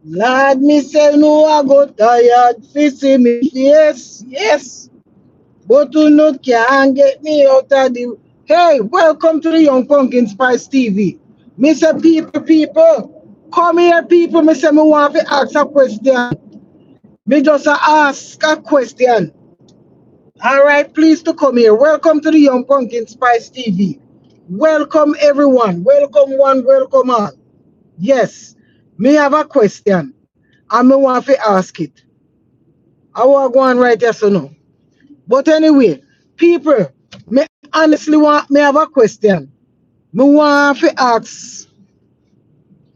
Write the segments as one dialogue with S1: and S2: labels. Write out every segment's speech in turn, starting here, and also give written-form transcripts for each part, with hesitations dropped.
S1: Lord, me say no, I go tired. See me, yes, yes. But you no can get me out of the. Hey, welcome to the Young Pumpkin Spice TV. Me say people, come here, people. Me say me want to ask a question. Me just ask a question. All right, please to come here. Welcome to the Young Pumpkin Spice TV. Welcome everyone. Welcome one, welcome all. Yes, me have a question. And me want to ask it. I want to go on right yes or no. But anyway, people, me honestly want me have a question. Me want to ask.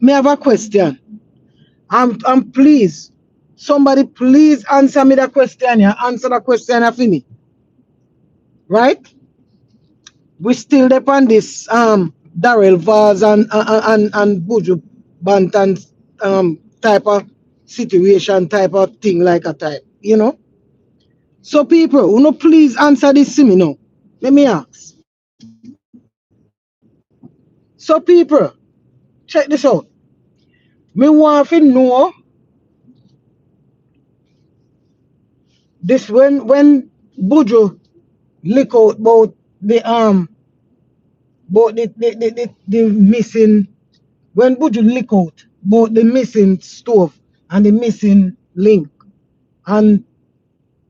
S1: Me have a question. I'm please. Somebody please answer me the question here. Answer the question for me. Right? We still depend this Darrell Vaz and Buju Bantan type of situation, type of thing like a type, you know. So people, you know, please answer this to me now. Let me ask. So people, check this out. Me want to know this when Buju leak out about the missing when Buju leak out about the missing stove and the missing link and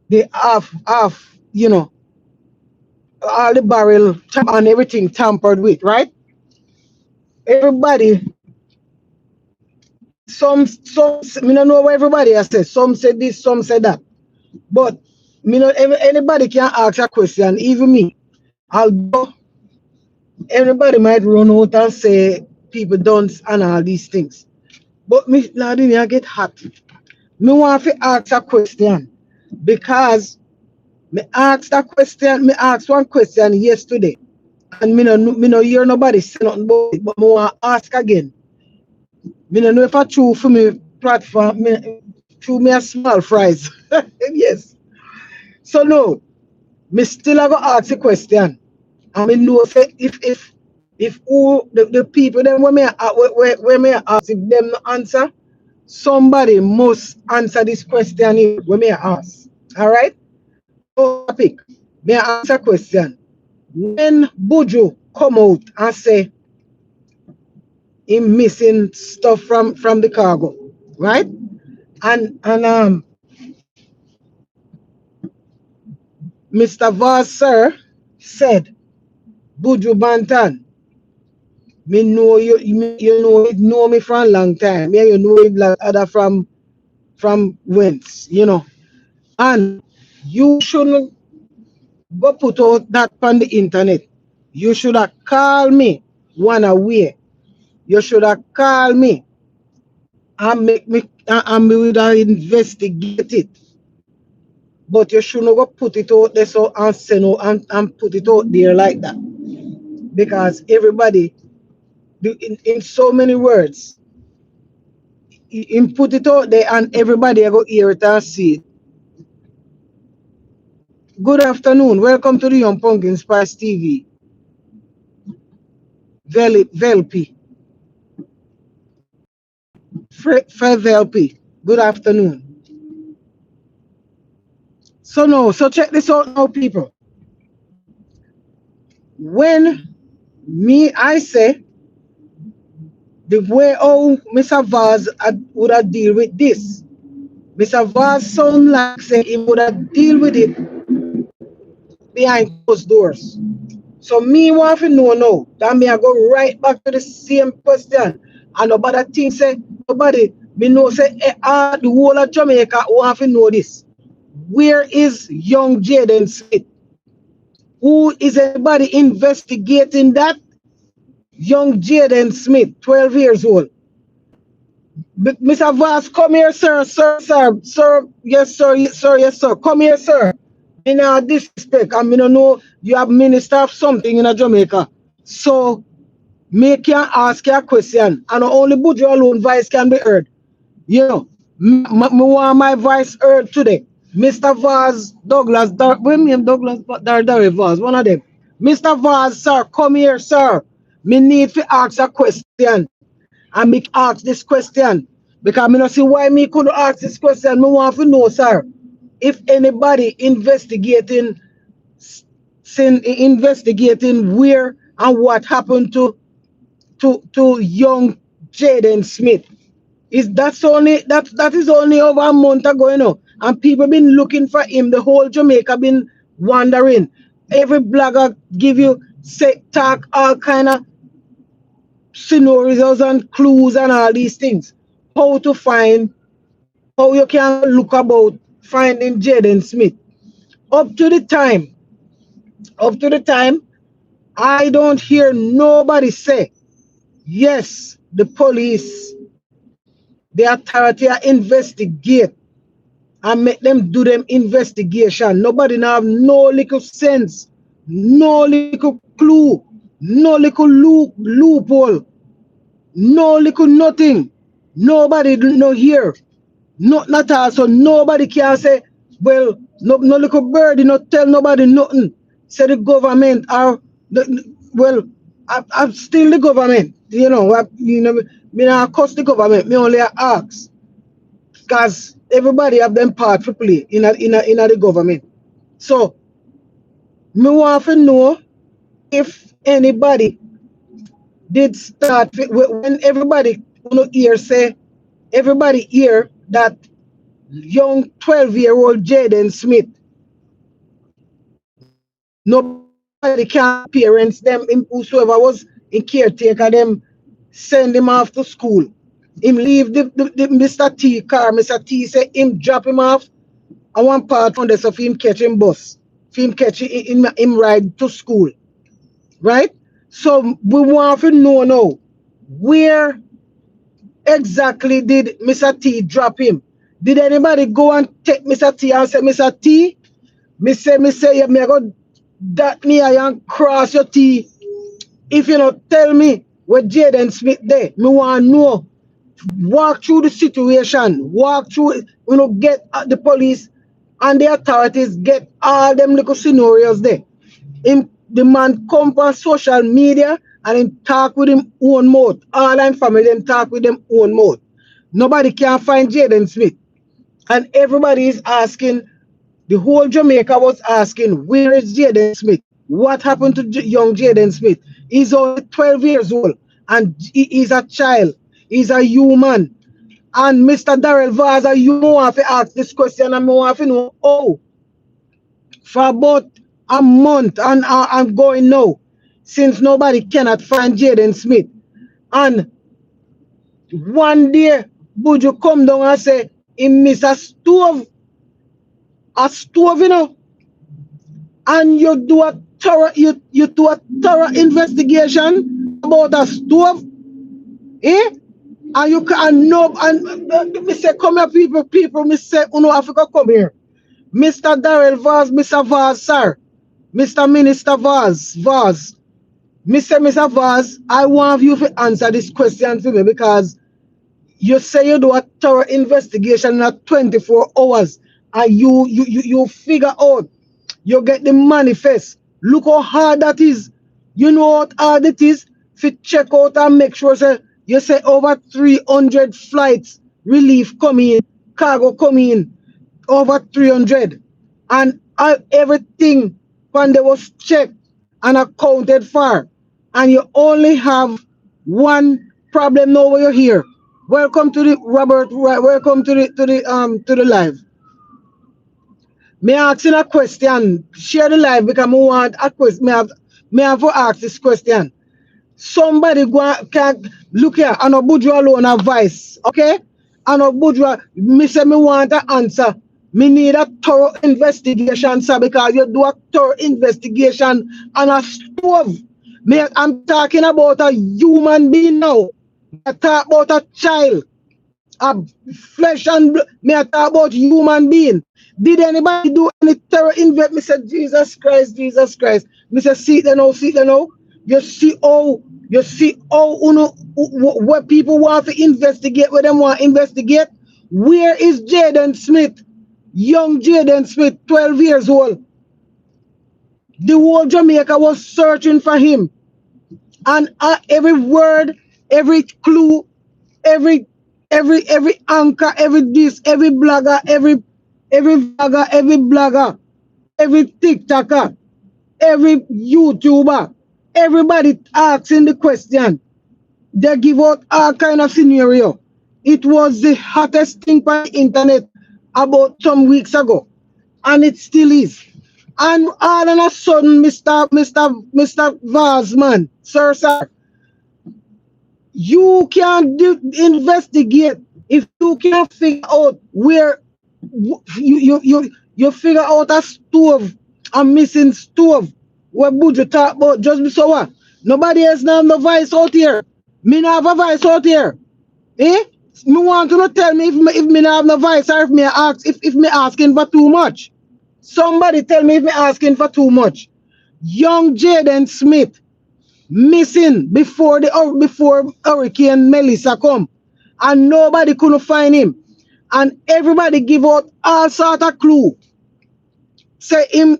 S1: the half you know all the barrel and everything tampered with, right? Everybody, some me don't know what everybody has said. Some said this, some said that. But me know anybody can ask a question, even me. Although everybody might run out and say people don't and all these things. But me Lord, I get hot. Me want to ask a question because me asked one question yesterday and me no hear nobody say nothing about it, but me want to ask again. Me no know if I true for me platform, me through me a small fries. Yes. So no, me still I go ask a question. And me know say if who the people them when me ask if them no answer, somebody must answer this question here when me ask. All right? So topic. Me answer question. When Buju come out and say him missing stuff from the cargo, right? And Mr. Voss sir said, Buju Bantan, me know you know me from a long time. Yeah, you know it like other from whence, you know. And you shouldn't go put out that on the internet. You should have called me one away. You should have called me and make me and me would have investigate it. But you shouldn't go put it out there so and say no and put it out there like that. Because everybody in so many words, he put it out there and everybody go hear it and see it. Good afternoon. Welcome to the Young Pumpkin Spice TV. Velp. Velp. Good afternoon. So check this out now, people. When I say the way how Mr. Vaz would have deal with this, Mr. Vaz sound like say he would have deal with it behind closed doors. So me want to know now that me I go right back to the same question. And nobody think say nobody me know say the whole of Jamaica want to know this. Where is young Jaden Smith? Who is anybody investigating that? Young Jaden Smith, 12 years old. Mr. Voss, come here, sir, yes, sir, yes, sir, come here, sir. In disrespect, I mean, I know you have minister of something in Jamaica, so me can ask you a question, and only Buju alone voice can be heard. You know, me want my voice heard today. Mr. Vaz, Douglas, Douglas, Dar Vaz, one of them. Mr. Vaz, sir, come here, sir. Me need to ask a question, and me ask this question Because I don't see why me could ask this question. Me want to know, sir, if anybody investigating where and what happened to young Jaden Smith. That is only over a month ago, and people been looking for him. The whole Jamaica been wondering. Every blogger give you talk all kind of scenarios and clues and all these things. How to find, how you can look about finding Jaden Smith. Up to the time, I don't hear nobody say, yes, the police, the authority are investigate and make them do them investigation. Nobody now have no little sense, no little clue, no little loophole, no little nothing. Nobody no hear. Not at all. So nobody can say, well, no little birdie, not tell nobody nothing. Say the government are well, I'm still the government. Me not cost the government, me only ask. Because everybody have them part to play in the government. So me want to know if anybody did start when everybody hear say everybody hear that young 12-year-old Jaden Smith, nobody can parents them whosoever was in caretaker them send him off to school. Him leave the Mr. T car. Mr. T say him drop him off. I want part on this of him catching bus. For him catch him ride to school. Right? So we want to know now where exactly did Mr. T drop him? Did anybody go and take Mr. T and say, Mr. T, me say, yeah, me go that me and cross your T. If you not tell me where Jaden Smith there, me want to know. Walk through the situation, walk through, get the police and the authorities, get all them little scenarios there. The man come on social media and him talk with him own mouth. All them family them talk with them own mouth. Nobody can find Jaden Smith. And everybody is asking, the whole Jamaica was asking, where is Jaden Smith? What happened to young Jaden Smith? He's only 12 years old and he is a child. He's a human. And Mr. Darrell Vaza, you want to ask this question and I want to know, for about a month and I'm going now, since nobody cannot find Jaden Smith. And one day, would you come down and say, he miss a stove, and you do a thorough, you do a thorough investigation about a stove, and you can know, and me say, come here, people, me say, Africa, come here. Mr. Darrell Vaz, Mr. Vaz, sir. Mr. Minister Vaz. Mr. Vaz, I want you to answer this question to me because you say you do a thorough investigation in 24 hours and you figure out, you get the manifest. Look how hard that is. You know what hard it is to check out and make sure you say over 300 flights, relief coming in, cargo coming in, over 300. And everything when they was checked and accounted for. And you only have one problem now where you're here. Welcome to the Robert. Welcome to the live. May I ask you a question? Share the live because I want a question. May I have to ask this question? Somebody can look here and Obudra alone advice. Okay? And Obudra, me say me want an answer. Me need a thorough investigation, sir, because you do a thorough investigation on a stove. I'm talking about a human being now. I talk about a child, a flesh and blood. Me I talk about human being. Did anybody do any thorough investigation? Me say, Jesus Christ. Me say, see it now. You see how what people want to investigate, what them want to investigate. Where is Jaden Smith? Young Jaden Smith, 12 years old. The whole Jamaica was searching for him. And every word, every clue, every every anchor, every this, every blogger, every vlogger, every blogger, every TikToker, every YouTuber, everybody asking the question. They give out all kind of scenario. It was the hottest thing on the internet about some weeks ago, and it still is. And all of a sudden, Mr. Vazman, sir, you can investigate if you can figure out where you figure out a stove, a missing stove. What would you talk about? Just so what? Nobody else now have no voice out here. Me not have a voice out here. Eh? Me want to not tell me if me not have no voice or if me asking for too much. Somebody tell me if me asking for too much. Young Jaden Smith missing before Hurricane Melissa come, and nobody couldn't find him, and everybody give out all sort of clue. Say him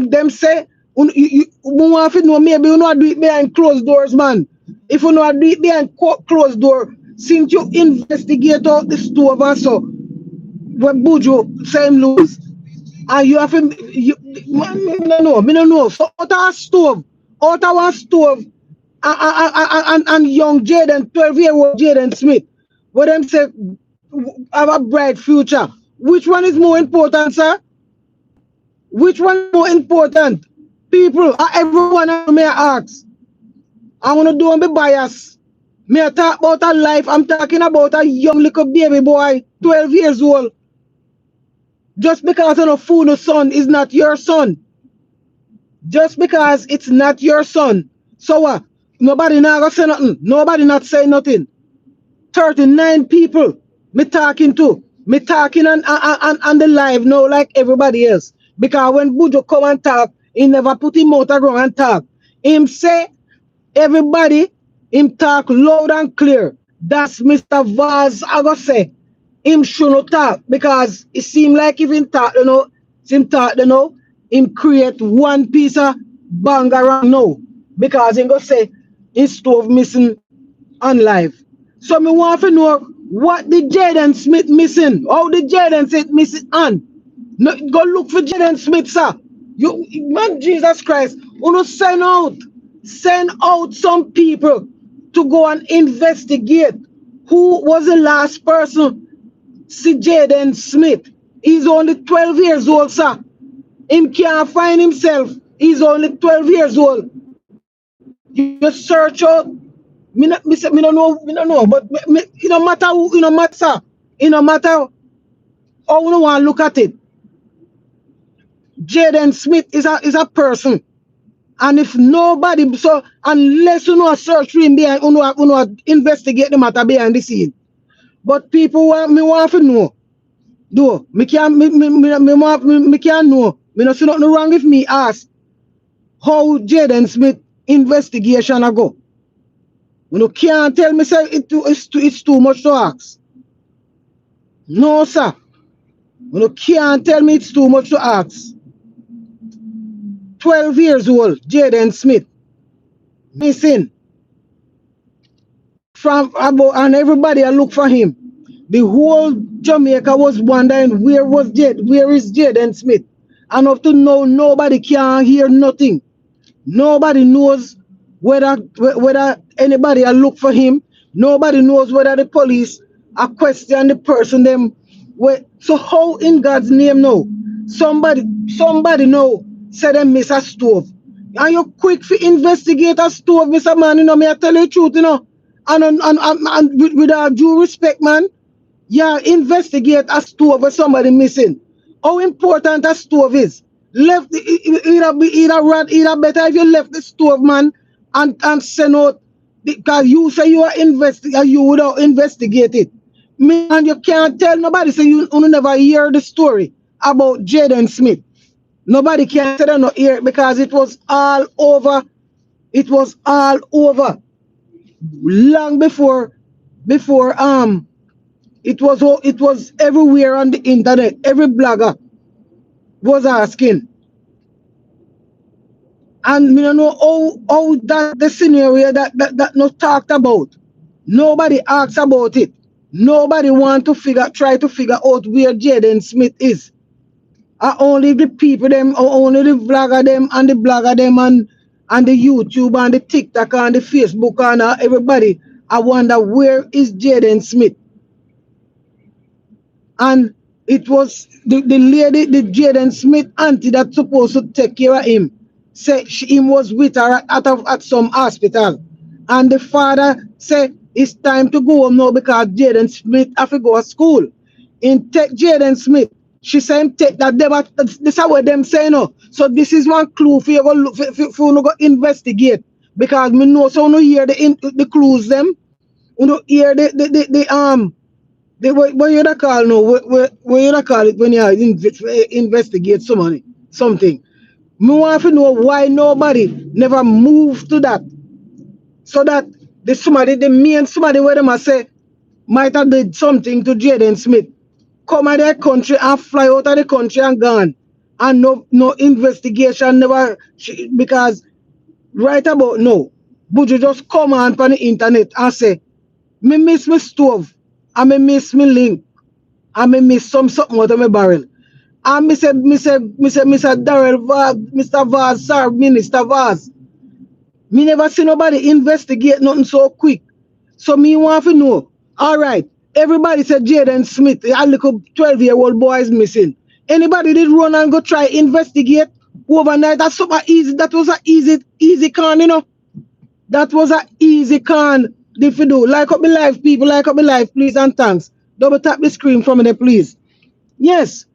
S1: them say you want to know maybe you know do it behind closed doors, man. If you know do it behind closed door, since you investigate out the stove and so when Buju say him lose. And you have to, me no know. So out of a stove, out of one stove, and young Jaden, 12-year-old Jaden Smith, what them say have a bright future. Which one is more important, sir? Which one is more important? People, everyone may ask. I want to do be biased. Me I talk about a life. I'm talking about a young little baby boy, 12 years old. Just because a fool son is not your son. Just because it's not your son. So what? Nobody not gonna say nothing. Nobody not say nothing. 39 people me talking to. Me talking on the live now like everybody else. Because when Bujo come and talk, he never put him out around and talk. Him say everybody, him talk loud and clear. That's Mr. Vaz I go say. Him should not talk because it seems like if him talk, him create one piece of bang around now. Because him go say his stove missing on live. So me want to know what did Jaden Smith missing? How did Jaden Smith missing on? No, go look for Jaden Smith, sir. You man, Jesus Christ, wanna send out some people to go and investigate who was the last person. See Jaden Smith. He's only 12 years old, sir. Him can't find himself. He's only 12 years old. You search out. Me don't know, but it no matter who, it no matter. It no matter how you want to look at it. Jaden Smith is a person. And if nobody, so unless you know a search for him behind, you know investigate the matter behind the scene. But people want to know. Do me can't know. Me not see nothing wrong if me ask how Jaden Smith investigation a go. You can't tell me say it's too much to ask. No, sir. You can't tell me it's too much to ask. 12 years old, Jaden Smith, missing from about, and everybody I look for him. The whole Jamaica was wondering where is Jaden Smith, and up to now nobody can hear nothing. Nobody knows whether anybody I look for him. Nobody knows whether the police are question the person them. So how in God's name now? Somebody know say them miss a stove. And you quick to investigate a stove, Mr. Man, me I tell you the truth, And with all due respect, man, yeah, investigate a stove where somebody missing. How important a stove is. Left either better if you left the stove, man, and send out because you say you are you would investigate it. Me and you can't tell nobody say you never hear the story about Jaden Smith. Nobody can say they not hear it because it was all over. It was all over long before it was everywhere on the internet. Every blogger was asking. And we don't know how that the scenario that not talked about. Nobody asks about it. Nobody want to try to figure out where Jaden Smith is. Only the people them, or only the vlogger them and the blogger them and the YouTube and the TikTok and the Facebook and everybody. I wonder where is Jaden Smith. And it was the lady, the Jaden Smith auntie that's supposed to take care of him. Say him was with her at some hospital. And the father said it's time to go home now because Jaden Smith have to go to school. In take Jaden Smith, she said him take that this is what them say no. So this is one clue for you go look for you go investigate. Because me know so you hear the clues them, you hear what you call no? What you call it when you investigate something? Me want to know why nobody never moved to that, so that the main somebody where them say might have did something to Jaden Smith, come out of the country and fly out of the country and gone, and no investigation never because right about now, Buju just come on the internet and say, me miss my stove, and me miss my link, and me miss something out of my barrel. And me say, Mr. Darrell Vaz, Mr. Vaz, sir, Minister Vaz. Me never see nobody investigate nothing so quick. So me want to know, all right, everybody said Jaden Smith, a little 12-year-old boy is missing. Anybody did run and go try investigate overnight? That's super easy. That was an easy con, you know. That was an easy con if you do. Like up my life, people, like up my life, please and thanks. Double tap the screen for me there, please. Yes.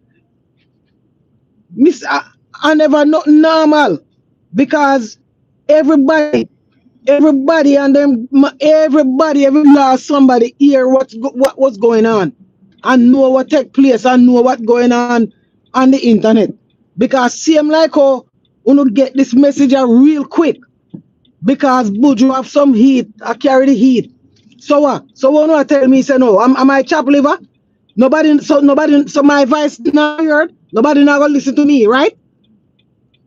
S1: Miss, I never not normal because everybody and them every last somebody hear what was going on and know what take place and know what going on the internet. Because same like how you get this message real quick because Buju have some heat, I carry the heat. So what? So when you tell me say no, am I chap liver? So my advice not heard. Nobody not gonna listen to me, right?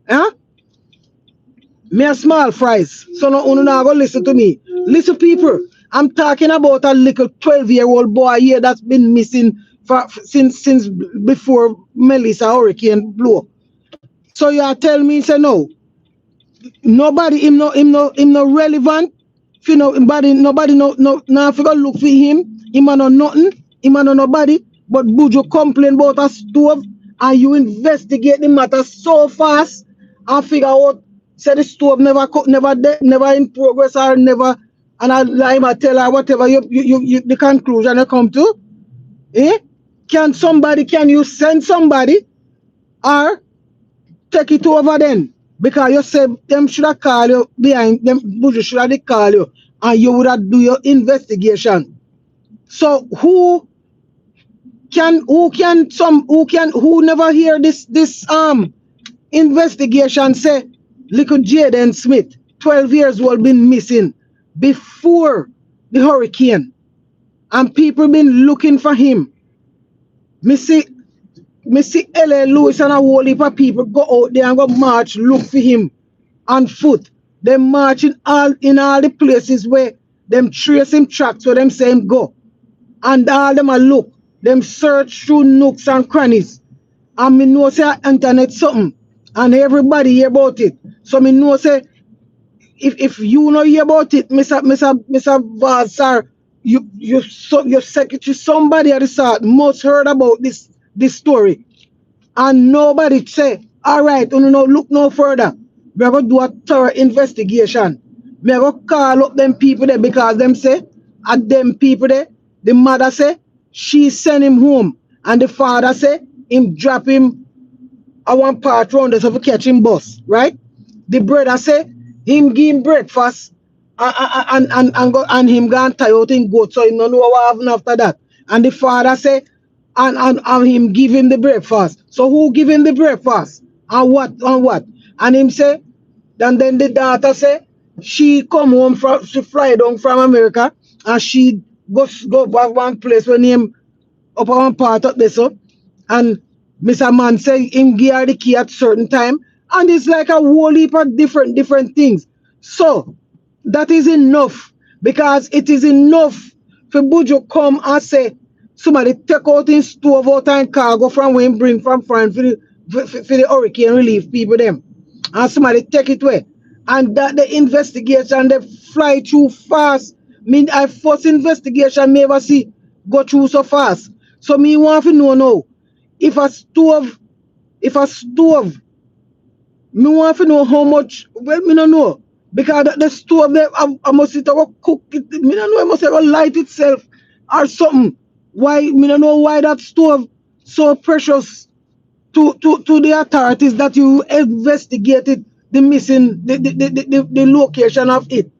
S1: Huh? Me a small fries. So no one not gonna listen to me. Listen, people. I'm talking about a little 12-year-old boy here that's been missing since before Melissa hurricane blew up. So you are telling me say no. Nobody him no relevant. You know, nobody now if you go look for him, him no nothing, him no nobody. But Buju complain about a stove and you investigate the matter so fast and figure out say the stove never in progress or never, and I tell her whatever you the conclusion you come to. Eh? Can you send somebody or take it over then? Because you said them should have called you behind them, Buju should have called you and you would have do your investigation. So who never hear this investigation say little Jaden Smith, 12 years old, been missing before the hurricane and people been looking for him. Me see L.A. Lewis and a whole heap of people go out there and go march, look for him on foot. They march in all the places where them trace him tracks where them say him go. And all them a look. Them search through nooks and crannies. And me know say internet something. And everybody hear about it. So me know say if you know hear about it, Mr. Vaz, sir, your secretary, somebody at the side must heard about this story. And nobody say, all right, look no further. We're going to do a thorough investigation. We're going to call up them people there because them say, at them people there, the mother say, she send him home. And the father say, him drop him a one part round so for catch him bus, right? The brother say, him give him breakfast and him go and tie out him goat so him don't know what happened after that. And the father say, and him give him the breakfast. So who give him the breakfast? And what? And him say, and then the daughter say, she come home she fly down from America and she go back one place when him up one part of this up. And Mr. Man say him give her the key at certain time. And it's like a whole heap of different things. So that is enough because it is enough For Buju come and say, somebody take out in stove out and cargo from where him bring from foreign for the hurricane relief people them. And somebody take it away. And that the investigation they fly too fast. Mean I first investigation me ever see go through so fast. So me want to know now if if a stove me want to know how much. Well, me don't know because the stove there, I must it have cook it. Me don't know. I must have light itself or something. Why me don't know why that stove so precious to the authorities that you investigated the missing the location of it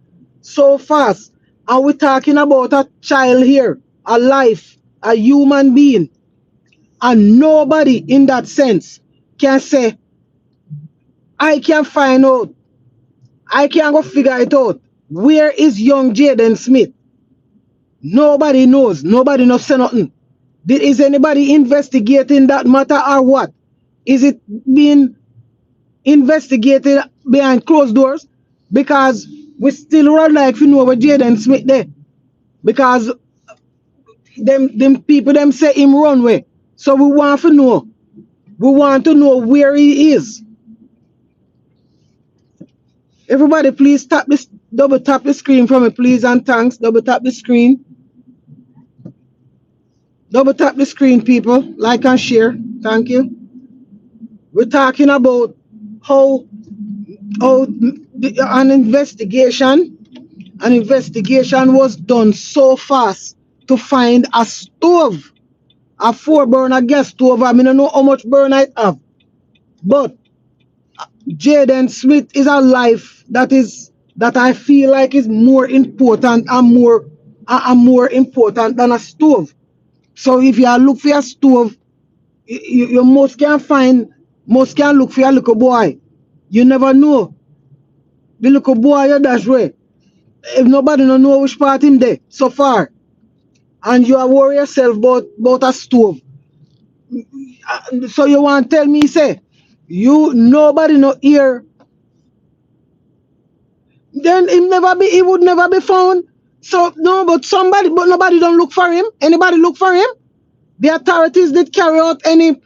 S1: so fast. And we're talking about a child here, a life, a human being, and nobody in that sense can say I can find out. I can't go figure it out. Where is young Jaden Smith? Nobody knows. Nobody knows say nothing. Is anybody investigating that matter or what? Is it being investigated behind closed doors? Because we still would like to know where Jaden Smith there. Because them people them say him run way. So we want to know. We want to know where he is. Everybody, please tap this, double tap the screen for me, please, and thanks. Double tap the screen. Double tap the screen, people. Like and share. Thank you. We're talking about how an investigation was done so fast to find a stove, a 4-burner gas stove. I mean, I don't know how much burner it have, but Jaden Smith is a life that I feel like is more important and more important than a stove. So if you look for a stove, you most can look for a little boy. You never know. The little boy you dash way. If nobody don't know which part him there so far, and you are worry yourself about a stove. So you want to tell me say nobody no here. Then he would never be found. So no, but nobody don't look for him. Anybody look for him? The authorities did carry out any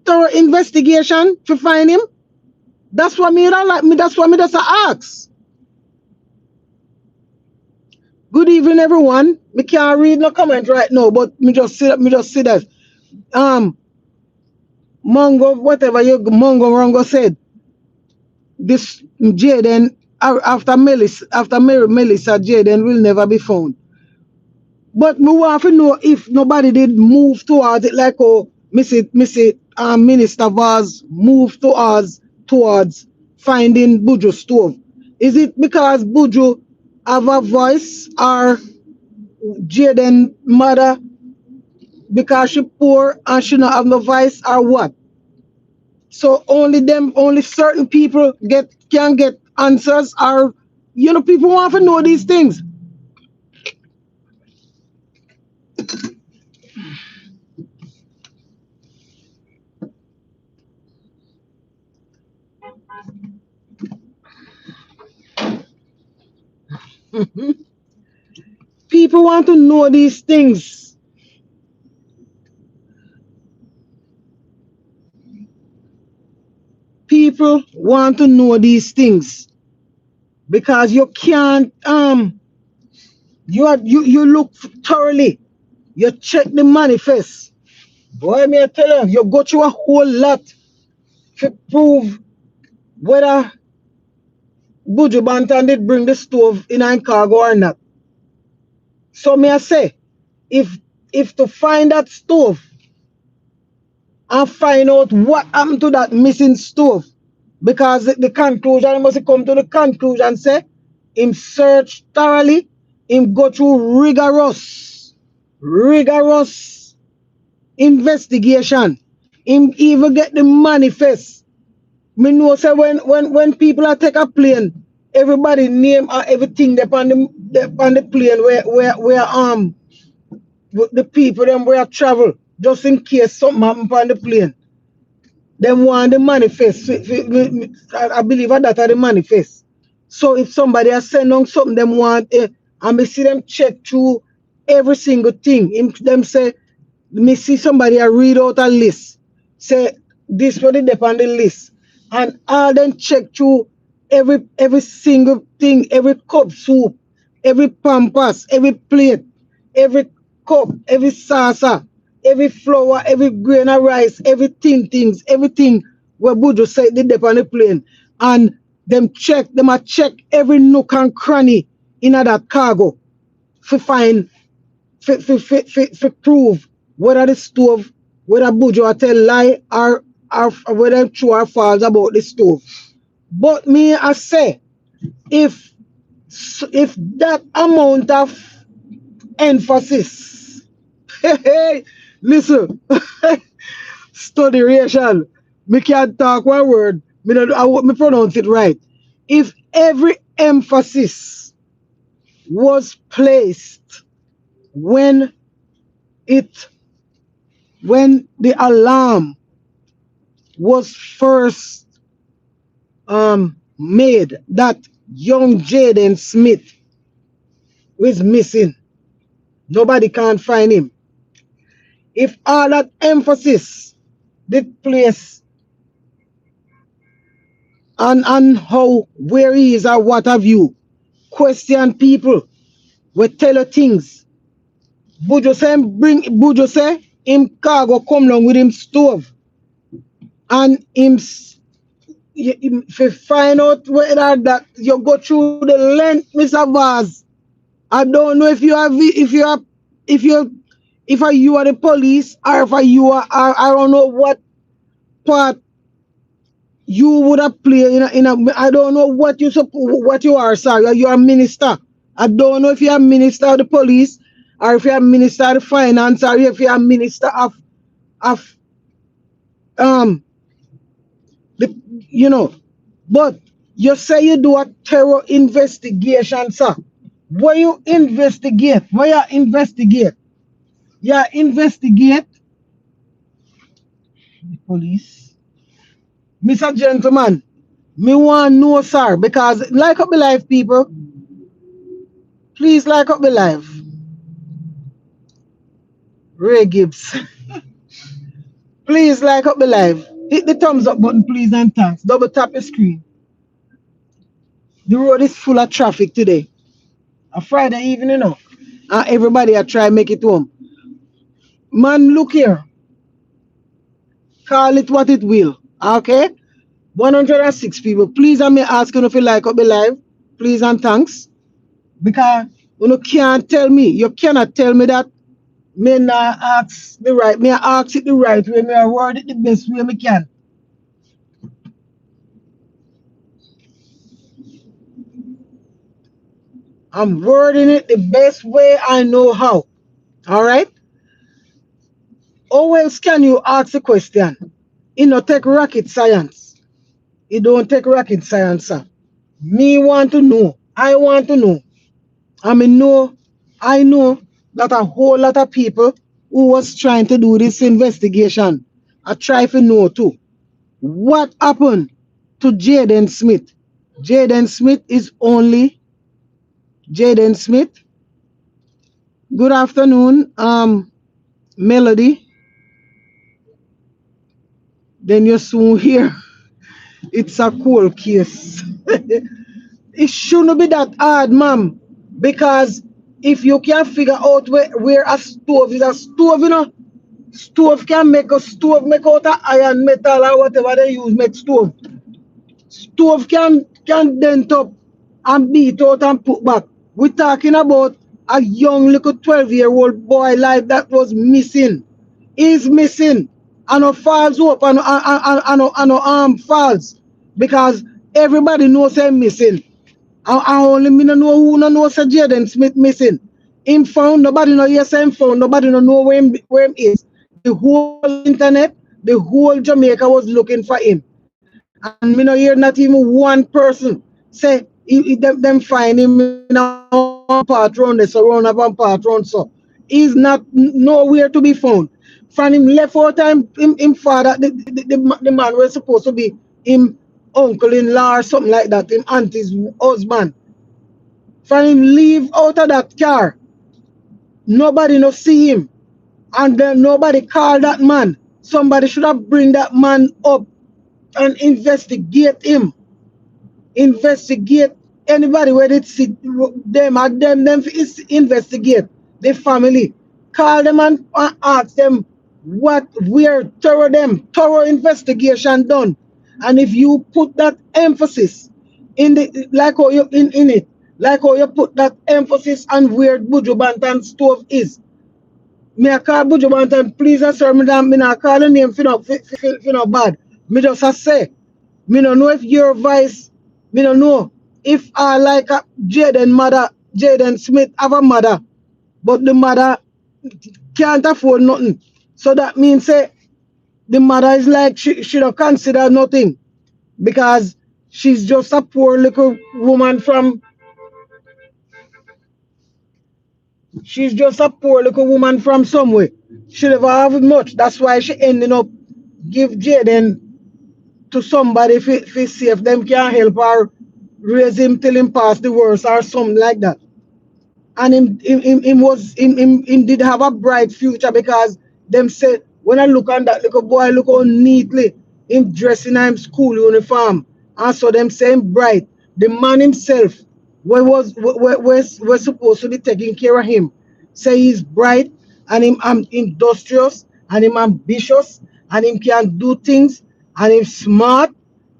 S1: thorough investigation to find him. That's what me don't like me. That's what me just ask. Good evening, everyone. Me can't read no comment right now, but me just see that. Mongo, whatever you Mongo said. This Jaden after Melissa Jaden will never be found. But we want to know if nobody did move towards it like Missy Minister Vaz move towards finding Buju stove. Is it because Buju have a voice or Jaden mother because she poor and she not have no voice or what? So only certain people can get answers or people want to know these things. People want to know these things. People want to know these things because you can't you look thoroughly. You check the manifest. Boy, me I tell you go through a whole lot to prove whether Buju Banton did bring the stove in a cargo or not. So me I say, if to find that stove and find out what happened to that missing stove, because the conclusion must come to the conclusion say, him search thoroughly, him go through rigorous investigation, him even get the manifest. Me know say when people are take a plane, everybody name everything on the plane where the people them where travel just in case something happen on the plane. Them want the manifest. I believe that are the manifest. So if somebody has sent on something them want and me see them check through every single thing. Them say, me see somebody I read out a list. Say this what they on the list. And all them check through every single thing, every cup soup, every pampas, every plate, every cup, every salsa, every flour, every grain of rice, everything where Bujo said they on the plane. And them a check every nook and cranny in that cargo to find for prove whether the stove, whether Bujo a tell lie or whether true or false about the stove. But me I say, if that amount of emphasis, hey, listen, study Rachel, me can't talk one word, me pronounce it right. If every emphasis was placed when it when the alarm was first made that young Jaden Smith was missing, nobody can find him. If all that emphasis did place on how where he is or what have you, question people, we tell you things. Bujo say him cargo come along with him stove and him if you find out whether that you go through the length, Mr. Vaz. I don't know if you are if you are the police or if you are I don't know what part you would have played in a I don't know what you are, sir. You are a minister. I don't know if you are minister of the police or if you are minister of the finance or if you are minister of the but you say you do a terror investigation, sir. Where you investigate? Where you investigate? You investigate the police. Mr. Gentleman, me want know, sir, because like up the life, people. Please like up the life. Ray Gibbs. Please like up the live. Hit the thumbs up button, please, and thanks. Double tap the screen. The road is full of traffic today. A Friday evening, and everybody I try make it home. Man, look here. Call it what it will. Okay? 106 people. Please, I may ask you if you like up the live. Please and thanks. Because you can't tell me. You cannot tell me that me not ask the right. Me ask it the right way. Me word it the best way me can. I'm wording it the best way I know how. All right? How else can you ask a question? It don't take rocket science. It don't take rocket science, sir. Me want to know. I want to know. I know that a whole lot of people who was trying to do this investigation are trying to know too. What happened to Jaden Smith? Jaden Smith is only Jaden Smith. Good afternoon, Melody. Then you soon hear it's a cold case. It shouldn't be that hard, ma'am. Because if you can figure out where a stove is, a stove, stove can make a stove, make out of iron, metal, or whatever they use, make stove. Stove can dent up and beat out and put back. We're talking about a young little 12-year-old boy like that was missing. He's missing. And no falls up and no arm falls. Because everybody knows him missing. I only me no know who no know say Jaden Smith missing. Him found, nobody know yes him found, nobody no know where him is. The whole internet, the whole Jamaica was looking for him. And me no hear not even one person say them find him in a part round this around a part round so. He's not nowhere to be found. From him left out time him father, the man was supposed to be him uncle-in-law or something like that, him auntie's husband. From him leave out of that car Nobody no see him. And then nobody called that man. Somebody should have bring that man up and investigate him. Investigate anybody where they see them and them investigate the family. Call them and ask them what where thorough investigation done. And if you put that emphasis in the like how you in it, like how you put that emphasis on where Buju Banton stove is. Me a call Buju Banton, please sir, me not call the name for no bad. Me just a say me no know if your voice, me no know if I like Jaden mother, Jaden Smith have a mother, but the mother can't afford nothing. So that means say the mother is like she don't consider nothing because she's just a poor little woman from she's just a poor little woman from somewhere. She never have much. That's why she ending up give Jaden to somebody if see if them can help her raise him till him pass the worst or something like that. And him did have a bright future because them said when I look on that little boy look how neatly him dressing in him school uniform and so them saying bright. The man himself was supposed to be taking care of him. Say he's bright and him industrious and him ambitious and him can do things and him smart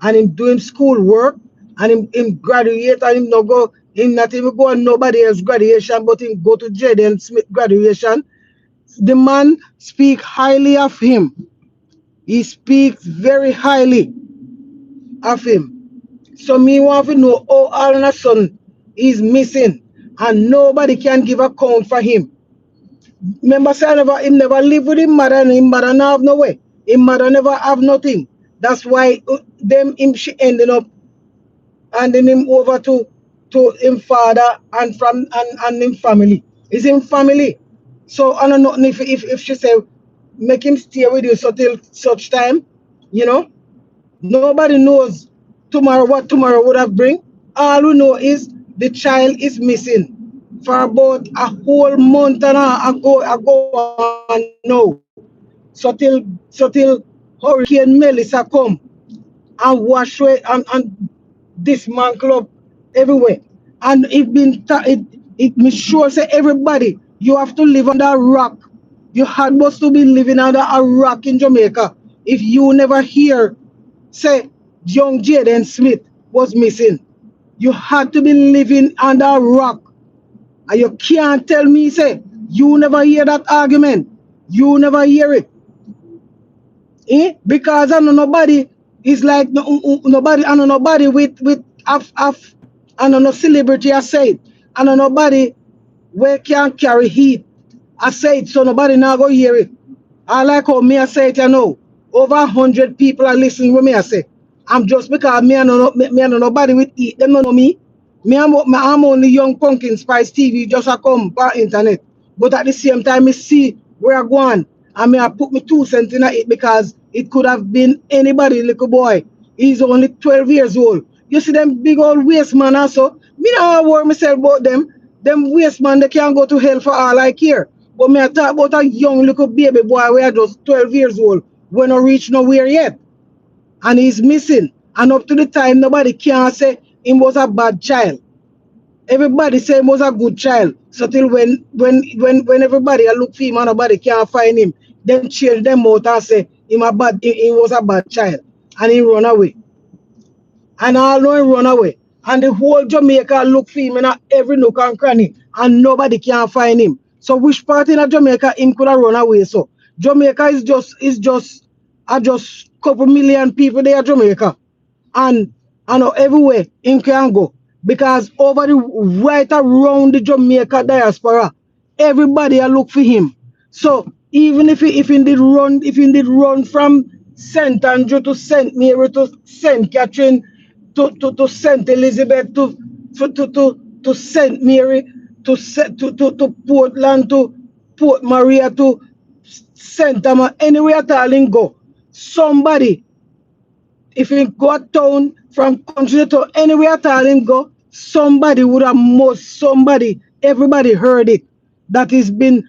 S1: and him doing school work and him graduate and him not go him not even go on nobody else graduation but him go to Jaden Smith graduation. The man speak highly of him. He speaks very highly of him. So me want to know how all of a sudden he's missing and nobody can give account for him. Remember say him never live with him mother and him mother not have no way. Him mother never have nothing. That's why them him she ended up handing him over to him father and from and him family. It's him family. So I don't know if she say make him stay with you so till such time, you know, nobody knows tomorrow what tomorrow would have bring. All we know is the child is missing for about a whole month and ago and now. So till Hurricane Melissa come and wash away and dismantle up everywhere. And it me sure say everybody you have to live under a rock. You had must to be living under a rock in Jamaica. If you never hear say young Jaden Smith was missing, you had to be living under a rock. And you can't tell me say you never hear that argument. You never hear it. Because I know nobody is like nobody. I know nobody with I know no celebrity. I say it. I know nobody where can carry heat. I say it so nobody now go hear it. I like how me I say it. I know over 100 people are listening with me. I say I'm just because me I know nobody with heat. Them don't know me. I'm only Young Pumpkin Spice TV just a come by internet. But at the same time, I see where I go on. I mean, I put me 2 cents in it because it could have been anybody, little boy. He's only 12 years old. You see them big old waste man also. Me not worry myself about them. Them waste man, they can't go to hell for all I care. But me I talk about a young little baby boy where just 12 years old. When I reach nowhere yet. And he's missing. And up to the time, nobody can say he was a bad child. Everybody say he was a good child. So till when everybody look for him and nobody can find him, then change them out and say he was a bad child. And he run away. And all know he run away. And the whole Jamaica look for him in every nook and cranny. And nobody can find him. So which part in Jamaica him could have run away? So Jamaica is just couple million people there Jamaica. And I know everywhere him can go. Because over the right around the Jamaica diaspora, everybody a look for him. So even if he did run from St. Andrew to St. Mary to St. Catherine to St. Elizabeth to St. Mary to Portland to Port Maria to St. Thomas, anywhere at all in go, somebody if he go town from country to anywhere at all him go, somebody would have most somebody, everybody heard it. that he's been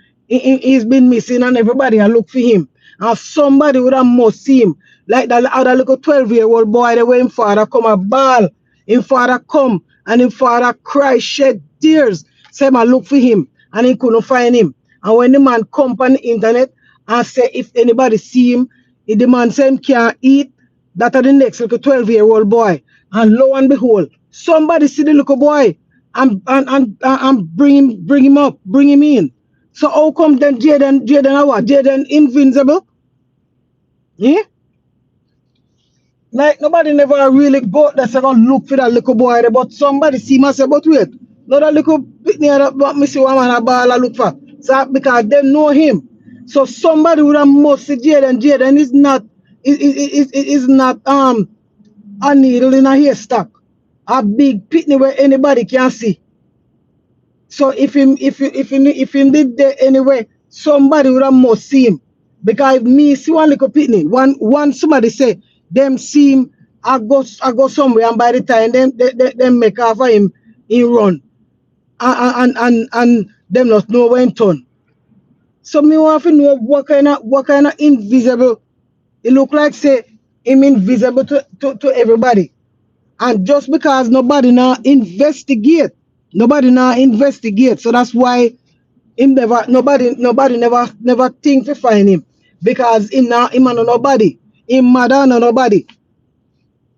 S1: missing, and everybody I look for him. And somebody would have must see him. Like that other little 12-year-old boy, the way him father come a ball. Him father come and him father cry, shed tears. Say I look for him and he couldn't find him. And when the man come on the internet and say if anybody see him, if the man say him can't eat, that are the next little 12-year-old boy. And lo and behold, somebody see the little boy and bring him up, bring him in. So how come then Jaden what? Jaden invincible? Yeah? Like nobody never really go there second look for that little boy there, but somebody see him and say, but wait, no that little bit near that but me see one man a ball I look for. So because they know him. So somebody would have must see Jaden. Jaden is not a needle in a haystack. A big pitney where anybody can see. So if him did there anyway, somebody would have must see him. Because if me see one little pitney, one somebody say them see him, I go somewhere and by the time they make off of him, he run. And them not know when turn. So me want to know what kind of invisible it look like say him invisible to everybody. And just because nobody now investigate. So that's why him never nobody never think to find him. Because him and nobody. Him mother and nobody.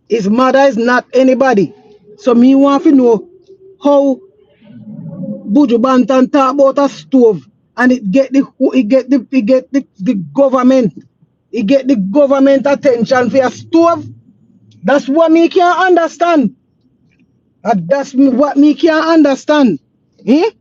S1: His mother is not anybody. So me want to know how Buju Banton talk about a stove and it get the government. It get the government attention for a stove. That's what me can't understand. That's what me can't understand. Eh?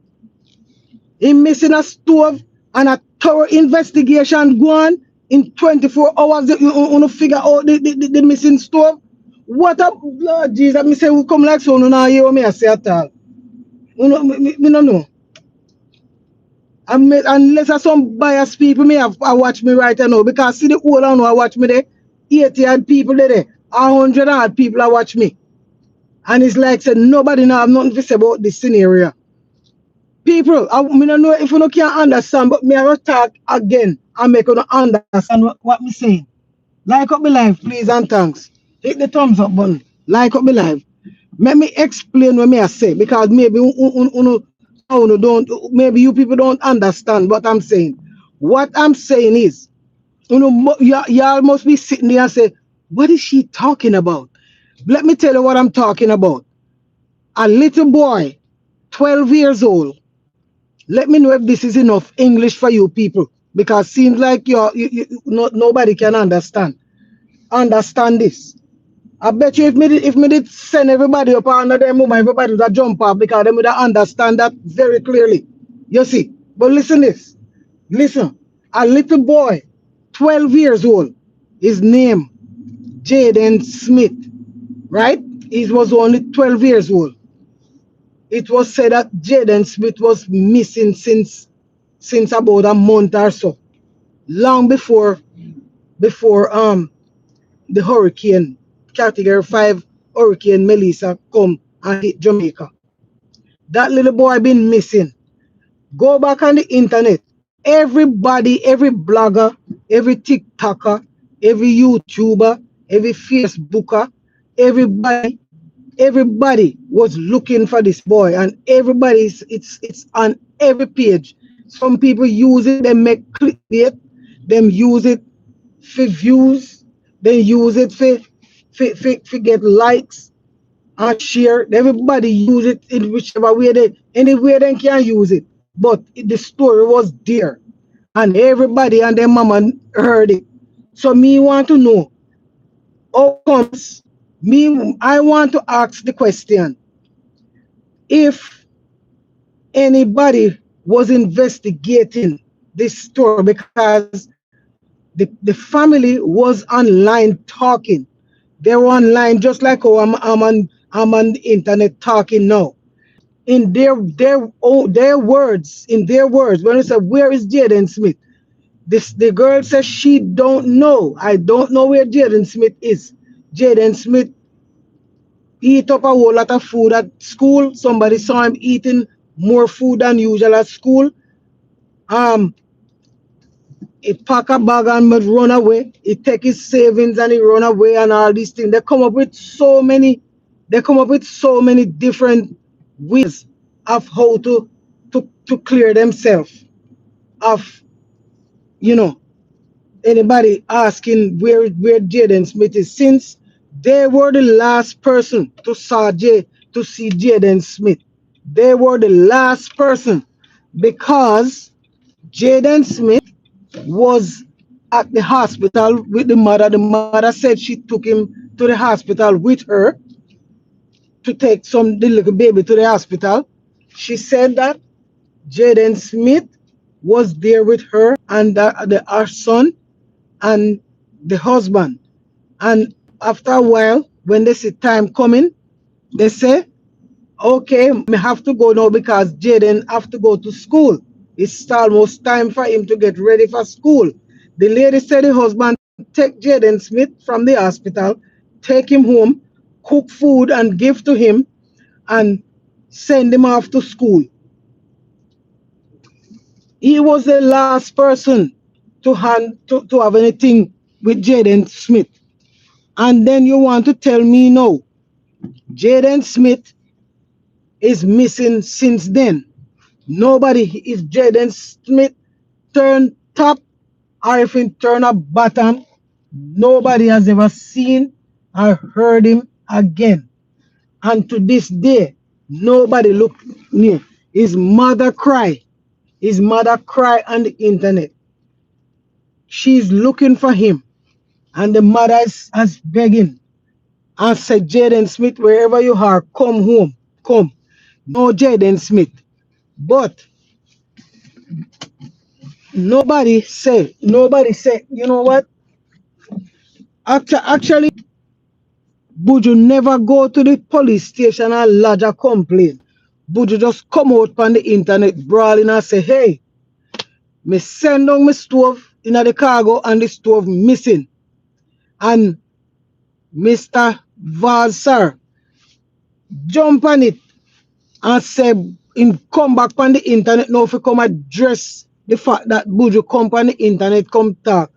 S1: He missing a stove and a thorough investigation going in 24 hours. You figure out the missing stove. What a Lord Jesus, me say we come like so no now hear what me I say at all. Me no know. Unless some biased people may have watch me right now because see the whole one who watch me there, 80 odd people there, 100 odd people that watch me. And it's like said nobody now have nothing to say about this scenario. People, I don't know if you no can understand, but me I will talk again and make you understand what me saying. Like up my life, please and thanks. Hit the thumbs up button. Like up my life. Let me explain what me I say because maybe maybe you people don't understand what I'm saying. What I'm saying is, y'all must be sitting there and say, what is she talking about? Let me tell you what I'm talking about. A little boy, 12 years old. Let me know if this is enough English for you people because seems like nobody can understand. Understand this. I bet you if me did send everybody up under them moment, everybody would jump up because they would understand that very clearly. You see. But listen this. Listen. A little boy, 12 years old, his name, Jaden Smith, right? He was only 12 years old. It was said that Jaden Smith was missing since about a month or so. Long before the hurricane, category 5 hurricane Melissa come and hit Jamaica. That little boy been missing. Go back on the internet. Everybody, every blogger, every TikToker, every YouTuber, every Facebooker, everybody was looking for this boy, and it's on every page. Some people use it, they make clickbait, them use it for views, they use it for get likes and share. Everybody use it in whichever way anywhere they can use it. But the story was there, and everybody and their mama heard it. So me want to know how comes I want to ask the question if anybody was investigating this story because the family was online talking. They were online just like how I'm on the internet talking now. In their words, when they said, where is Jaden Smith? The girl says she don't know. I don't know where Jaden Smith is. Jaden Smith eat up a whole lot of food at school. Somebody saw him eating more food than usual at school. Um, he pack a bag and but run away. He take his savings and he run away and all these things. They come up with so many. They come up with so many different ways of how to clear themselves of you know anybody asking where Jaden Smith is, since they were the last person to see Jaden Smith. They were the last person because Jaden Smith was at the hospital with the mother. The mother said she took him to the hospital with her to take the little baby to the hospital. She said that Jaden Smith was there with her and our son and the husband. And after a while, when they see time coming, they say, okay, we have to go now because Jaden have to go to school. It's almost time for him to get ready for school. The lady said the husband take Jaden Smith from the hospital, take him home, cook food and give to him, and send him off to school. He was the last person to have anything with Jaden Smith. And then you want to tell me no, Jaden Smith is missing since then. Nobody, if Jaden Smith turn top or if he turn a bottom, nobody has ever seen or heard him again. And to this day, nobody look near. His mother cry. His mother cry on the internet. She's looking for him. And the mother is begging. I said, Jaden Smith, wherever you are, come home. Come. No Jaden Smith. But nobody say, you know what? Actually, Buju never go to the police station and lodge a complaint. Buju just come out on the internet brawling and say, hey, me send down my stove in the cargo and the stove missing. And Mr. Valsar jump on it and say him come back on the internet now if he come address the fact that Buju come on the internet come talk.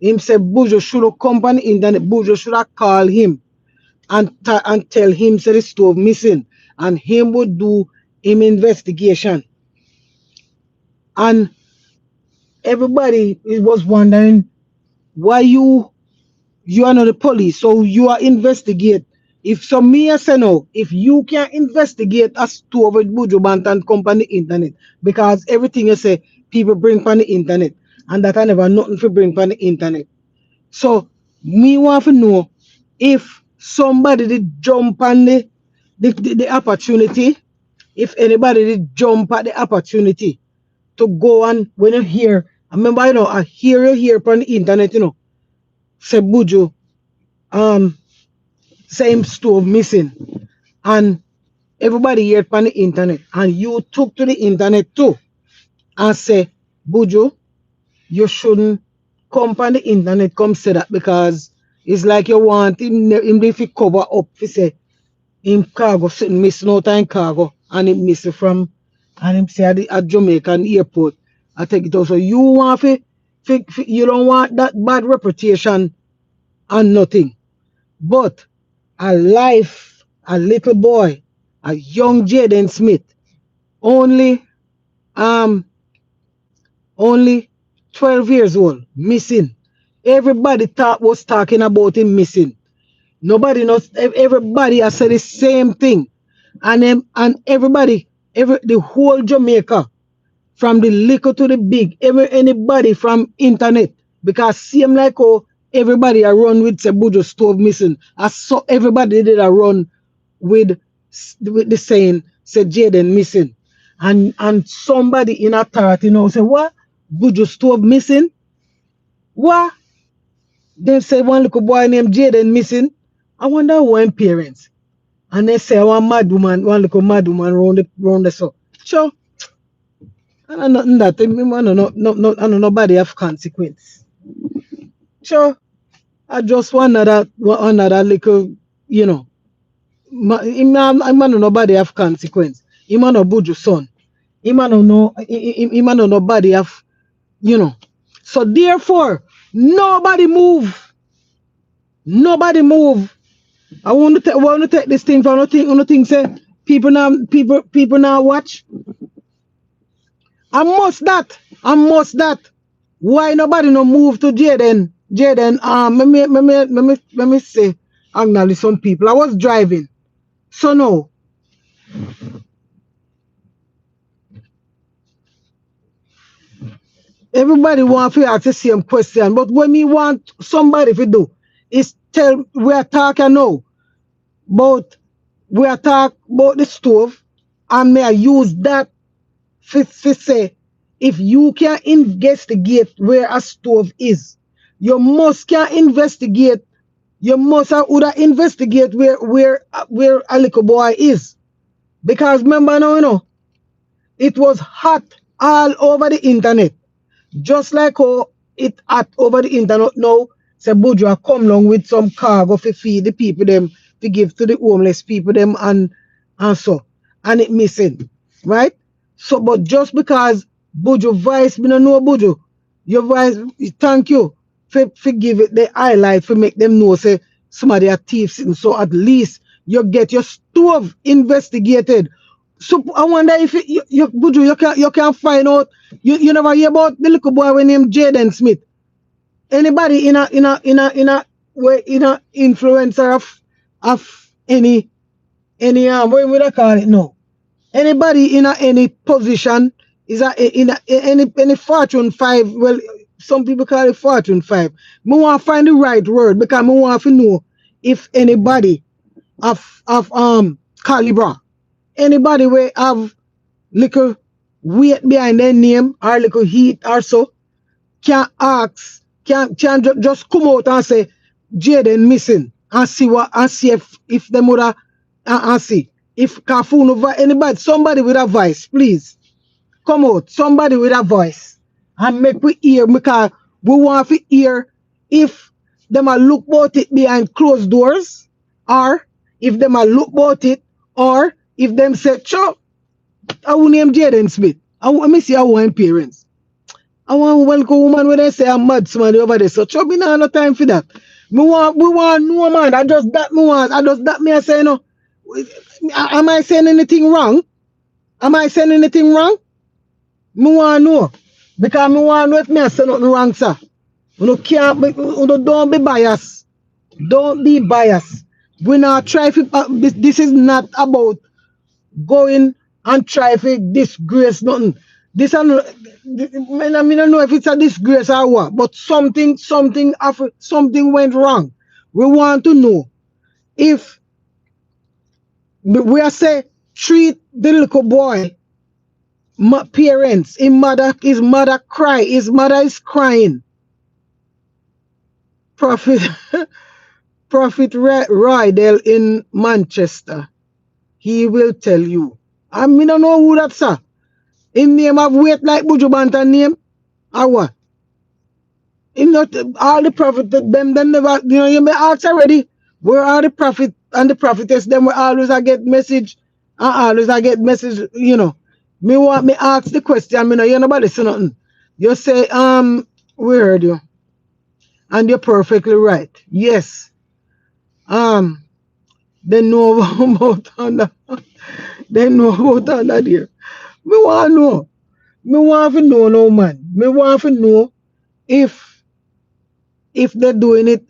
S1: Him say Buju should have come on the internet. Buju should have called him and tell him say the stove missing and him would do him investigation. And everybody was wondering why you are not the police, so you are investigate. If some me say no, if you can investigate a stove with Buju Banton come on the internet, because everything you say people bring on the internet, and that I never nothing for bring on the internet. So me want to know if somebody did jump on the opportunity, if anybody did jump at the opportunity to go on when you hear, I remember I hear you here on the internet, say Buju same stove missing, and everybody here on the internet, and you took to the internet too and say Buju, you shouldn't come on the internet come say that, because it's like you want him if he cover up he say him cargo sitting missing out in cargo and him missing from and him say at Jamaican airport. I take it out. So you want you don't want that bad reputation and nothing. But a life, a little boy, a young Jaden Smith, only um only 12 years old, missing. Everybody was talking about him missing. Nobody knows. Everybody has said the same thing, and everybody, the whole Jamaica, from the little to the big, anybody from internet, because same like how everybody a run with say Buju stove missing. I saw everybody did a run with the saying say Jaden missing, and somebody in authority say what Buju stove missing, what they say one little boy named Jaden missing. I wonder when parents. And they say one mad woman, one little mad woman round the so. Sure. I don't know that. I know nobody have consequence. Sure. I just want another little, I'm nobody have consequence. Him and Buju son. Him a no know, him a no nobody have, you know. So therefore, nobody move. Nobody move. I want to take this thing for nothing say people now watch. I must that. I must that. Why nobody no move to Jaden? Jaden, let me say, acknowledge some people. I was driving. So no. Everybody want to ask the same question. But when me want somebody to do is tell we are talking now. But we are talking about the stove. And may I use that to say if you can investigate where a stove is, you must can investigate. You must would investigate where a little boy is, because remember now, you know, it was hot all over the internet, just like how it hot over the internet now. Say Bourgeois come along with some cargo to feed the people them, to give to the homeless people them, and so, and it missing, right? So, but just because Bourgeois voice, me no know Bourgeois, your voice, thank you for give it the highlight, for make them know say somebody are thieves, and so at least you get your stove investigated. So I wonder if Buju, you can find out. You never hear about the little boy named Jaden Smith. Anybody in a influencer of any what would I call it now? Anybody in any position is any Fortune 5. Well, some people call it Fortune 5. Me want to find the right word, because me want to know if anybody of caliber, anybody will have little weight behind their name or little heat or so, can ask, can just come out and say Jaden missing, and see what, and see if them would and see if Kafun over anybody, somebody with a voice, please come out, somebody with a voice, and make we hear, because we want to hear if them a look about it behind closed doors, or if them a look about it, or if them say, sure, I will name Jaden Smith. Let me see how one parents. I want welcome woman when they say I'm mad somebody over there. So trouble now no time for that. We want no man. I just that me want. I just that me I say no. Am I saying anything wrong? Am I saying anything wrong? Me want know. Because me want know if me I say nothing wrong, sir. You can't be, don't be biased. Don't be biased. We not try to, this is not about going and try to disgrace nothing. This I don't know if it's a disgrace or what, but something went wrong. We want to know if we are say treat the little boy parents, his mother cry, his mother is crying. Prophet Prophet Rydell in Manchester, he will tell you. I mean, I don't know who that's, sir. In name of weight like Buju Banton name, or what? In not all the prophet, them never, you know, you may ask already, where are the prophet and the prophetess, them will always I get message, and always I get message, you know. Me want me ask the question, me know you nobody say nothing. You say, we heard you. And you're perfectly right. Yes. They know about under. They know about under there. Me want to know. Me want to know no man. Me want to know if they're doing it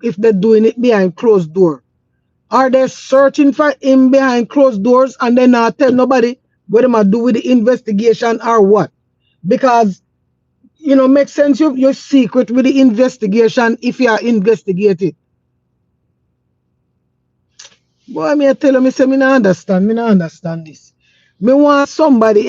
S1: if they're doing it behind closed door. Are they searching for him behind closed doors and then not tell nobody what they might do with the investigation or what? Because, you know, makes sense you're secret with the investigation if you are investigated. Boy, me I tell you, me say me not understand this. Me want somebody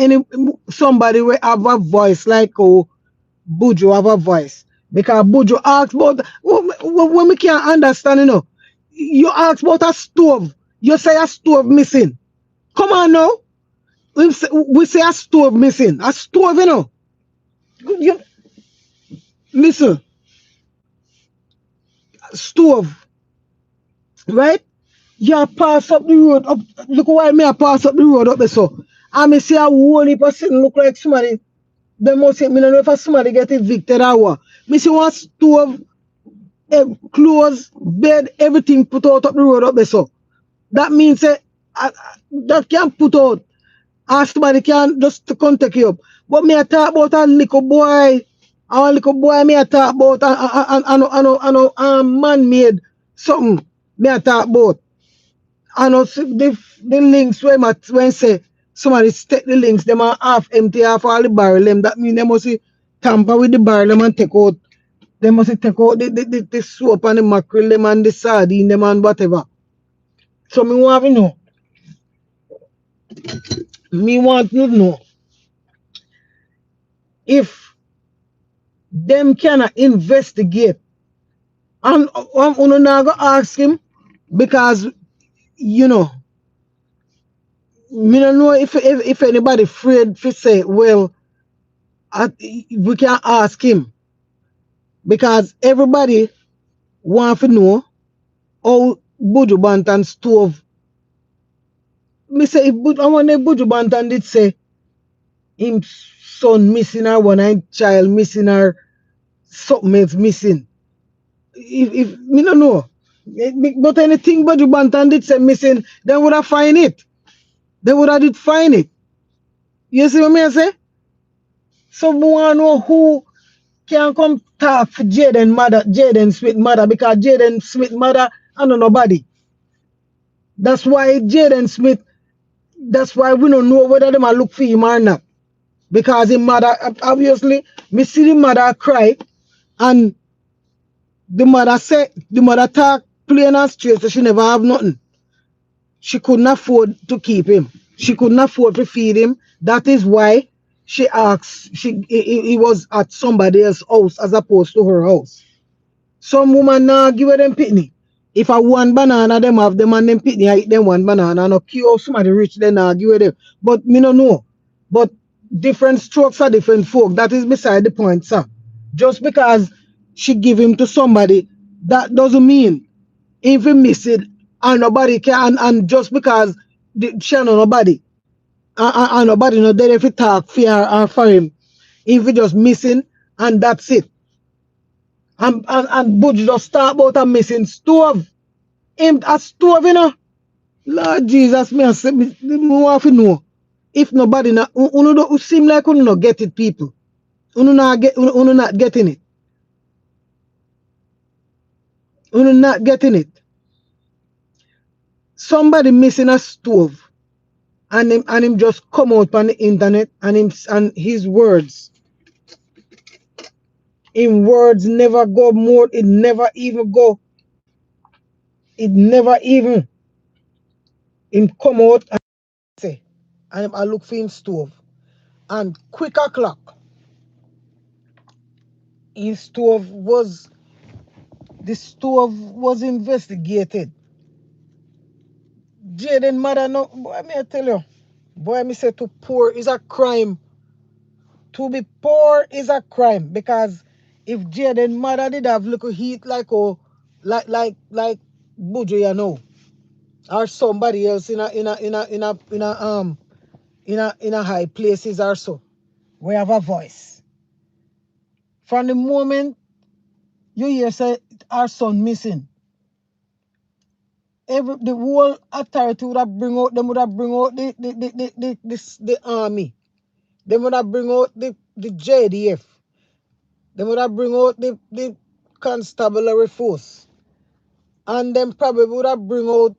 S1: will have a voice like Buju have a voice. Because Buju asks about when we can't understand, you know. You ask about a stove. You say a stove missing. Come on now. We say a stove missing. A stove, you know. You, listen, stove, right? You pass up the road up. Look why me I pass up the road up there so. And me see a whole heap of sitting look like somebody. They must say, me don't know if somebody get evicted or what. Me see one stove, clothes, bed, everything put out up the road up there so. That means that can put out. And somebody can just to come take you up. But me I talk about a little boy. A little boy me I talk about and man-made something. Me I talk about. And also the links when say somebody take the links, them are half empty, half all the barrel them. That mean they must tamper with the barrel them and take out. They must take out the soap and the mackerel them and the sardine them and whatever. So me want to know. Me want to know if them cannot investigate. And I'm not going to ask him because, you know, me don't know if anybody afraid to say, well, we can ask him because everybody want to know how Buju Banton stove. Me say if I want Buju Banton did say him son missing or one child missing or something else missing. If me don't know. But anything Buju Banton did say missing, they would have find it. They would have did find it. You see what I say? So we want to know who can come talk for Jaden mother, Jaden Smith mother, because Jaden Smith mother, I know nobody. That's why Jaden Smith, that's why we don't know whether them are look for him or not. Because his mother, obviously, me see the mother cry, and the mother said, the mother talk plain and straight, so she never have nothing. She couldn't afford to keep him. She couldn't afford to feed him. That is why she asked, he was at somebody else's house as opposed to her house. Some woman now give them pitney. If I one banana, them have them and them pitney, I eat them one banana. No cure somebody rich, then I give them. But me no know. But different strokes are different folk. That is beside the point, sir. Just because she give him to somebody, that doesn't mean if he miss it and nobody can, and just because she know nobody, and nobody know there if he talk fear or for him, if he just missing and that's it. And Budge just start about a missing stove. Him a stove, you know. Lord Jesus, me say me want to know. If nobody na uno don't seem like uno not get it, people. Uno not getting it. Uno not getting it. Somebody missing a stove and him just come out on the internet and his words. In words never go more, it never even go. It never even him come out and say, and I look for him stove. And quick o'clock, the stove was investigated. Jaden mother no boy me I tell you. Boy me say to poor is a crime. To be poor is a crime because if Jaden mother did have little heat like Buju, you know, or somebody else in a high places or so, we have a voice. From the moment you hear say our son missing, the whole authority would have bring out, them would have bring out the army, them would have bring out the JDF, them would have bring out the constabulary force, and them probably would have bring out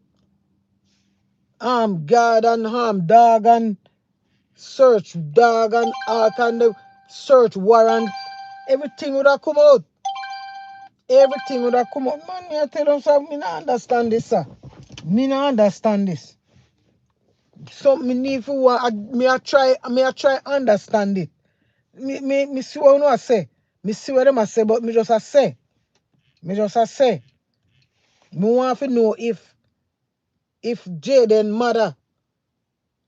S1: armed guard and armed dog and search dog and ark and the search warrant. Everything would have come out. Everything would have come out. Man, me I tell them, sir, me not understand this, sir. Me not understand this. So me need for me I try understand it. Me see what I say. Me see what them I say, but me just I say. Me just I say. Me want to know if Jaden mother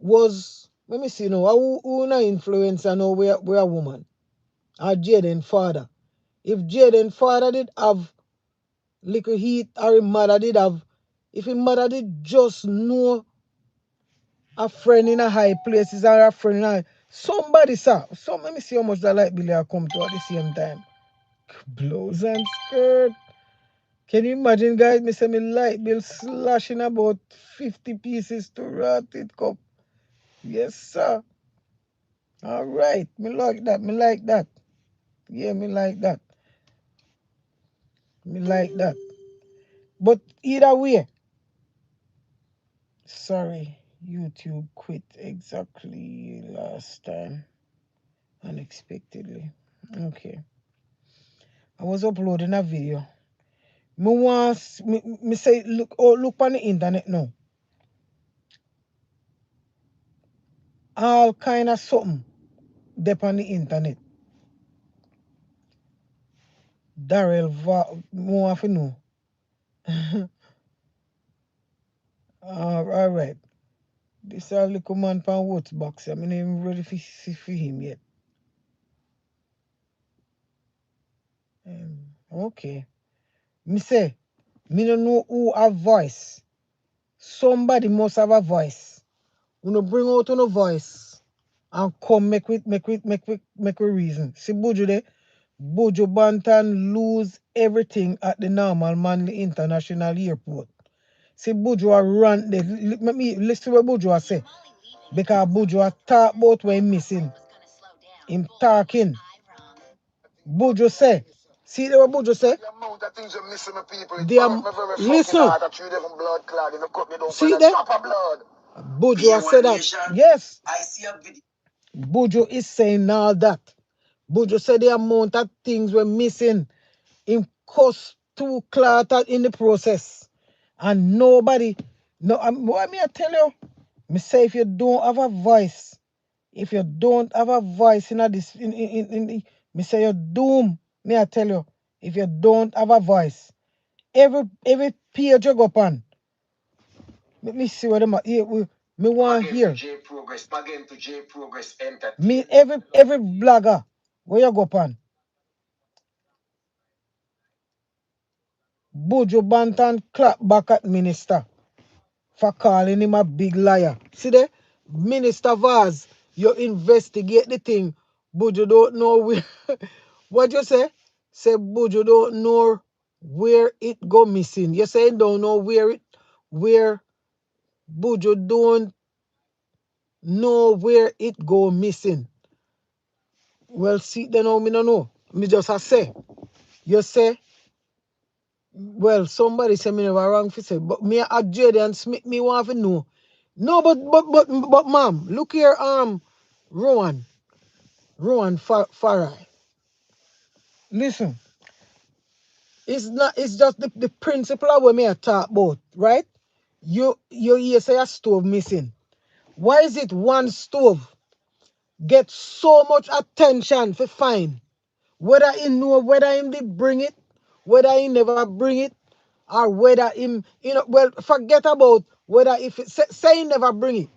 S1: was, let me see now, who na influencer now we a woman. Or Jaden father. If Jaden father did have little heat or his mother did have, if his mother did just know a friend in a high places or a friend in a somebody, sir. So let me see how much the light bill will come to at the same time. Blouse and skirt. Can you imagine, guys? Me say me light bill slashing about 50 pieces to rot it cup. Yes, sir. All right. Me like that. Me like that. Yeah, me like that. Me like that. But either way, sorry, YouTube quit exactly last time. Unexpectedly. Okay. I was uploading a video. Me say look on the internet now. All kind of something dep on the internet. Darrell more of know. All right. This a little man pan what's box. I mean, I'm ready for him yet. Okay. Me say, me don't know who have voice. Somebody must have a voice. You know, bring out no voice and come make with reason. See Buju there? Buju Banton lose everything at the normal Manly International Airport. See Buju a run there. Let me listen what Buju a say. Because Buju a talk about what he missing. Him talking. Buju say. See what Buju say? Listen. See that? Buju a say that. Yes. Buju is saying all that. Buju said the amount of things were missing. Him cost two cloth in the process. And nobody, no, what me I tell you? Me say if you don't have a voice, if you don't have a voice in this, me say you're doomed. Me I tell you, if you don't have a voice, every page you go on, let me see what them me want here. Me every blogger where you go on. Buju Banton clap back at minister for calling him a big liar. See there? Minister Vaz, you investigate the thing. Buju don't know where. What you say? Say Buju don't know where it go missing. You say don't know where Buju don't know where it go missing. Well, see, then now me no know. Me just a say. You say, well, somebody say me never wrong for say, but me a Jaden Smith, me want to know. No, but ma'am, look here, Rowan Farai. Listen, it's just the principle of what me I talk about, right? You hear say a stove missing. Why is it one stove get so much attention for find? Whether he know whether him did bring it, whether he never bring it, or whether him, well, forget about whether if it, say he never bring it,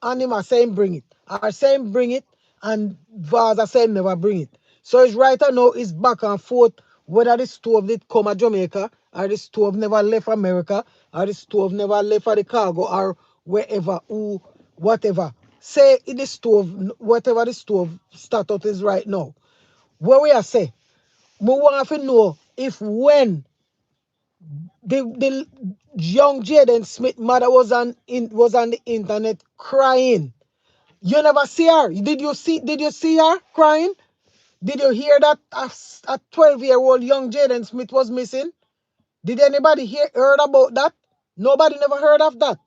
S1: and him a say him bring it, or say him bring it, and Vaza say him never bring it. So it's right now it's back and forth whether the stove did come to Jamaica, or the stove never left America, or the stove never left for the cargo, or wherever, who, whatever. Say it the stove, whatever the stove status is right now. What we are say, we want to know if when the young Jaden Smith mother was on the internet crying, you never see her. Did you see her crying? Did you hear that a 12-year-old young Jaden Smith was missing? Did anybody heard about that? Nobody never heard of that.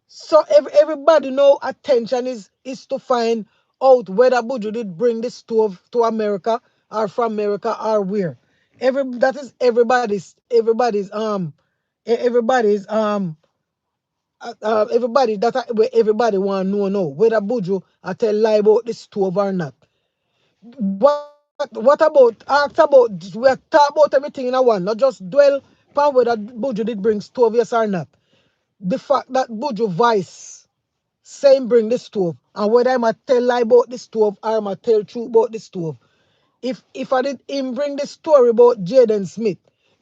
S1: So everybody know attention is to find out whether Buju did bring the stove to America or from America or where. That is everybody where everybody want to know whether Buju I tell lie about the stove or not. What about ask about we talk about everything in a one, not just dwell upon whether Buju did bring stove yes or not. The fact that Buju voice same bring the stove, and whether I might tell lie about the stove or I might tell truth about the stove. If I did him bring the story about Jaden Smith,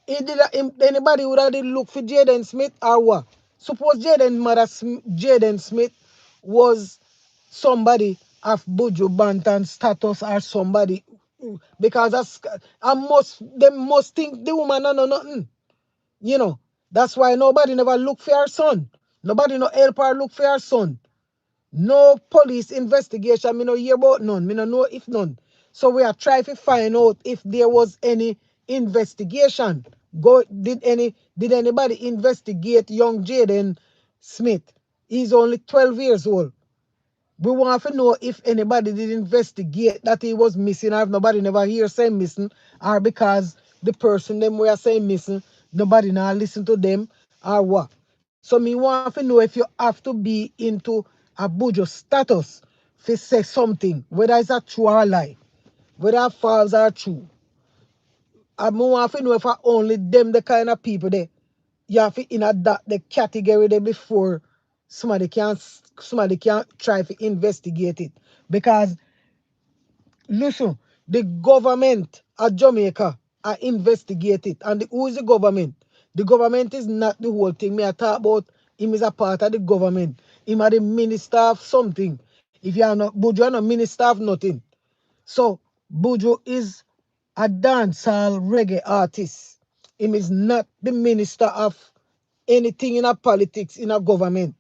S1: anybody would have did look for Jaden Smith or what? Suppose Jaden Smith was somebody of Buju Banton status or somebody, because that's, them must think the woman no nothing. You know, that's why nobody never look for her son. Nobody no help her look for her son. No police investigation, me no hear about none. Me no know if none. So we are trying to find out if there was any investigation. Did anybody investigate young Jaden Smith? He's only 12 years old. We want to know if anybody did investigate that he was missing, or if nobody never hear say missing, or because the person them we are saying missing, nobody now listen to them, or what. So me want to know if you have to be into a Bujo status to say something, whether it's a true or a lie, whether false or true. I want to know if I only them the kind of people there. You have to in that the category there before somebody can try to investigate it. Because listen, the government of Jamaica are investigate it. And who is the government? The government is not the whole thing. Me I talk about him is a part of the government. Him are the minister of something. If you are not Buju, you are not minister of nothing. So Buju is a dancehall reggae artist. Him is not the minister of anything in a politics in a government.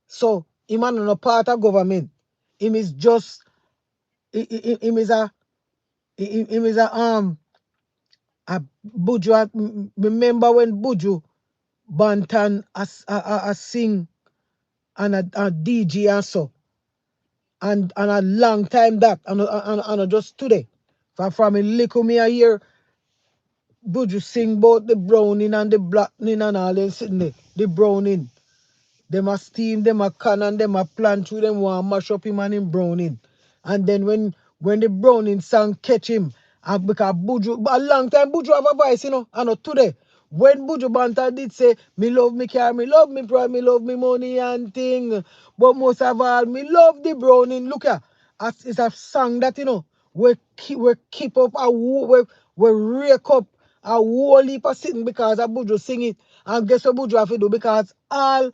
S1: So him are not part of government. Him is just him is a Buju. Remember when Buju Bantan a sing and a DJ and so, and a long time that and just today from a little me a hear Buju sing about the browning and the blackening and all them sitting there. The browning. Them a steam, them a can, and them a plant through them want mash up him and him browning. And then when the browning song catch him, and because Buju, a long time Buju have a voice, and not today. When Buju Banta did say, me love me car, me love me pride, me love me money and thing, but most of all, me love the browning. Look here, it's a song that, we keep up, we rake up a whole heap of sitting because of Buju sing it. And guess what Buju have to do? Because all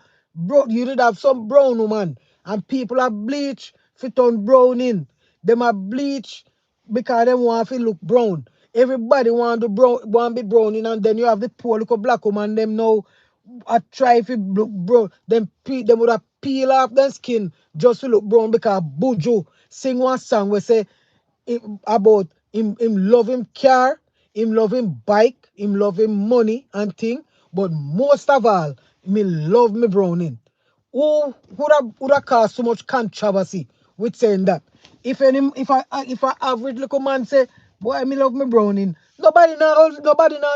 S1: you did have some brown woman and people are bleach fit on browning. Them are bleach because they want to look brown. Everybody want to be browning, and then you have the poor little black woman them now I try to look brown. Them would have peel off their skin just to look brown because Buju sing one song where say about him love him car, him love him bike, him love him money and thing, but most of all, me love me browning. Who would have caused so much controversy with saying that? If a average little man say, boy, me love me browning, nobody now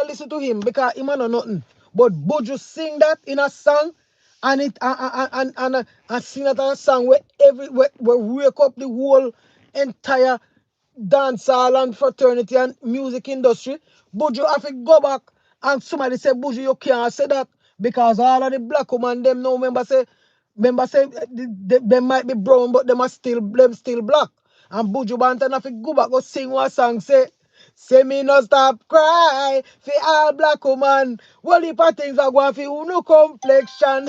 S1: listen to him because he man know nothing. But Buju sing that in a song, and sing that in a song where wake up the whole entire dancehall and fraternity and music industry. Buju have to go back, and somebody say, Buju, you can't say that because all of the black women them now remember say they might be brown, but them still black. And Buju Banton have to go back go sing one song say me no stop cry for all black woman. What if things are going for no complexion?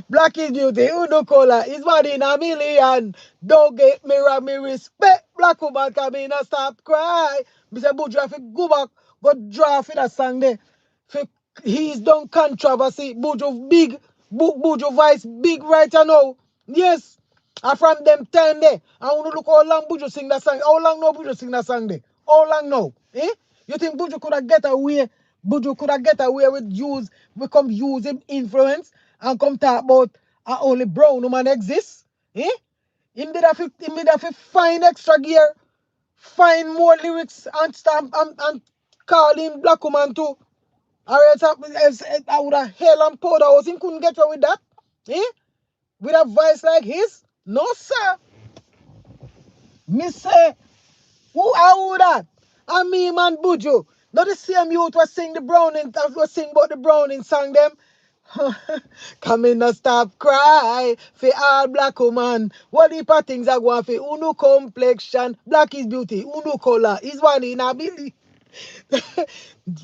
S1: Black is beauty, who no color, is one in a million. Don't get me wrong, me respect black woman, cause me not stop cry. Me say Buju have to go back, go draw for that song there. For he's done controversy. Buju big, Buju voice big right now. Yes. And from them time there, I want to look how long Buju sing that song. How long now Buju sing that song there? How long now? Eh? You think Buju could have get away? Buju could have get away with use him influence and come talk about only brown woman exists? Eh? Him did have to find extra gear, find more lyrics and stamp and call him black woman too. Alright, I would have hell and powder house. Him couldn't get away with that. Eh? With a voice like his? No, sir. Me say, who are that? And me, man, Buju. Not the same youth was sing the Browning, was sing about the Browning song them. Come in and stop cry for all black woman. What if things are going for uno complexion? Black is beauty, uno color is one in a billy.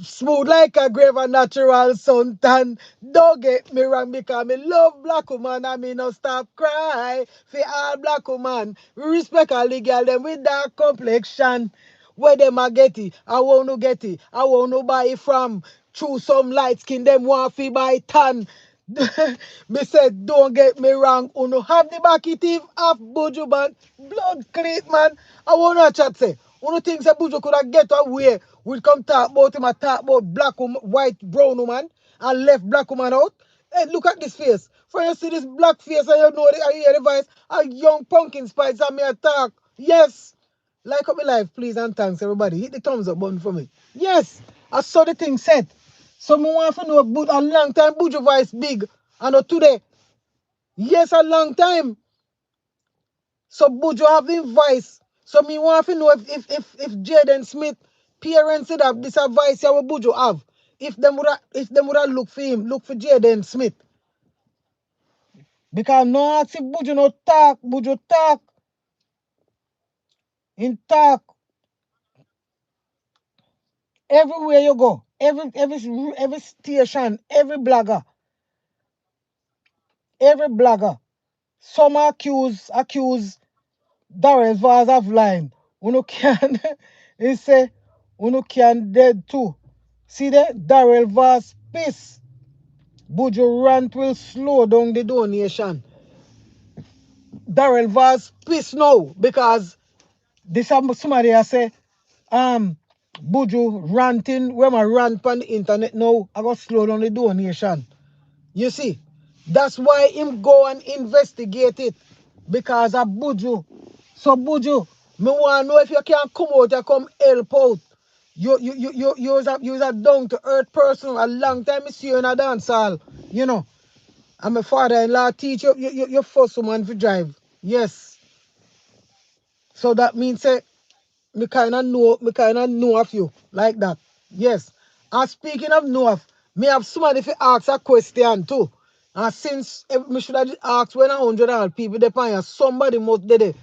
S1: Smooth like a grave and natural suntan. Don't get me wrong because me love black woman and me no stop cry. For all black woman, we respect all the girl them with dark complexion. Where them a get it, I want to get it, I want to buy it from. Through some light skin, them want to buy tan. Me said, don't get me wrong, uno have the backy teeth of Buju man, blood cleat man. I want to chat say, uno think say Buju could have get away. We come talk about him, I talk about black woman, white, brown woman, and left black woman out. Hey, look at this face. When you see this black face, and you know I hear the voice, a young pumpkin spice and me attack. Yes. Like up my life, please, and thanks everybody. Hit the thumbs up button for me. Yes, I saw the thing set. So I want to know a long time Buju voice big. And not today. Yes, a long time. So Buju have the voice. So me want to know if Jaden Smith parents said have this advice what Buju have. If them would have look for him, look for Jaden Smith. Because no ask if Buju no talk, Buju talk. In talk. Everywhere you go, every station, every blogger, some accuse Darrell Vaz of lying. Uno can he say uno can dead too. See that Darrell Vaz peace. Buju rant will slow down the donation. Darrell Vaz peace now because this somebody has say Buju ranting when I rant on the internet now, I got slow down the donation. You see, that's why him go and investigate it because of Buju. So Buju, me want to know if you can come out and come help out. You're a down to earth person. A long time I see you in a dance hall, you know. And my father-in-law teach you first woman to drive. Yes. So that means me kind of know of you like that. Yes. And speaking of know of, me have somebody to ask a question too. And since me should have asked when 100 people depend on somebody must did it.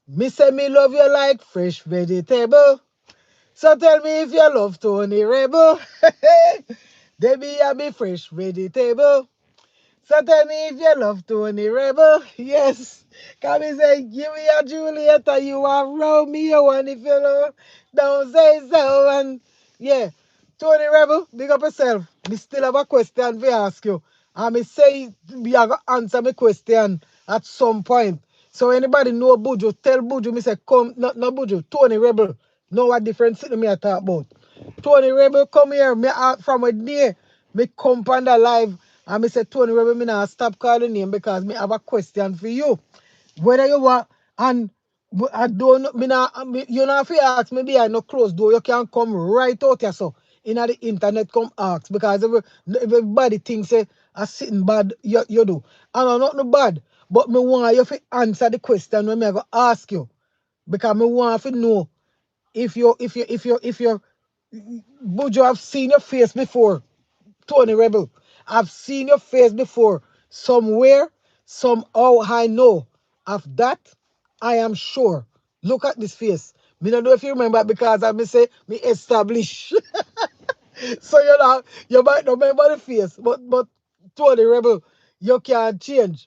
S1: Me say me love you like fresh vegetable. So tell me if you love Tony Rebel. Baby, I be fresh vegetable. So tell me if you love Tony Rebel. Yes. Come and say, give me a Juliet and you are Romeo. And if you love, don't say so. And yeah. Tony Rebel, big up yourself. Me still have a question to ask you. And me say we have to answer my question at some point. So anybody know Buju, tell Buju, me say come, not Buju, Tony Rebel. Know what difference me I talk about. Tony Rebel come here, me out from a day, me come on the live, and me say Tony Rebel, me now stop calling him because me have a question for you. Whether you want, and I don't know, you know if you ask me behind no closed door, you can come right out here so. In the internet come ask because everybody thinks say a sitting bad you do. And I'm not no bad, but me want you to answer the question when me I go ask you. Because me want to know if you Buju, I've seen your face before. Tony Rebel. I've seen your face before. Somewhere, somehow I know. Of that, I am sure. Look at this face. Me don't know if you remember because I say me establish. So you might not remember the face, but Tony Rebel, you can't change.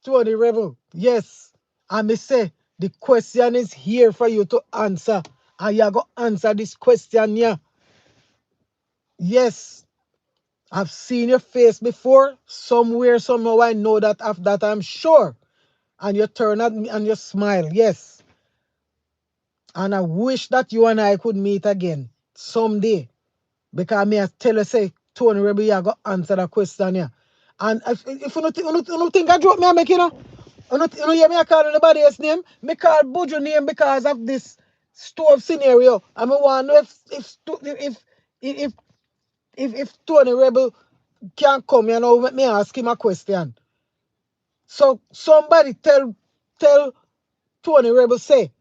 S1: Tony Rebel, yes. And me say the question is here for you to answer. And you go answer this question here. Yes. I've seen your face before. Somewhere, somehow I know that after that I'm sure. And you turn at me and you smile. Yes. And I wish that you and I could meet again someday. Because me I tell you say, Tony Rebel, you go answer the question here. And if you don't think I joke me, I make you know. You know, hear me I call anybody else's name. Me call Buju name because of this stove scenario. And I want to know if Tony Rebel can come, you know, let me ask him a question. So somebody tell Tony Rebel say,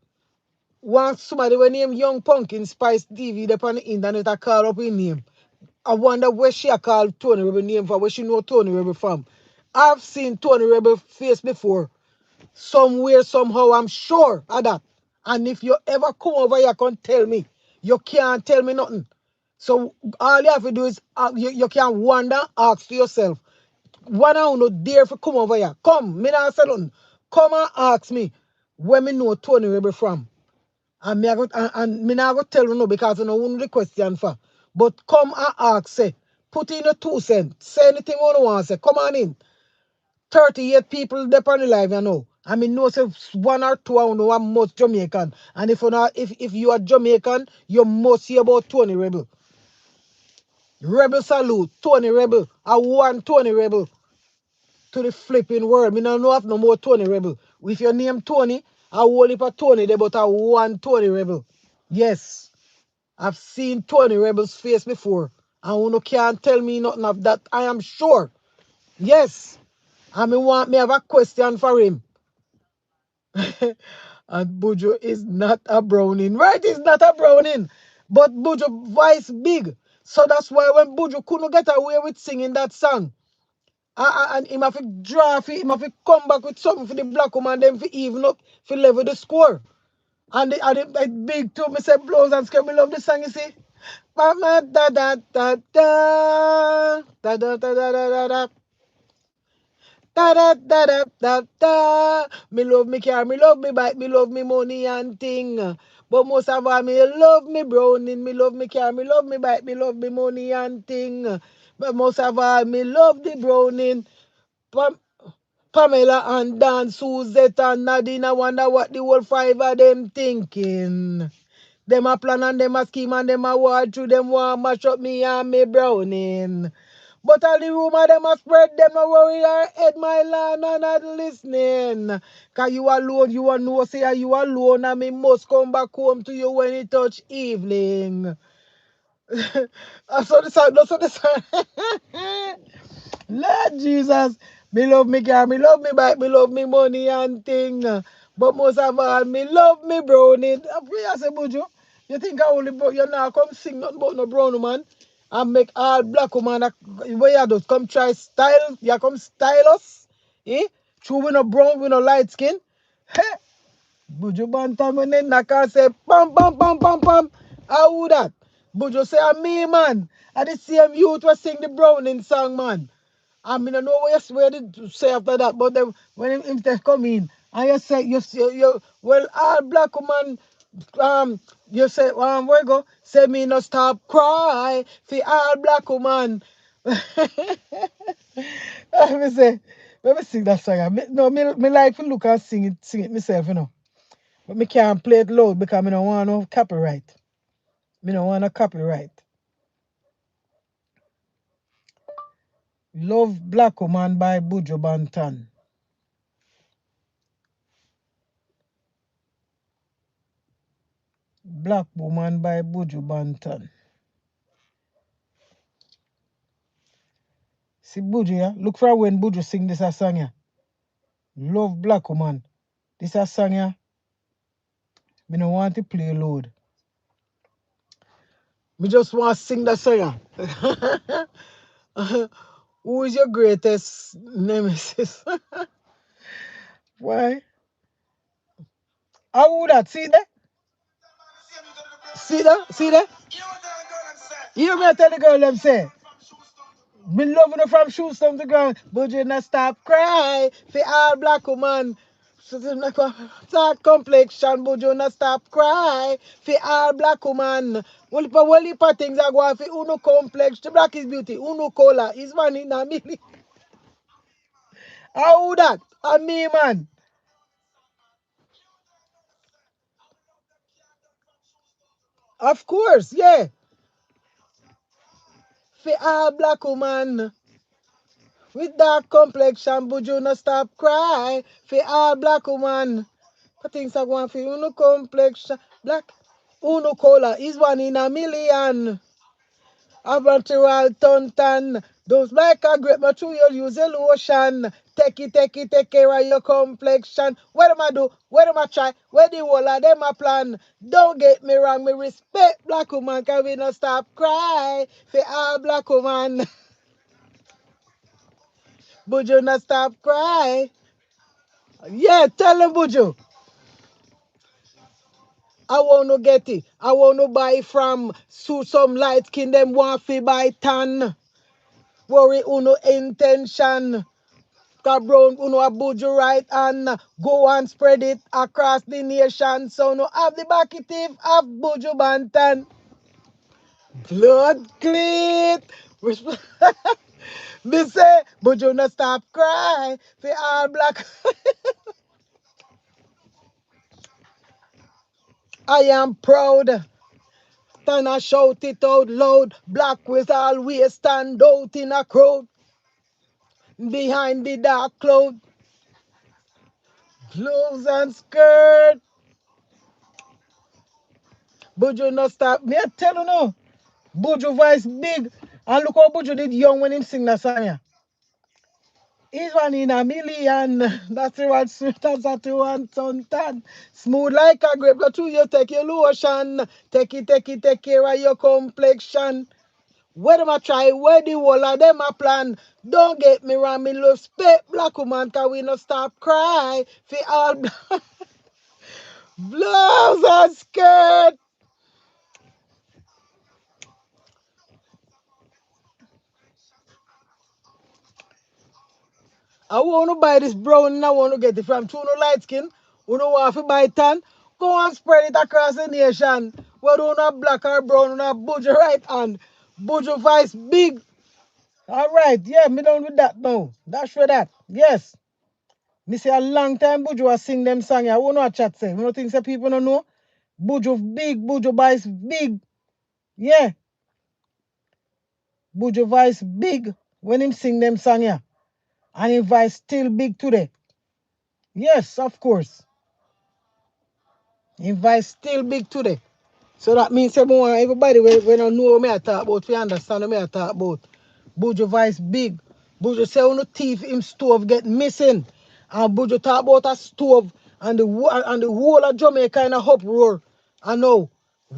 S1: want somebody when name Young Pumpkin Spice TV upon the internet I call up his name. I wonder where she call Tony Rebel name for, where she know Tony Rebel from. I've seen Tony Rebel face before. Somewhere, somehow, I'm sure of that. And if you ever come over here, can tell me You can't tell me nothing. So all you have to do is you can wonder, ask to yourself. One I no dare for come over here. Come, me not say nothing. Come and ask me where me know Tony Rebel from. And me, and me not go tell you no because I know one the question for. But come and ask, say, put in your 2 cents. Say anything you want to say. Come on in. 38 people there on the live, you know. I mean, no, say one or two, I know I'm most Jamaican. And if you not, if you are Jamaican, you must hear about Tony Rebel. Rebel salute, Tony Rebel. I want Tony Rebel to the flipping world. Me no know have no more Tony Rebel. If your name Tony, I will heap a Tony there, but I want Tony Rebel. Yes, I've seen Tony Rebel's face before. And you can't tell me nothing of that. I am sure. Yes. And me want me have a question for him. And Buju is not a browning. Right, he's not a browning. But Buju voice big. So that's why when Buju couldn't get away with singing that song, and him have to draw, him have to come back with something for the black woman, then for even up, for level the score. And the big too, me say blows and scare, me love the song, you see. Mama da da da da da da da da da da. Da da da da da da. Me love me car, me love me bike, me love me money and thing. But most of all, me love me browning, me love me car, me love me bike, me love me money and thing. But most of all, me love the browning. Pamela and Dan, Suzette and Nadine, I wonder what the whole five of them thinking. Them a plan and them a scheme and them a war through, them want mash up me and me browning. But all the rumor them a spread, them no worry your head, my land, and not listening. Cause you alone, you a know say you alone, and me must come back home to you when it touch evening. So this. Lord Jesus, me love me car, me love me bike, me love me money and thing. But most of all, me love me brownie. I say, Buju, you think I only you now come sing nothing about no brown woman and make all black woman where you do come try style, you come style us? Eh? True we no brown, we no light skin. Hey, Buju Bantam when then I can say pam pam pam pam pam. How would that? Buju say me man. I the same youth was sing the browning song, man. I mean, I know what you say after that, but then when him they come in, and you say, well, all black woman, you say, where you go? Say me no stop cry for all black woman. Let me sing that song. Me like to look and sing it myself, you know. But me can't play it loud because me don't want no copyright. Me don't want no copyright. Love Black Woman by Buju Banton. Black Woman by Buju Banton. See Buju, yeah? Look for when Buju sing this a song, yeah? Love Black Woman. This a song, yeah? Me don't want to play loud. Me just want to sing that song, yeah? Who is your greatest nemesis? Why? How would that? See that? See that? See that? You know what I tell the girl them say? Me loving her from shoes down the ground, but you not stop cry for all black woman. Start complexion, but you not stop cry for all black woman. Well, heap of things are going for uno complex. The black is beauty, uno color is one in a million. How that? A me man. Of course, yeah. For all black woman. With dark complexion, but you not stop cry for all black woman. But things are going for uno complexion, black, uno color is one in a million. Natural tontan, those like a great material use a lotion. Take care of your complexion. What am I do? What am I try? Where the whole of them a plan? Don't get me wrong, me respect black woman, can we not stop cry for all black woman. Buju not stop cry. Yeah, tell them Buju. I want to get it. I want to buy from some light skin them want to buy tan. Worry uno intention. Cause brown uno a buju right and go and spread it across the nation. So no have the backitive, have buju bantan. Blood cleat. Me say, buju no stop cry. For all black. I am proud. Stand and shout it out loud. Black will always stand out in a crowd. Behind the dark cloud. Gloves and skirt. Buju no stop. Me I tell you no. Buju voice big. And look how Buju did young when him sing that song. Yeah. He's one in a million. That's the one sweet as that one suntan. Smooth like a grape. Go through you take your lotion. Take care of your complexion. Where them a try, where the whole of them a plan. Don't get me wrong, me love spit black woman, cause we no stop cry. For all blouse and skirt. I want to buy this brown and I want to get it from two no light skin. Who don't want to buy tan. Go and spread it across the nation. Whether you not black or brown, you not budge your right hand. Budge your voice big. Alright, yeah, me done with that now. That's for that. Yes. Me say a long time Buju was sing them song. I won't know what chat say. You know things that people don't know? Buju big, Buju voice big. Yeah. Buju voice big when him sing them song, yeah. And his voice still big today. Yes, of course. His voice still big today. So that means everybody when I know what me I talk about, we understand what me I talk about. Buju voice big. Buju say on the teeth him stove get missing. And Buju talk about a stove and the whole of Jamaica in a uproar. I know.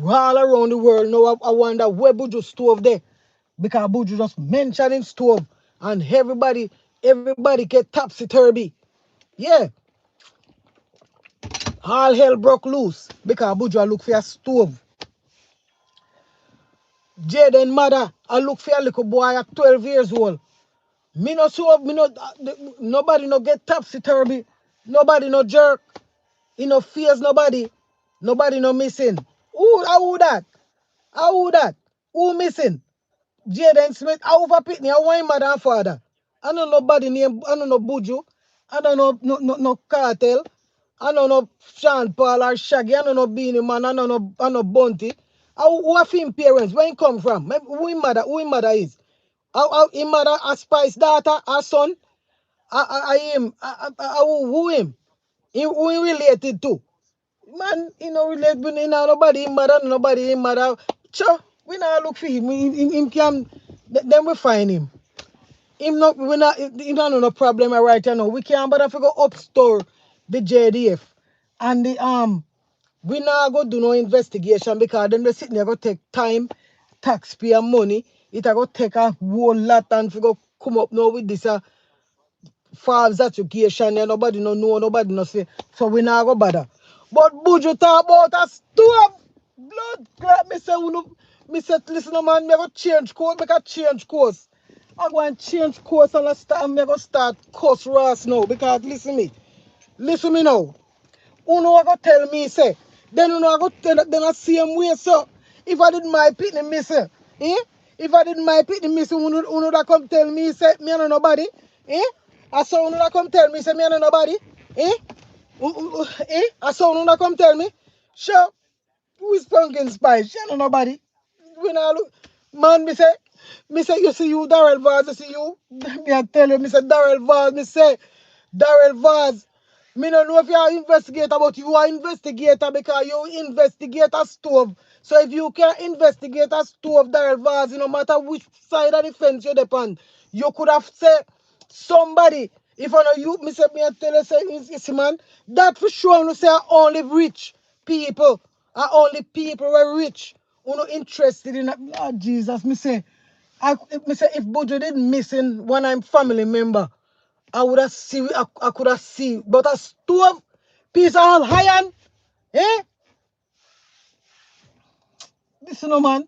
S1: All around the world now I wonder where Buju stove there. Because Buju just mentioned him stove and everybody get topsy-turvy. Yeah. All hell broke loose because Buju look for a stove. Jaden mother, I look for a little boy at 12 years old. Me no so me no nobody no get topsy-turvy. Nobody no jerk. He no fears nobody. Nobody no missing. How that? How that? Who missing? Jaden Smith, how over Pitney, how one mother and father. I don't know nobody name, I don't know Buju. I don't know no Cartel. I don't know Sean Paul or Shaggy. I don't know Beanie Man. I don't know Bunty. Who are him parents? Where he come from? Who his mother is? How his mother a Spice daughter, a son? Him? Who him? Who he related to? Man, he no relate with nobody, him mother, nobody, him mother. Sure, we not look for him. Him can, then we find him. Him not, we not, he don't no problem right now. We can't bother to go up store the JDF. And we not go do no investigation because then they sitting there go take time, taxpayer money. It a go take a whole lot and to go come up now with this false education and nobody no know, nobody no say. So we not go bother. But Buju talk about a stove. Blood clot. Me say, listen man, me go change course, make a change course. I go and change course and me go start course Ross now because listen me now. Uno go tell me say, then uno go tell then I same way so. If I did my pitney miss eh? If I did my pitney miss uno that come tell me say me and nobody, eh? I saw uno that come tell me say me and nobody, eh? I saw uno that come tell me, sure, who is pumpkin spice? You know nobody. When I look, man, me say, you see you, Darrell Vaz, I see you. Me I tell you, me say, Darrell Vaz, me say, Darrell Vaz. Me don't know if you are an investigator, but you are an investigator because you investigate a stove. So if you can investigate a stove, Darrell Vaz, no matter which side of the fence you depend, you could have said somebody. If I know you, me say, me I tell you, say, you see, man, that for sure, you say, only rich people are only people who are rich who not interested in that. Oh, Jesus, me say if Buju didn't missing one I'm family member, I could have seen. But a stove, piece of iron, eh? listen, no man.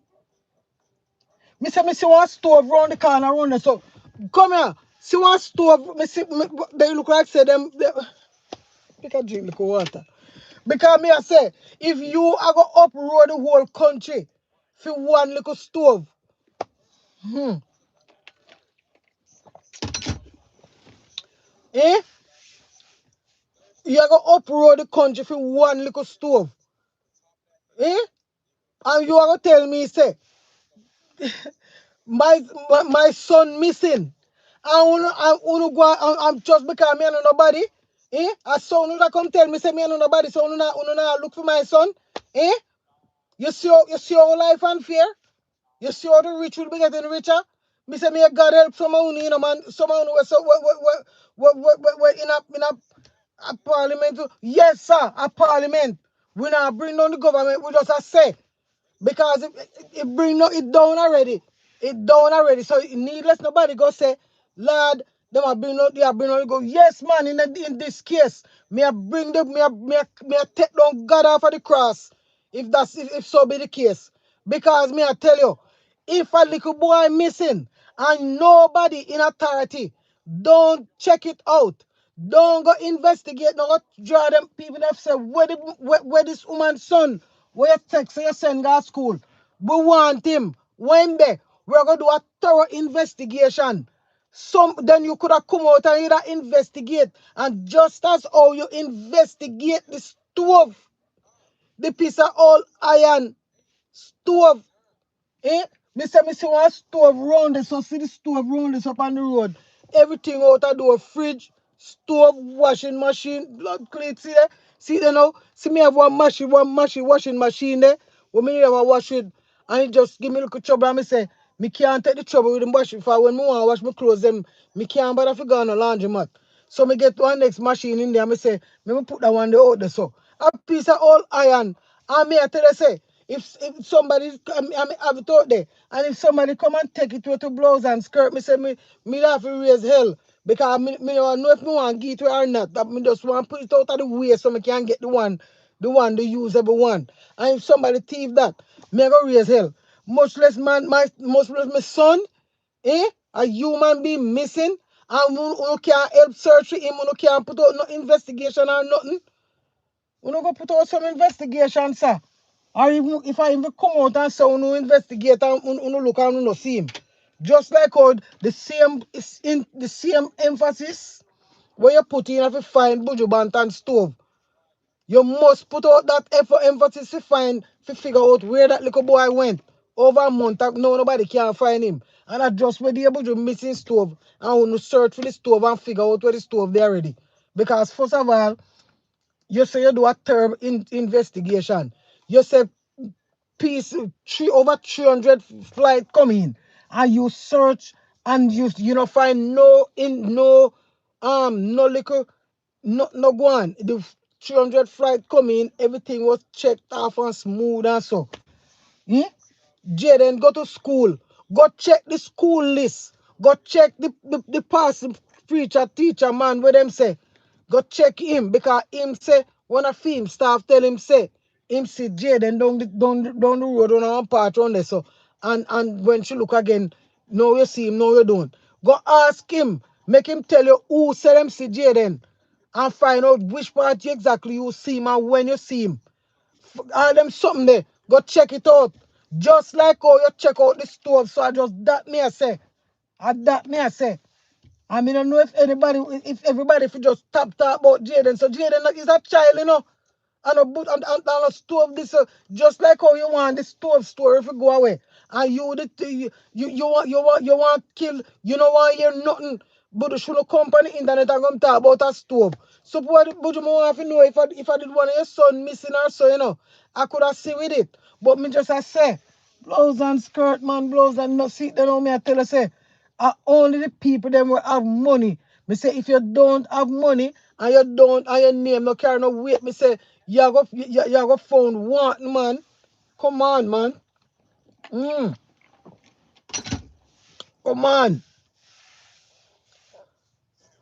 S1: Me say me see one stove round the corner round there. So come here. See one stove. Me see they look like say them. Pick a drink little water. Because me I say if you are go uproad the whole country for one little stove. Eh? You are go uproad the country for one little stove. Eh? And you are going to tell me, say, my son missing. I go and just because me and nobody. Eh? A son that come tell me, say me and nobody, so not look for my son. Eh? You see how life unfair? You see how the rich will be getting richer? Me say me God help someone, you know, man. Someone who so in a parliament. Yes, sir, a parliament. We not bring down the government, we just a say. Because it bring it down already. It down already. So needless nobody go say, Lord, them are bring out, they are bring out, go, yes, man, in this case, me I bring them, me I take down God off of the cross. If so be the case. Because me I tell you, if a little boy missing and nobody in authority, don't check it out. Don't go investigate. Don't go draw them people that say where this woman's son, where you text your son go to school. We want him. When there, we're gonna do a thorough investigation. Then you could have come out and either investigate. And just as how you investigate the stove, the piece of old iron stove. Eh? Me say one stove round this, so see the stove round this up on the road. Everything out of door, fridge, stove, washing machine, blood clean. See there? See there now? See me have one washing machine there. When me never wash it, and it just give me a little trouble. And me say, me can't take the trouble with the washing. For when me want to wash my clothes, them, me can't bother to go on a laundromat. So me get one next machine in there, and me say, me put that one there out there. So a piece of old iron. And me I tell you say, if somebody have it out there, and if somebody come and take it with a blouse and skirt, me say me have to raise hell. Because me don't know if me want to give it or not. That me just want to put it out of the way so me can get the usable one. And if somebody thief that, me go raise hell. Much less much less my son, a human being missing, and you can't help search for him, you can't put out no investigation or nothing. You go put out some investigation, sir. Or even if I even come out and say no investigate and no look and no see him. Just like how the same emphasis where you put in if you find Buju Banton stove. You must put out that effort emphasis to figure out where that little boy went. Over a month, no nobody can find him. And I just where the Buju missing stove and want to search for the stove and figure out where the stove there already. Because first of all, you say you do a thorough investigation. You say over 300 flight come in, and you search and you know find no little no go on. The 300 flight come in, everything was checked off and smooth and so. Jaden, go to school. Go check the school list. Go check the past preacher, teacher, man, where them say. Go check him because him say, one of him staff tell him say, him see Jaden down the road on one part on there. So, and when she look again, now you see him, now you don't. Go ask him. Make him tell you who said him see Jaden. And find out which part exactly you see him and when you see him. All them something there. Go check it out. Just like how you check out the stove. So I just that me I say. I say. I mean, I don't know if everybody if you just talk about Jaden. So Jaden is a child, you know. And a stove this just like how you want the stove story if you go away. And you want kill, you don't want hear nothing. But you should come on the internet and come talk about a stove. So what but you want to know if I did one of your son missing or so, you know, I could have see with it. But me just I say, blouse and skirt, man, blouse and no see they know me I tell you say only the people them will have money. Me say if you don't have money and you don't and your name no carry no weight, me say you go found one man. Come on, man. Come on.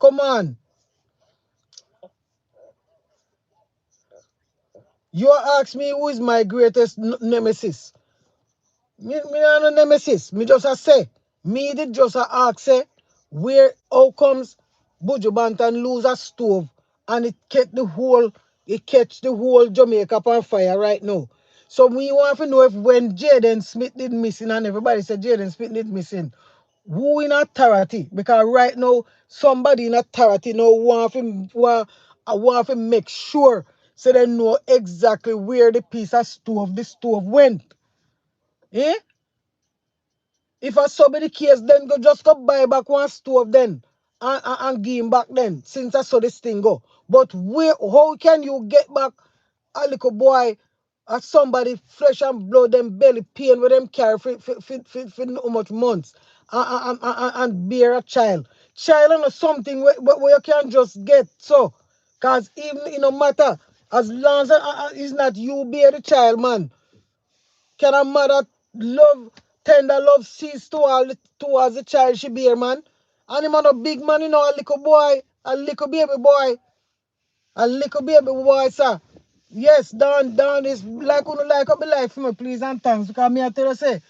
S1: Come on. You ask me who is my greatest nemesis. Me no nemesis. Me just a say. Me did just a ask say where how comes Buju Banton lose a stove and it catch the whole Jamaica on fire right now. So we want to know if when Jaden Smith did missing and everybody said Jaden Smith did missing, who in authority? Because right now somebody in authority now want to make sure so they know exactly where the stove went. Eh? If a somebody case, then go just go buy back one stove then and give him back then, since I saw this thing go. But how can you get back a little boy or somebody flesh and blood, them belly pain with them carry for how much months and bear a child? Child is not something where you can just get so. Because even it no matter, as long as it's not you bear the child, man. Can a mother love, tender love cease towards the child she bear, man? And him a big man, you know, a little boy, a little baby boy, a little baby boy, sir. Yes, down is like you like up the life for me, please and thanks. Because me I tell you say,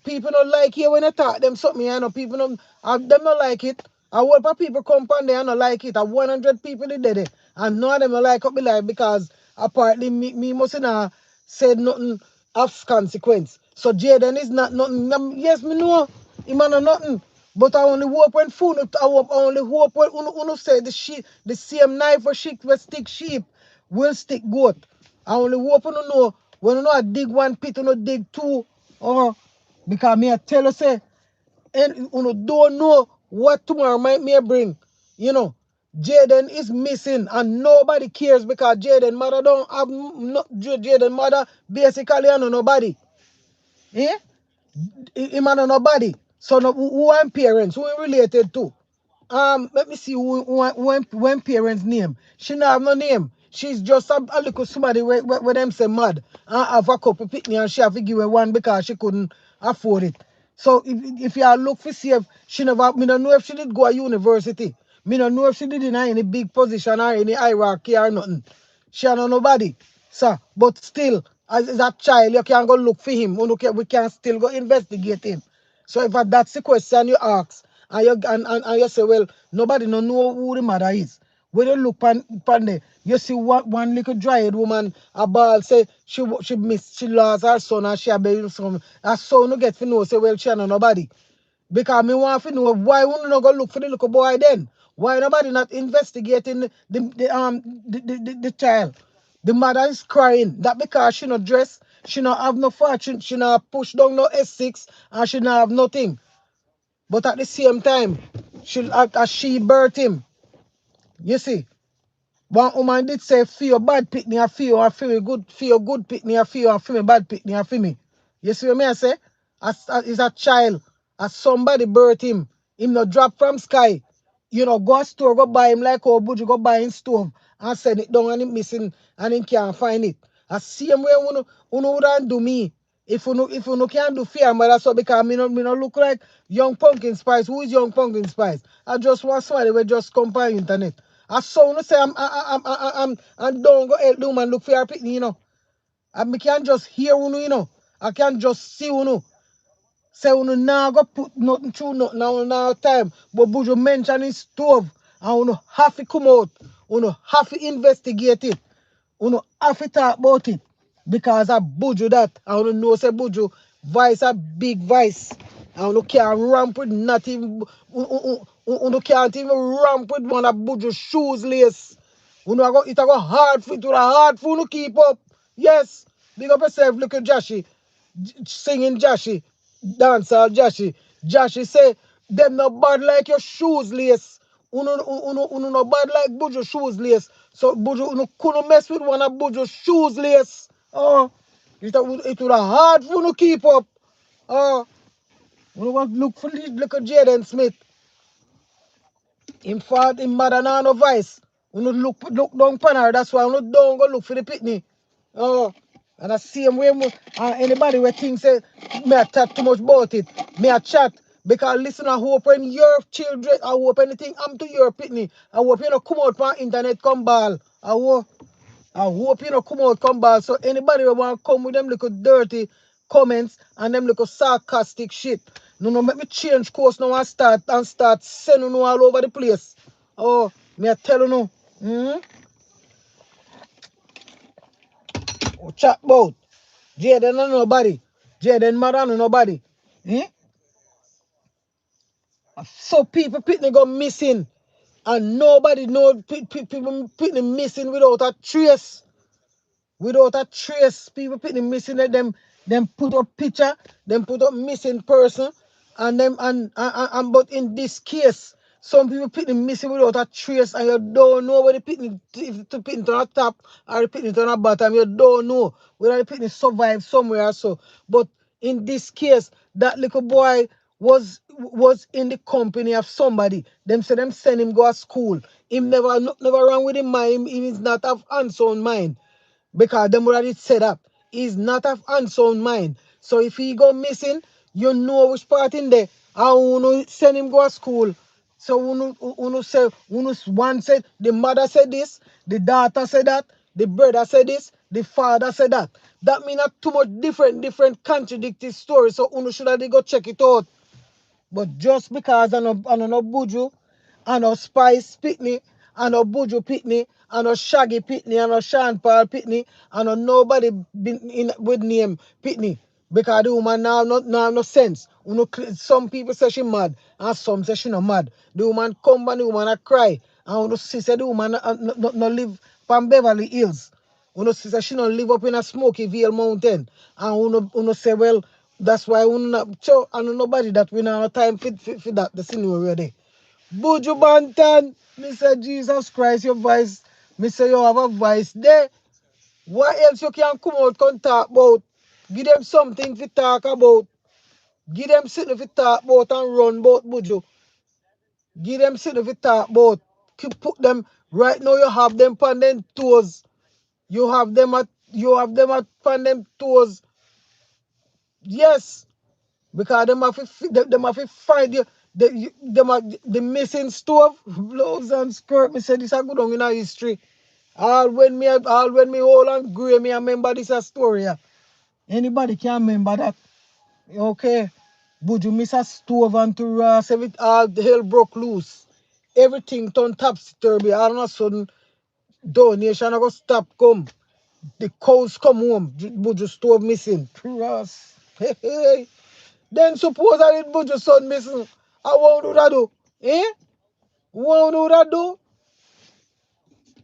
S1: people don't like you when you talk them something, you know. People don't them not like it. A whole lot of people come on there and not like it. 100 people did it. And none of them don't like up the life because apparently me must not said nothing of consequence. So Jaden is not nothing. Yes, me know. He man not nothing. But I only hope when food, I only hope when uno say the same knife or stick sheep will stick goat. I only hope you know when you know dig one pit, you know dig two. Because me I tell you say, and you don't know what tomorrow may bring. You know, Jaden is missing and nobody cares because Jaden mother don't have Jaden mother basically and nobody. Eh? Him and nobody. So no, who are parents? Who are related to? Let me see when parents name. She not have no name. She's just a little somebody where them say mad and have a couple picnic and she have to give her one because she couldn't afford it. So if you look for see if she never, me don't know if she did go to university. Me don't know if she did in any big position or any hierarchy or nothing. She don't know nobody. So, but still, as a child, you can go look for him. We can still go investigate him. So if that's the question you ask, and you say, well, nobody no know who the mother is. When you look pan there, you see one little dry-eyed woman, a ball say she lost her son and she had baby son. Her son no get to know, say, well, she know nobody. Because me want to know why we not go look for the little boy then? Why nobody not investigating the child? The mother is crying. That because she not dress, she not have no fortune, she not push down no S6, and she not have nothing. But at the same time, as she birthed him, you see, one woman did say, feel bad pick me, I feel me good pick me, I feel me bad pick me, I feel me. You see what I say? As is a child, as somebody birthed him not drop from sky. You know, go to store, go buy him like how Buju go buy him stove and send it down and him missing and him can't find it. As same way uno wouldn't do me. If you can't do fear, but that's what because me no look like Young Pumpkin Spice. Who is Young Pumpkin Spice? I just want somebody who just come on internet. I saw no say I'm don't go help the woman look for her picnic, you know. And me can just hear uno, you know. I can just see uno. Say uno now go put nothing through nothing now time. But Buju mention his stove and uno have to come out. Uno have to investigate it. Uno have to talk about it. Because I Buju that. I uno know say Buju voice a big voice. And uno can't ramp with not even uno can't even ramp with one of Buju shoes lace. It a go hard for it a hard for uno keep up. Yes. Big up yourself, look at Joshy. Singing Joshy. Dancer Joshy. Joshy say them no bad like your shoes lace. Uno no bad like Buju shoes lace. So Buju uno couldn't mess with one of Buju shoes lace. It would have hard for uno keep up. Uno want look for look at Jaden Smith. In fact, in mother no vice. Uno look down pan her. That's why uno don't go look for the picnic. And the same way, anybody who thinks say, me I chat too much about it, me I chat. Because listen, I hope when your children, I hope anything happen to your picnic, I hope you don't come out from internet come ball. I hope you don't come out come ball. So anybody who want to come with them little dirty comments and them little sarcastic shit. No, make me change course now and start sending you all over the place. Oh, me I tell you no. Oh, chat about. Jaden no nobody. Jaden mother no nobody. So people pitney go missing. And nobody know people pitney missing without a trace. Without a trace, people pitney missing that them put up picture, them put up missing person, and them and but in this case, some people pitney missing without a trace, and you don't know whether pitney if to pitney on the top or the pitney on the bottom. You don't know whether the pitney survive somewhere or so. But in this case, that little boy was in the company of somebody. Them say them send him go to school. Him never wrong with him mind. Him is not of unsound mind. Because them already said up. He's not of unsound mind. So if he go missing, you know which part in there. And you send him go to school. So one said, the mother said this, the daughter said that, the brother said this, the father said that. That means not too much different contradictory stories. So you should have go check it out. But just because I no buju, I no Spice Pitney, I no buju Pitney, I no Shaggy Pitney, I no Sean Paul Pitney, I no nobody been in with name Pitney. Because the woman now no sense. Some people say she mad, and some say she no mad. The woman come and the woman a cry. And you see say the woman no live from Beverly Hills. You see say she no live up in a Smoky Vale mountain. And you say, well, that's why we not show and nobody that we not have time for that the scenario there. Buju Banton, me say Jesus Christ, your voice. Me say you have a voice there. What else you can come out and talk about? Give them something to talk about. Give them something to talk about and run about Buju. Give them something to talk about. Put them right now. You have them on them toes. You have them at on them toes. Yes. Because them have to find you. The missing stove, blouse and skirt. Me say this a good on in our history. All when me old and grey, me remember this a story. Anybody can remember that. Okay. But you miss a stove and to Ross, all the hell broke loose. Everything turned topsy-turvy. All of a sudden, donation I go stop come. The cows come home. But you stove missing. Ross. Hey, hey. Then suppose I did put your son missing. I won't do that do. Eh? Won't do that do?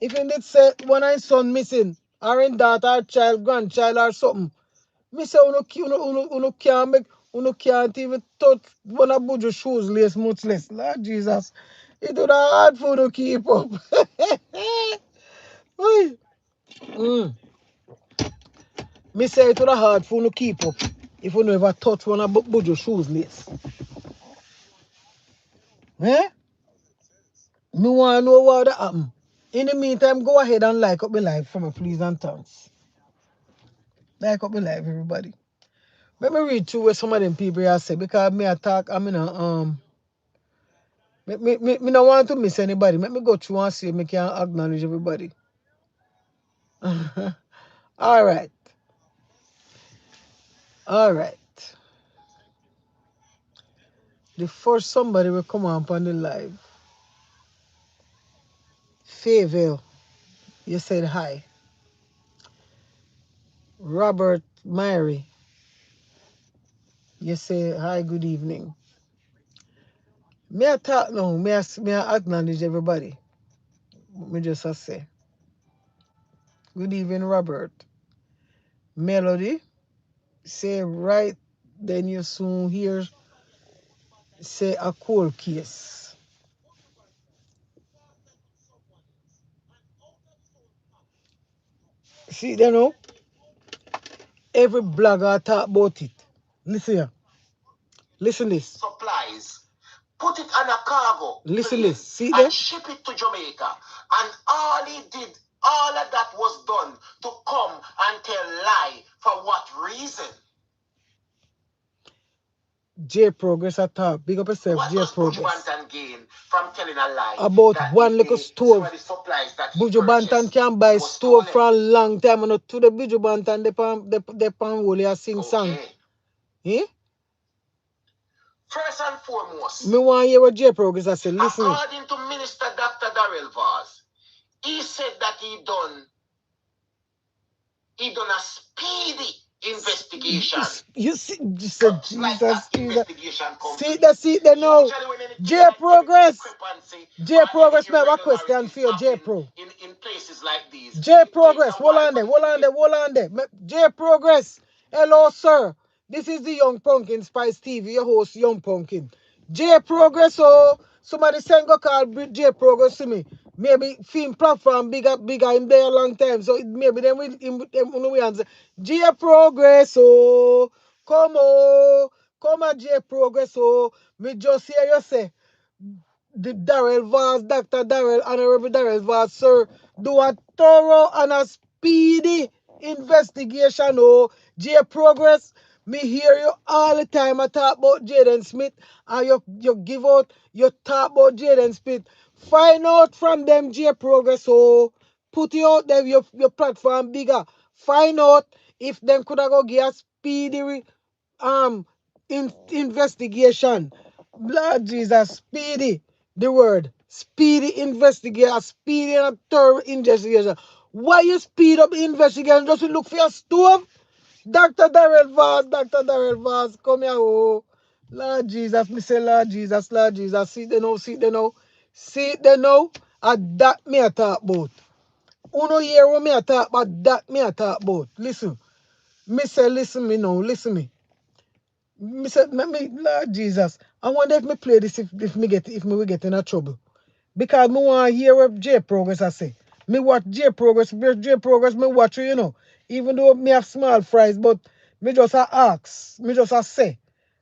S1: If you did say when I son missing, or in daughter, child, grandchild, or something, me say uno can't make, uno can't even touch one of Buju's shoes lace much less. Lord Jesus. It would have hard for to keep up. Me say it would have hard for to keep up if you never touch one of Buju's shoes lace. Eh? Me want to know what that happen. In the meantime, go ahead and like up my live for me, please and thanks. Like up my live, everybody. Let me read through what some of them people have said because me attack. I mean, me don't want to miss anybody. Let me go through and see if I can acknowledge everybody. All right. All right. The first somebody will come up on the live. Fayetteville, you said hi. Robert Myrie, you say hi, good evening. Me attack now, me acknowledge everybody. Me just say. Good evening, Robert. Melody, say right then you soon hear say a cold case. See, you know, every blogger talk about it. Listen here. Listen this.
S2: Supplies. Put it on a cargo.
S1: Listen this. See
S2: and
S1: that?
S2: Ship it to Jamaica. And all he did, all of that was done to come and tell lie. For what reason?
S1: J Progress attack. Big up yourself, J Progress.
S2: Gain from telling a lie
S1: about one little stove. Buju Banton can buy stove for a long time. And to the Buju Banton, they pan only a sing song. Eh?
S2: First and foremost,
S1: me want to hear what J Progress I said. Listen.
S2: According to Minister Dr. Darrell Vaz, he said that he done a speedy investigation.
S1: You see, Jesus,
S2: like that
S1: Jesus.
S2: investigation
S1: See the no. J Progress. J Progress, me have a question for you, J Pro.
S2: In places like these.
S1: J Progress, hold on there. J Progress. Hello, sir. This is the Young Pumpkin Spice TV, your host, Young Pumpkin. J Progress, oh, somebody send go call J Progress to me. Maybe film platform bigger in there a long time. So maybe them will answer. J Progress, oh, come on, J Progress, oh. Me just hear you say the Darrell Vaz, Dr. Darrell, Honorable Darrell Vaz, sir, do a thorough and a speedy investigation. Oh, J Progress, me hear you all the time. I talk about Jaden Smith, and you give out, you talk about Jaden Smith. Find out from them, J Progress. Oh, put you out there, your platform bigger. Find out if them could have go get a speedy investigation. Lord Jesus, speedy. The word speedy investigation, speedy and thorough investigation. Why you speed up the investigation just to look for your stove? Dr. Darrell Vaz, come here, oh. Lord Jesus, me say Lord Jesus. See they know. And that me a talk about. Uno hear what me a talk about, that me a talk about. Listen. Me say listen me now, listen me. Me say, Lord Jesus, I wonder if me play this if me will get in a trouble. Because me want to hear what J Progress I say. Me watch J Progress, me watch you, you know. Even though me have small fries, but me just a ask. Me just a say.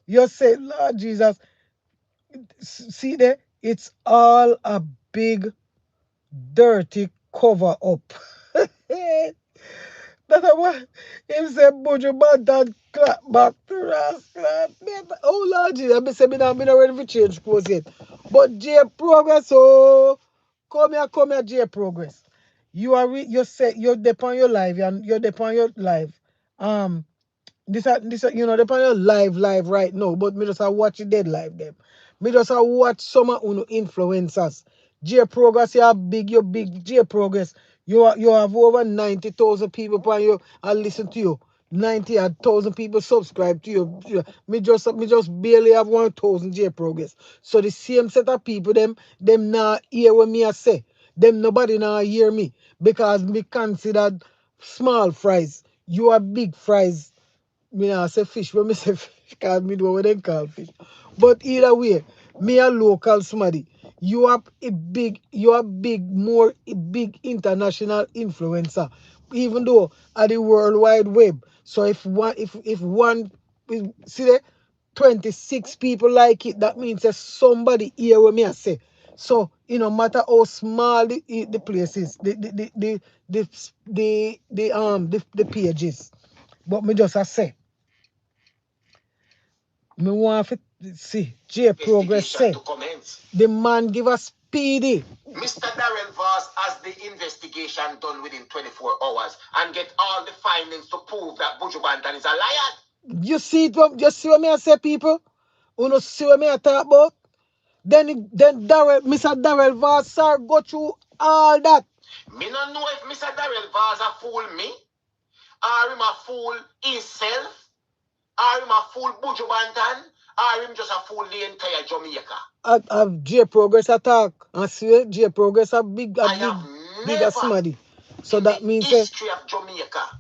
S1: You say, Lord Jesus, see there, it's all a big dirty cover up. That's what him say Buju Bantan clap back to Rascal. Oh Lord Jesus, I say me not ready for change clothes yet. But J Progress, oh, come here, J Progress. You say you're depend your life and you're depend your life. Um, you know, depend your live right now. But me just a watch it dead live them. Me just a watch some of uno influencers. J Progress, you're big J Progress. You have over 90,000 people upon you and listen to you. 90,000 people subscribe to you. Me just barely have 1,000 J Progress. So the same set of people them not hear what me I say. Them nobody now hear me because me considered small fries. You are big fries. Me not say fish, but me say fish because me know what they call fish. But either way, me a local somebody. You are big international influencer. Even though at the World Wide Web. So if one see there 26 people like it, that means that somebody hear what me I say. So no matter how small the place is, the pages. But me just I say. Me want to see J Progress say the man give us speedy.
S2: Mr. Darrell Vaz has the investigation done within 24 hours and get all the findings to prove that Buju Banton is a liar.
S1: You see what me I say, people? You know see what me I talk about? Then Mr. Darrell Vaz sir go through all that.
S2: Me not know if Mr. Darrell Vaz a fool me, or him a fool himself, or him a fool Buju Banton, or him just a fool the entire Jamaica.
S1: J Progress attack. I swear J Progress a big somebody. So that means
S2: history of Jamaica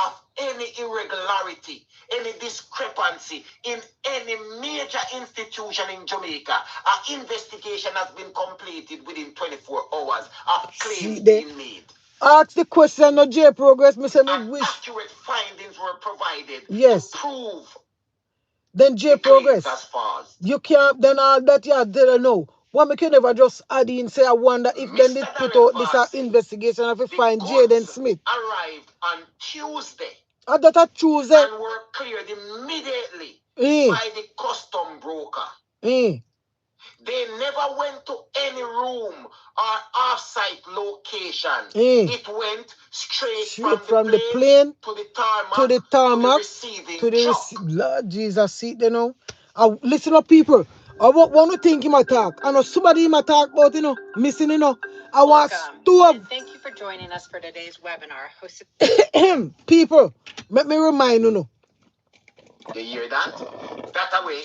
S2: of any irregularity, any discrepancy in any major institution in Jamaica, an investigation has been completed within 24 hours of claims being made.
S1: Ask the question, no J Progress. Me say me wish
S2: accurate findings were provided
S1: to
S2: prove.
S1: Then J Progress, you can't, then all that you didn't know. What make you never just add in, say, I wonder if then they put out this investigation of a find Jaden Smith.
S2: Arrived on Tuesday.
S1: And that a Tuesday.
S2: And were cleared immediately by the custom broker. They never went to any room or off-site location. It went straight
S1: from the plane
S2: to the tarmac,
S1: to the tarmac,
S2: receiving truck.
S1: Lord Jesus, see you know. Listen up, people. I want to think him attack. I know somebody him attack about missing I want two of.
S2: Thank you for joining us for today's webinar hosted.
S1: People, let me remind you.
S2: You hear that? That away.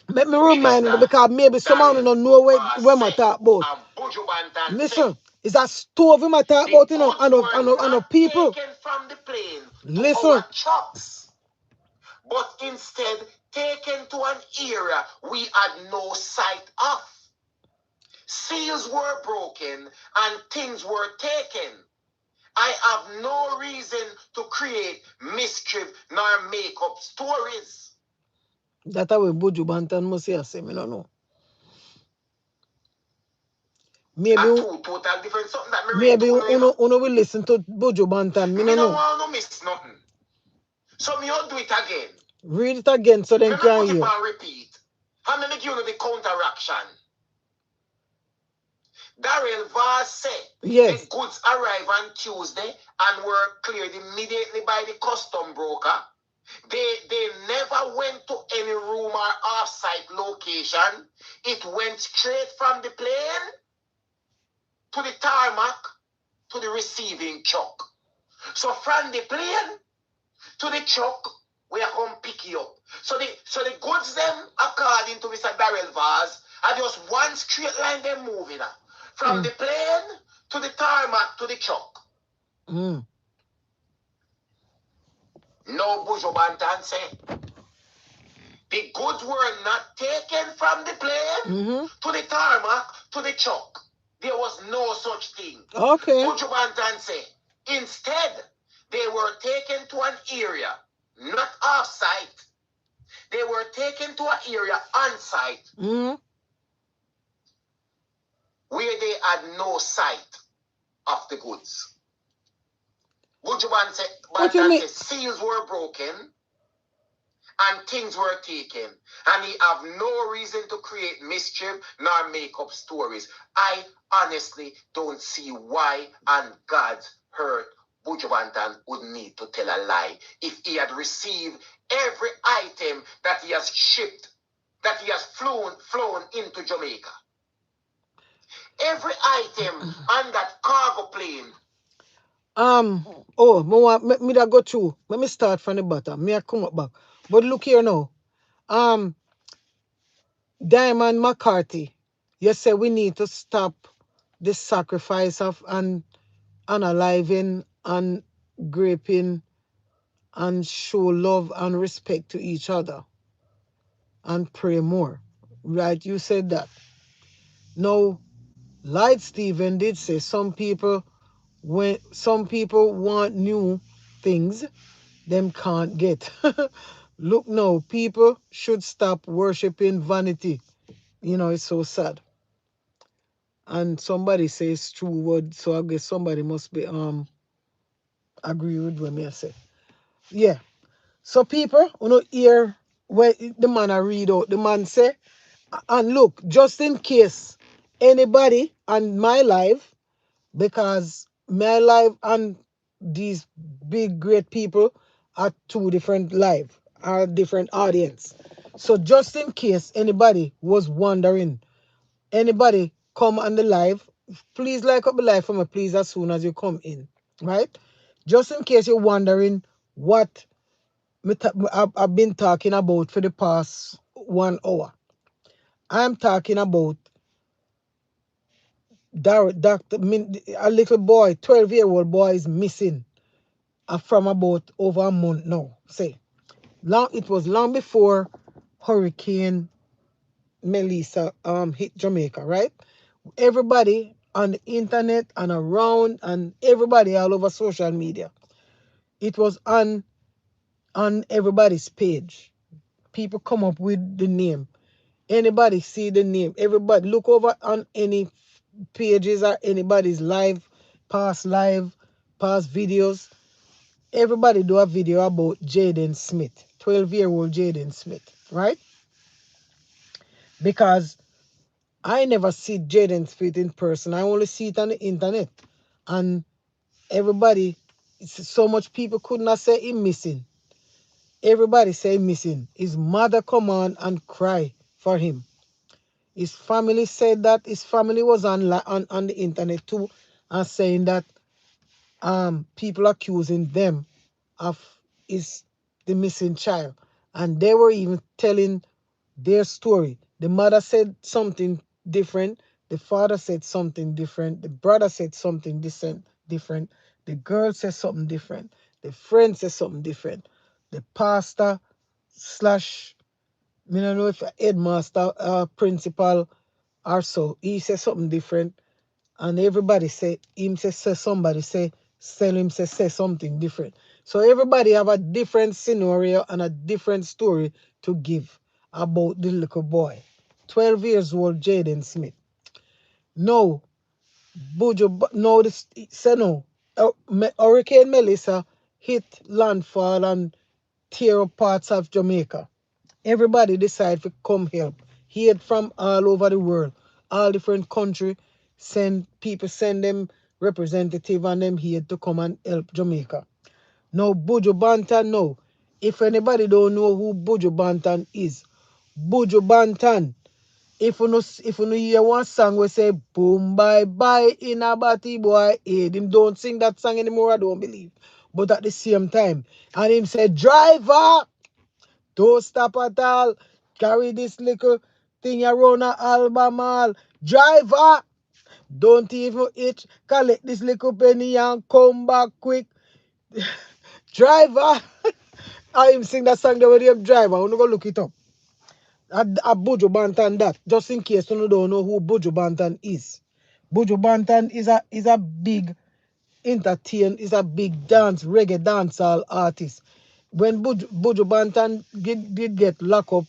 S1: Let me remind you because maybe someone don't know where I talk about. Listen, it's a stove him talk about, and people.
S2: From the plane
S1: listen.
S2: trucks, but instead taken to an area we had no sight of. Seals were broken and things were taken. I have no reason to create mischief nor make up stories.
S1: That's how Buju Banton must say, I don't know. Maybe
S2: total different something that
S1: maybe uno will listen to Buju Banton. Me no
S2: want to miss nothing. So me will do it again.
S1: Read it again so then can
S2: put
S1: hear.
S2: it and repeat. And then give you the counteraction. Daryl Vaz said
S1: yes.
S2: The goods arrived on Tuesday and were cleared immediately by the custom broker. They never went to any room or off-site location. It went straight from the plane to the tarmac to the receiving truck. So from the plane to the truck, we are going to pick you up. So the goods them, according to Mr. Daryl Vaz, are just one straight line them moving from the plane to the tarmac to the truck. No Buju Banton say. The goods were not taken from the plane to the tarmac to the truck. There was no such thing. Okay. Buju Banton say. Instead, they were taken to an area, not off-site. They were taken to an area on-site where they had no sight of the goods. Buju Banton said seals were broken and things were taken, and he have no reason to create mischief nor make up stories. I honestly don't see why on God's earth Buju Banton would need to tell a lie if he had received every item that he has shipped, that he has flown into Jamaica. Every item on that cargo plane. Me that go through. Let me start from the bottom. Me I come up back. But look here now. Diamond McCarthy, you say we need to stop the sacrifice of and unaliving and graping and show love and respect to each other and pray more. Right? You said that. Now, like Stephen did say, some people want new things, them can't get. Look now, people should stop worshiping vanity. It's so sad. And somebody says true word, so I guess somebody must be agree with what me I say. Yeah. So people, hear where the man I read out, the man say, and look, just in case anybody on my live, because my live and these big great people are two different live, are different audience. So just in case anybody was wondering, anybody come on the live, please like up the live for me, please, as soon as you come in, right? Just in case you're wondering what I've been talking about for the past 1 hour. I'm talking about a little boy, 12-year-old boy is missing from about over a month now. It was long before Hurricane Melissa hit Jamaica, right? Everybody on the internet and around and everybody all over social media. It was on everybody's page. People come up with the name. Anybody see the name. Everybody look over on any pages or anybody's past videos. Everybody do a video about Jaden Smith, 12-year-old Jaden Smith, right? Because
S1: I never see Jaden Smith in person. I only see it on the internet. And everybody, so much people could not say him missing. Everybody say missing. His mother come on and cry for him. His family said that his family was on the internet too, and saying that people accusing them of is the missing child. And they were even telling their story. The mother said something different. The father said something different. The brother said something different. The girl said something different. The friend said something different. The pastor slash, I don't know if headmaster, principal, or so, he said something different. And everybody say, him say somebody say, tell him say something different. So everybody have a different scenario and a different story to give about the little boy. 12 years old Jaden Smith. No, no, this say no. Hurricane Melissa hit landfall and tear up parts of Jamaica. Everybody decide to come help. Here from all over the world, all different country, send them representative and them here to come and help Jamaica. Now Buju Banton, no. If anybody don't know who Buju Banton is, Buju Banton, if you no hear one song we say boom bye bye in a batty boy head, him don't sing that song anymore, I don't believe. But at the same time, and him say driver, don't stop at all. Carry this little thing around a Albemarle. Driver, don't even itch. Collect this little penny and come back quick. Driver. I him sing that song there with him driver. I'm going to go look it up. A Buju Banton that. Just in case you don't know who Buju Banton is. Buju Banton is a big is a big reggae dancehall artist. When Buju Banton did get locked up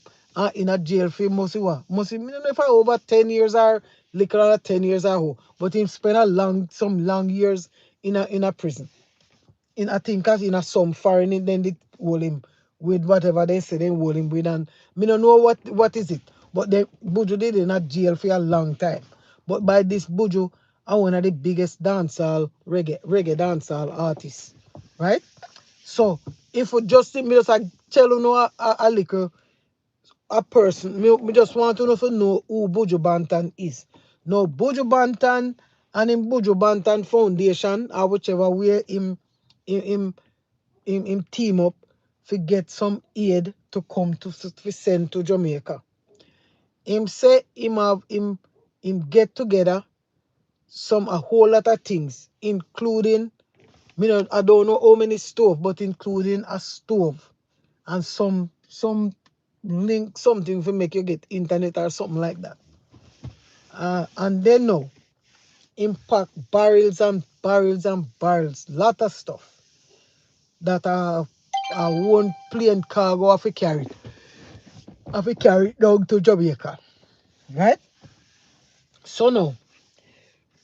S1: in a jail for must I don't know if I over 10 years or little under 10 years or how, but he spent some long years in a prison. I think in a some foreign, then they hold him with whatever they say they hold him with, and me don't know what is it. But the Buju did in a jail for a long time. But by this Buju are one of the biggest reggae dancehall artists. Right? So if we just me just tell you know a little a person, me just want to know who Buju Banton is. Now Buju Banton and in Buju Banton Foundation or whichever way him team up to get some aid to come to send to Jamaica. Him say him get together a whole lot of things, including I don't know how many stove, but including a stove and some link something to make you get internet or something like that. And then now, impact barrels and barrels and barrels, lot of stuff that one plane cargo have to carry. Have to carry it down to Jamaica. Right? So now,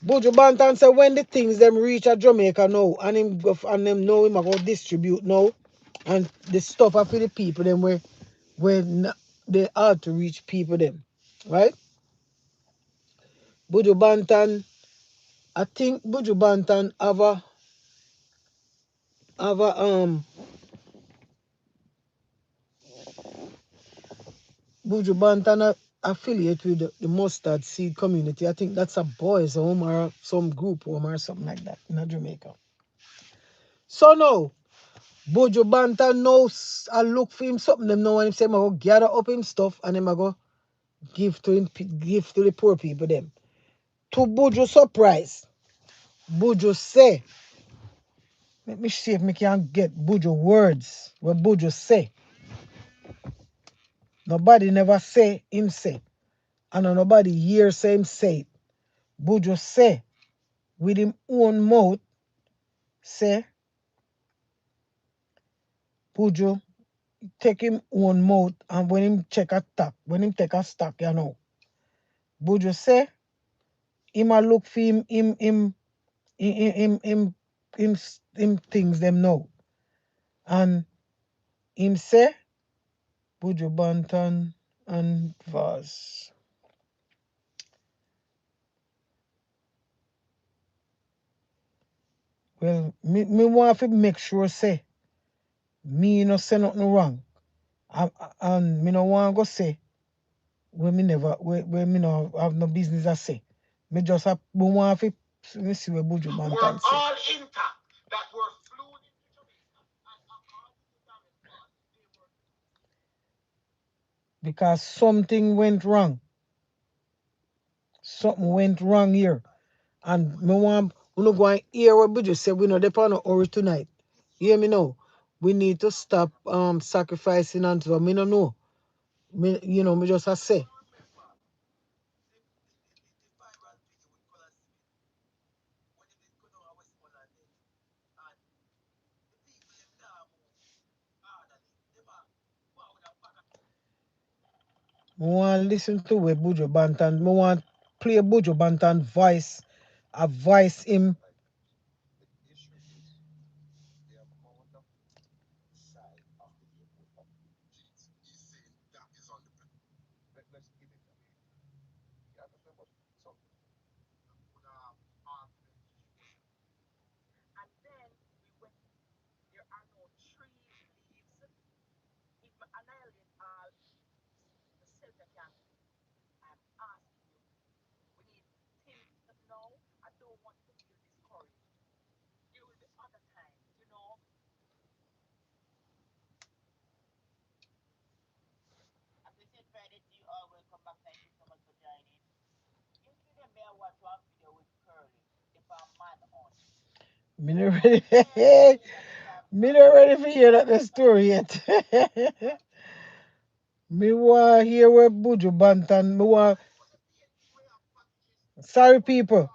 S1: Buju Banton say when the things them reach at Jamaica now, and them know him about distribute now, and the stuff are for the people them where they hard to reach people them. Right? Buju Banton, I think Buju Banton have a Buju Banton affiliate with the mustard seed community. I think that's a boys home or some group home or something like that in Jamaica. So now, Buju Banton knows I look for him something them know, and him say I go gather up him stuff and him I go give to the poor people them. To Buju surprise, Buju say, let me see if I can get Buju words. What Buju say. Nobody never say him say. And nobody hear say him say it. Buju say with him own mouth, say Buju take him own mouth, and when him check a stock, when him take a stock, Buju say him a look for him things them now. And him say Buju Banton and Vaz. Well, me want to make sure say me no say nothing wrong. And me no want go say when me never when me no have no business I say. Me just have me want to me see what Buju
S2: were
S1: Banton say.
S2: all intact that were flown into Jamaica. And according to Darren Bond, they were
S1: Because something went wrong. Something went wrong here. And me want we no go and hear what Buju say. We no depend on hurry tonight. Hear me now. We need to stop sacrificing and so me no know. Me me just a say.
S2: remember the viral video with Color Cement when they did go down a Westmoreland there. And the people them now move orderly. Them a go out with a bag of
S1: I want to listen to where Buju Banton. I want play Buju Banton voice. A voice him.
S2: and then we went. There are no trees, leaves. It will annihilate all the cells that can breathe. I'm asking you. We need things now. I don't want you to feel discouraged. There will be other times, you know. As we said Friday to you all, welcome back. Thank you so much for joining. Yesterday, me I watch one video with Curly. If a man on.
S1: Me not
S2: But
S1: ready.
S2: then we got start
S1: Me
S2: from
S1: not ready for hear that the story yet. Me want hear where Buju Banton. Me want sorry people.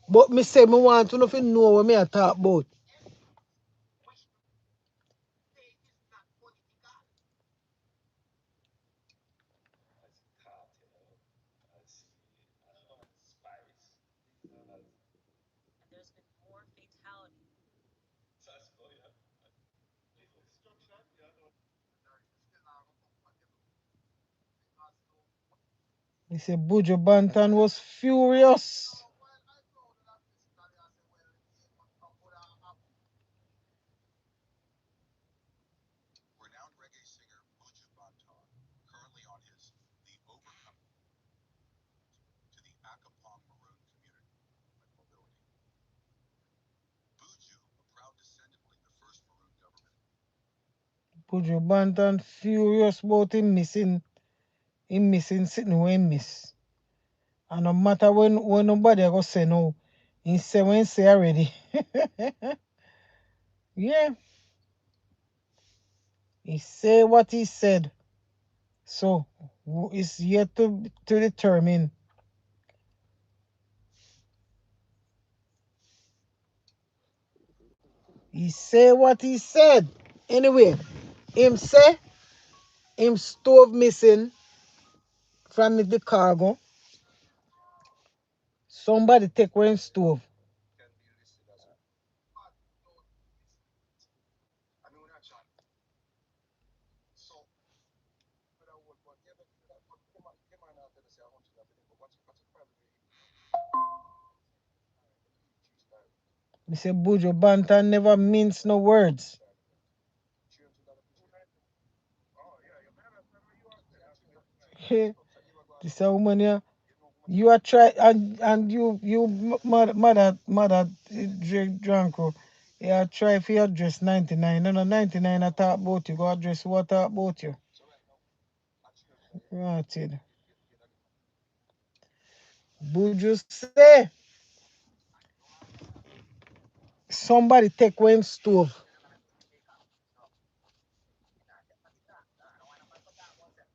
S1: But me say me want to know what me a talk about.
S2: say is not political. And there's been more fatalities.
S1: Me say Buju Banton was furious.
S2: So while I know that physically, I say, well, yeah, but how could I have
S1: Buju Banton furious about him missing sitting where he miss. And no matter when nobody go say no, he say when he say already. Yeah, he say what he said. So it's yet to determine. He say what he said. Anyway, him say him stove missing from the cargo. Somebody take away him stove.
S2: bad without listening? I mean, when I chat. So, but I would, but yeah, but them are not gonna say 100 of them, but what's the problem with him? All right, let me give you three stories.
S1: Me say Buju Banton never mince no words.
S2: $300 fish cake. Oh, yeah, you better remember you are yeah, $300 so you were going
S1: This a woman here.
S2: you know how much
S1: You are try and you mother Dranko. You are try for your dress 99. No 99 I talk about you. Go address what talk about you.
S2: so right now at 300
S1: Right it.
S2: you get a little money.
S1: Buju say somebody take away him stove.
S2: You're gonna take off. So you know, get money talk. I don't want nobody to talk about that.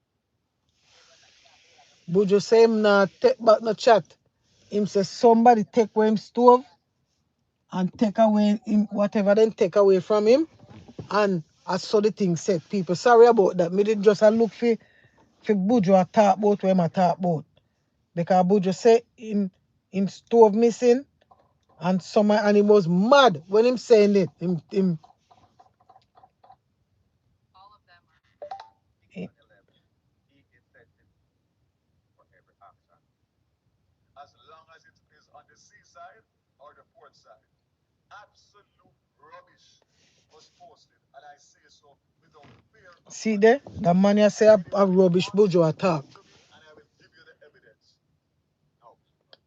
S2: They got that can't do that. Just because
S1: Buju say him not take back no chat. Him say somebody take away him stove and take away him whatever then take away from him. And I saw the thing said. People sorry about that. Me did just a look for Buju a talk about what him a talk about. Because Buju say him stove missing and and he was mad when him saying it. Him
S2: six
S1: him-
S2: and 11. He intended for every action, as long as it is on the seaside or the port side. Absolute rubbish was posted, and I say so without fear of
S1: See there? The man you say a rubbish bujo attack.
S2: to me, and I will give you the evidence. Now, people,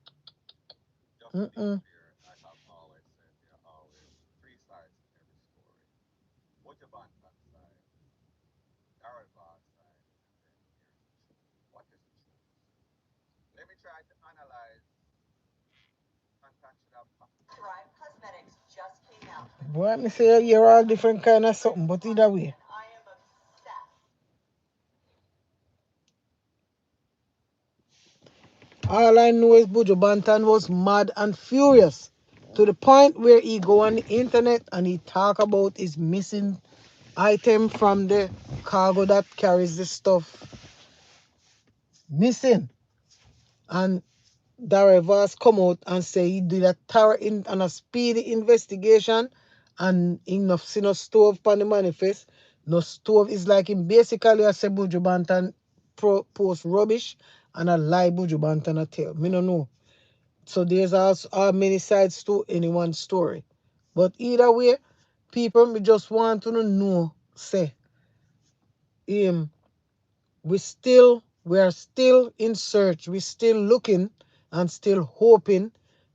S2: just to be
S1: Mm-mm.
S2: clear, I have always said there are always three sides to every story. Buju Banton side, Daravar side, and then here's the truth. What is the truth? Let me try to analyze concoction of Thrive Cosmetics just came out with
S1: Boy, me say you're all different kind of something, but either way.
S2: and I am obsessed.
S1: All I know is Buju Banton was mad and furious to the point where he go on the internet and he talk about his missing item from the cargo that carries the stuff missing. And Darevas come out and say he did a thorough and a speedy investigation and he no see no stove on the manifest. No stove is like him basically a say Buju Banton post rubbish and a lie Buju Banton a tell. Me no know. So there's also many sides to any one story. But either way, people me just want to know say him we are still in search, we're still looking and still hoping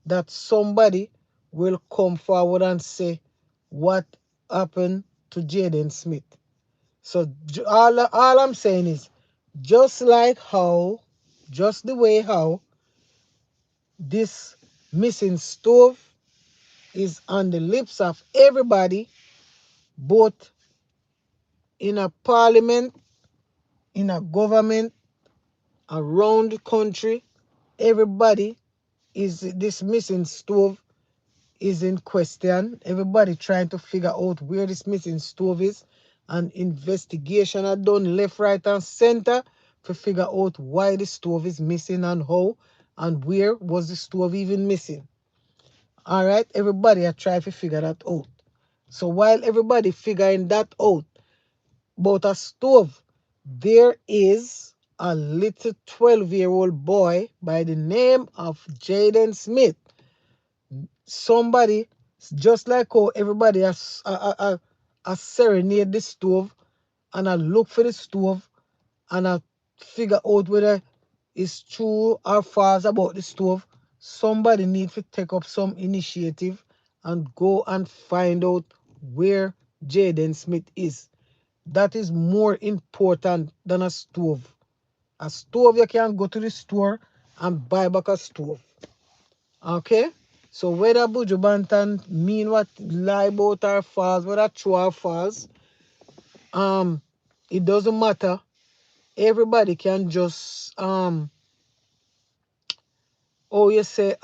S1: that somebody will come forward and say what happened to Jaden Smith. So all I'm saying is just like how, just the way how this missing stove is on the lips of everybody, both in a parliament, in a government, around the country, everybody is this missing stove is in question. Everybody trying to figure out where this missing stove is. And investigation are done left, right, and center to figure out why the stove is missing and how and where was the stove even missing. All right, everybody are trying to figure that out. So while everybody figuring that out about a stove, there is a little 12-year-old boy by the name of Jaden Smith. Somebody, just like how everybody has serenade the stove and I look for the stove and I figure out whether it's true or false about the stove, somebody needs to take up some initiative and go and find out where Jaden Smith is. That is more important than a stove. A stove, you can go to the store and buy back a stove. Okay? So whether Buju Banton mean what lie about or false, whether true or false, it doesn't matter. Everybody can just oh you say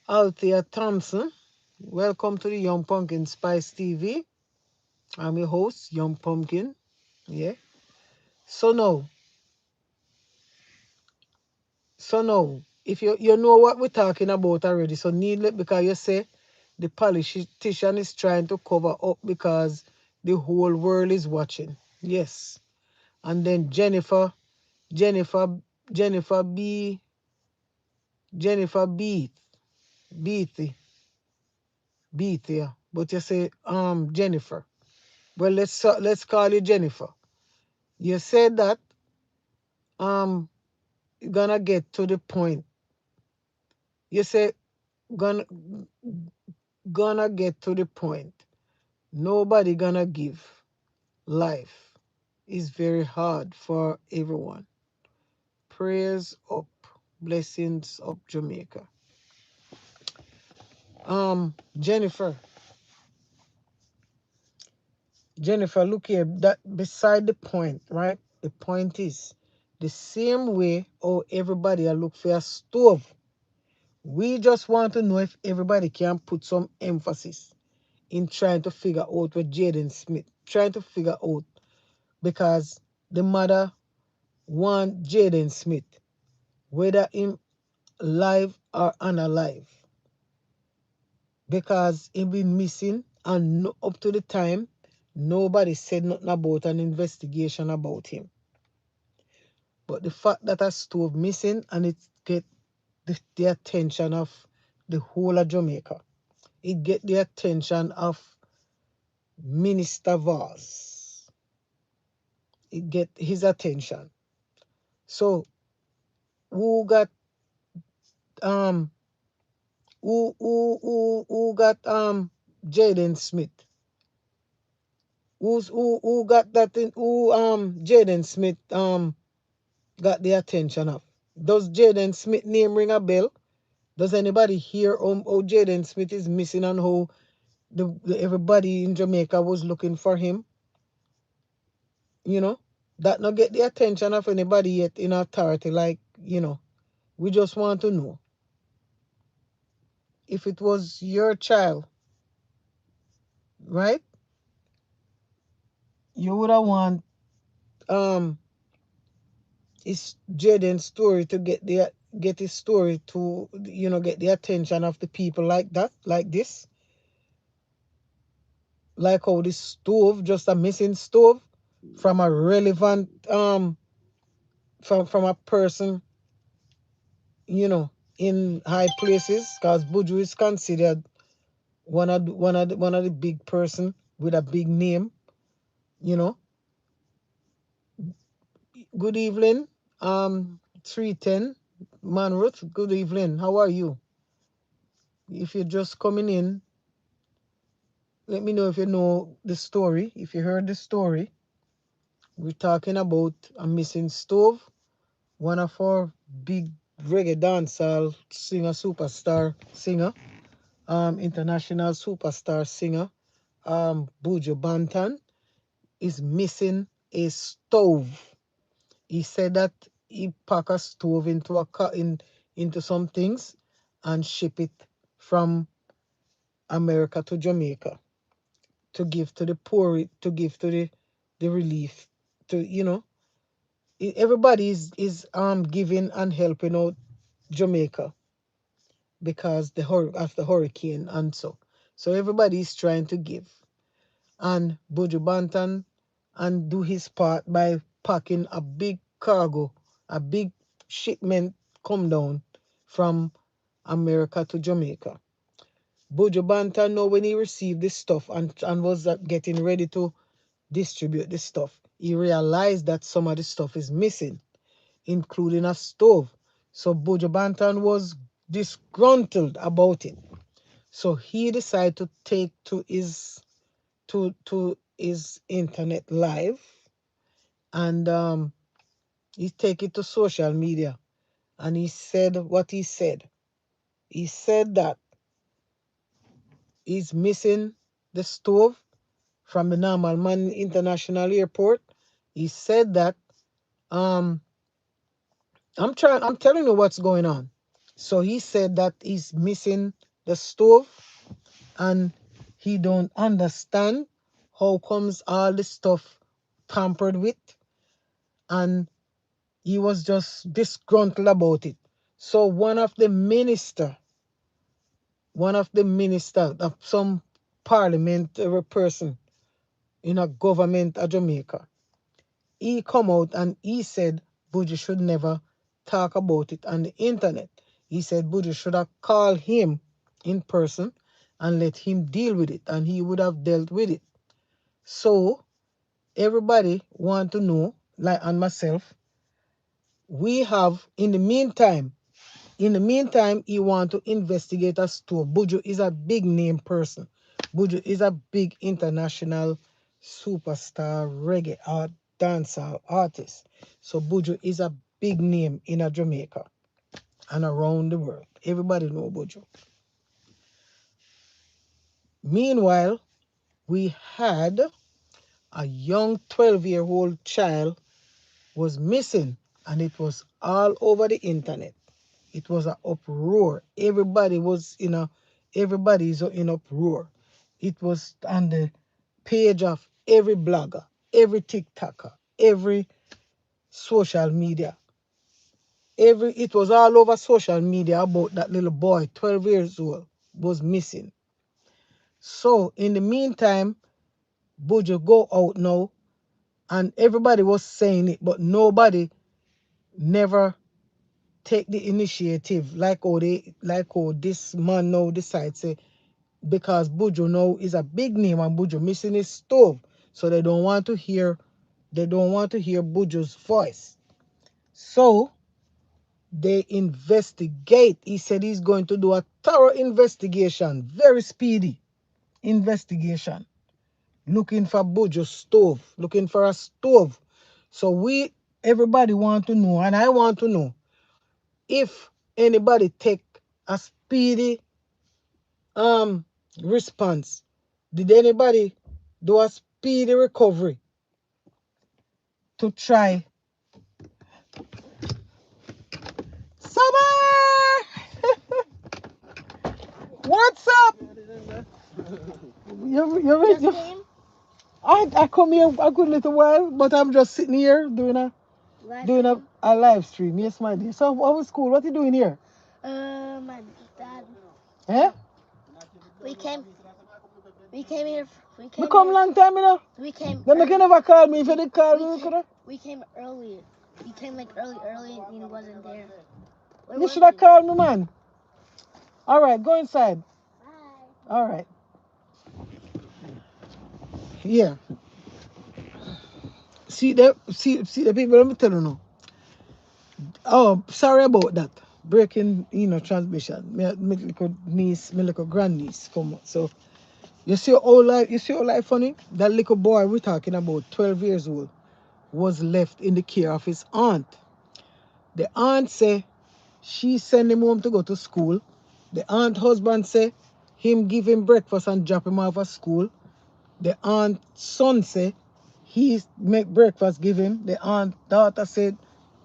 S1: Althea Thompson. Welcome to the Young Pumpkin Spice TV. I'm your host, Young Pumpkin. Yeah. So now, if you know what we're talking about already, so needless because you say the politician is trying to cover up because the whole world is watching. Yes. And then Jennifer, Jennifer B, Jennifer Beatty, yeah. But you say Jennifer. Well, let's call you Jennifer. You said that um gonna get to the point. You say gonna gonna get to the point. Nobody gonna give. Life is very hard for everyone. Prayers up, blessings up Jamaica. Jennifer, look here. That beside the point, right? The point is the same way how everybody look for a stove. We just want to know if everybody can put some emphasis in trying to figure out what Jaden Smith, trying to figure out because the mother want Jaden Smith, whether him live or unalive, because he been missing and up to the time nobody said nothing about an investigation about him. But the fact that a stove missing and it get the attention of the whole of Jamaica. It get the attention of Minister Voss. It get his attention. So who got um who got Jaden Smith? Who got that in who Jaden Smith got the attention of? Does Jaden Smith name ring a bell? Does anybody hear how Jaden Smith is missing and how everybody in Jamaica was looking for him? You know, that not get the attention of anybody yet in authority. Like, we just want to know if it was your child, right? You would have want um his Jaden's story to get his story to get the attention of the people like that, like this, like how this stove, just a missing stove from a relevant from a person, you know, in high places, because Buju is considered one of the big person with a big name, you know. Good evening, 310 Manruth. Good evening. How are you? If you're just coming in, let me know if you know the story. If you heard the story, we're talking about a missing stove. One of our big reggae dancehall singer, superstar singer, international superstar singer, Buju Banton, is missing a stove. He said that he pack a stove into a car into some things and ship it from America to Jamaica to give to the poor, to give to the relief, to everybody is giving and helping out Jamaica because of the hurricane and so everybody is trying to give, and Buju Banton and do his part by packing a big cargo, a big shipment come down from America to Jamaica. Buju Banton know when he received this stuff and was getting ready to distribute the stuff, he realized that some of the stuff is missing, including a stove. So Buju Banton was disgruntled about it. So he decided to take to his internet live, and he take it to social media, and he said what he said. He said that he's missing the stove from the Normal Man International Airport. He said that um I'm telling you what's going on. So he said that he's missing the stove, and he don't understand how comes all the stuff tampered with, and he was just disgruntled about it. So one of the minister of some parliamentary person in a government of Jamaica, he come out and he said Buju should never talk about it on the internet. He said Buju should have called him in person and let him deal with it, and he would have dealt with it. So everybody want to know, like, and myself, we have in the meantime, he want to investigate a store. Buju is a big name person. Buju is a big international superstar reggae art dancer artist. So Buju is a big name in Jamaica and around the world. Everybody know Buju. Meanwhile, we had a young 12-year-old child was missing, and it was all over the internet. It was an uproar. Everybody is in uproar. It was on the page of every blogger, every TikToker, every social media. It was all over social media about that little boy, 12 years old, was missing. So in the meantime, Buju go out now, and everybody was saying it, but nobody never take the initiative, like how this man now decides say, because Buju now is a big name and Buju missing his stove, so they don't want to hear Buju's voice. So they investigate. He said he's going to do a thorough investigation, very speedy investigation, looking for Buju's stove, looking for a stove. So everybody want to know, and I want to know, if anybody take a speedy response. Did anybody do a speedy recovery to try? Summer! What's up? I come here a good little while, but I'm just sitting here doing a live stream. Yes, my dear. So how was school? What are you doing here?
S3: My dad.
S1: Eh?
S3: We came here.
S1: We come long time, you know.
S3: We came.
S1: Then they can never call me. If they call me,
S3: we came early. We came like early, and he wasn't there.
S1: You should have called me, man. All right, go inside.
S3: Bye.
S1: All right. Yeah. See the people. Let me tell you now. Oh, sorry about that. Breaking, transmission. My little niece, my little grandniece come out. So you see how life funny? That little boy we're talking about, 12 years old, was left in the care of his aunt. The aunt say she send him home to go to school. The aunt husband say him give him breakfast and drop him off at school. The aunt son say he make breakfast give him. The aunt daughter said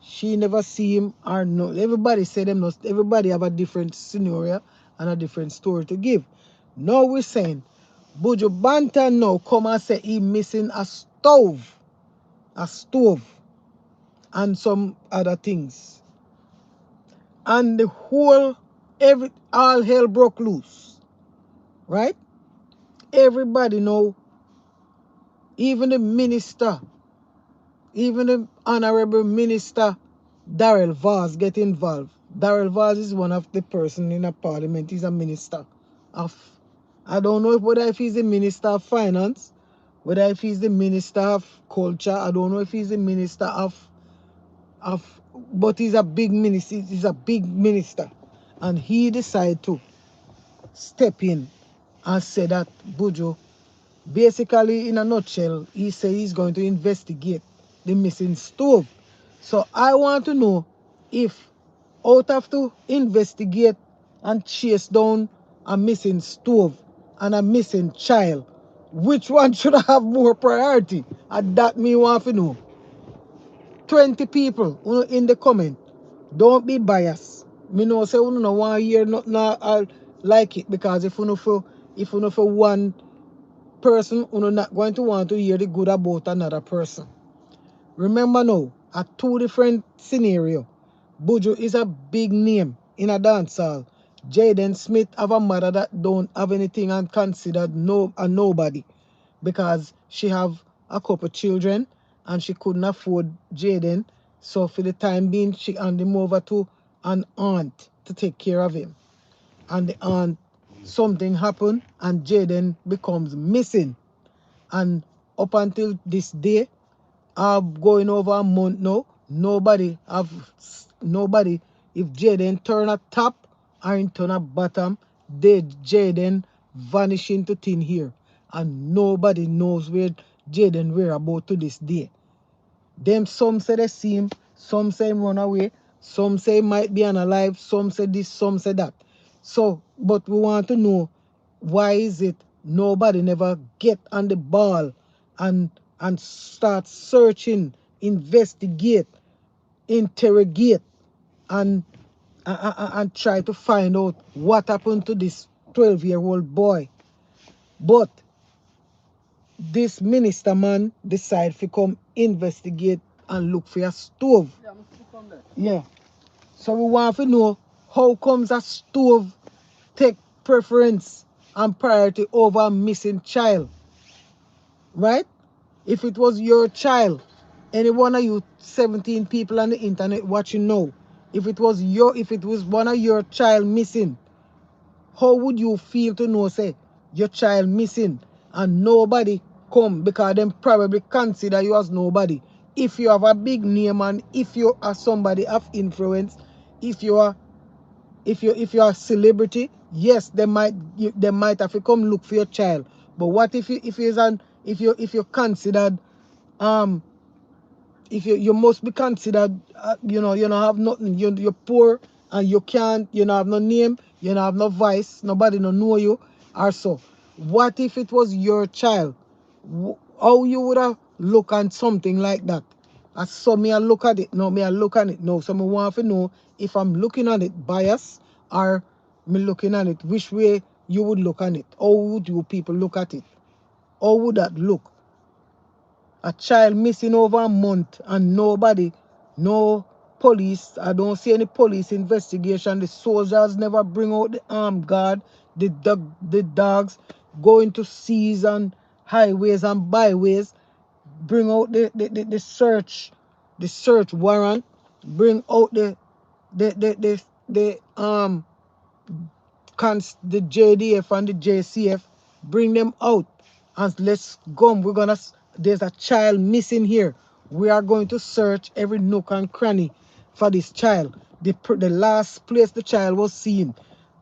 S1: she never see him or no. Everybody say them not. Everybody have a different scenario and a different story to give. Now we're saying Buju Banton now come and say he missing a stove, and some other things, and the whole all hell broke loose, right? Everybody know, even the minister, even the honorable minister Darrell Vaz get involved. Darrell Vaz is one of the person in a parliament. He's a minister of, I don't know whether if he's the minister of finance, whether if he's the minister of culture, I don't know if he's the minister of but he's a big minister. He's a big minister, and he decided to step in and say that Buju, basically in a nutshell, he said he's going to investigate the missing stove. So I want to know if, out of to investigate and chase down a missing stove and a missing child, which one should have more priority? And that me want to know. 20 people in the comment. Don't be biased. Me know say you no want to hear nothing like it, because if you for one person, you're not going to want to hear the good about another person. Remember now, a two different scenario. Buju is a big name in a dancehall. Jaden Smith have a mother that don't have anything and considered a nobody, because she have a couple children and she couldn't afford Jaden. So for the time being, she hand him over to an aunt to take care of him. And the aunt, something happened and Jaden becomes missing. And up until this day, going over a month now, nobody, if Jaden turn a top or in turn a bottom, Jaden vanish into thin here. And nobody knows where Jaden whereabouts to this day. Them, some say they see him, some say him run away, some say he might be unalive, some say this, some say that. So, but we want to know, why is it nobody never get on the ball and start searching, investigate, interrogate, and try to find out what happened to this 12-year-old boy. But this minister man decide to come investigate and look for a stove. Yeah. So we want to know, how comes a stove take preference and priority over a missing child? Right? If it was your child, any one of you 17 people on the internet watching now, If it was one of your child missing, how would you feel to know say your child missing and nobody come because them probably consider you as nobody? If you have a big name and if you are somebody of influence, if you are if you are a celebrity, yes, they might have to come look for your child. But what if you're considered um if you must be considered you know, you don't have nothing, you're poor and you can't, you don't have no name, you don't have no voice, nobody don't know you or so. What if it was your child? How you would have look at something like that? As so me I look at it no, me I look at it no, so me want to know if I'm looking at it bias or me looking at it which way you would look at it. How would you people look at it? How would that look? A child missing over a month and nobody, no police, I don't see any police investigation. The soldiers never bring out the armed guard, the dogs going to seas and highways and byways, bring out the search warrant, bring out the the JDF and the JCF, bring them out and let's go. There's a child missing here. We are going to search every nook and cranny for this child. The last place the child was seen.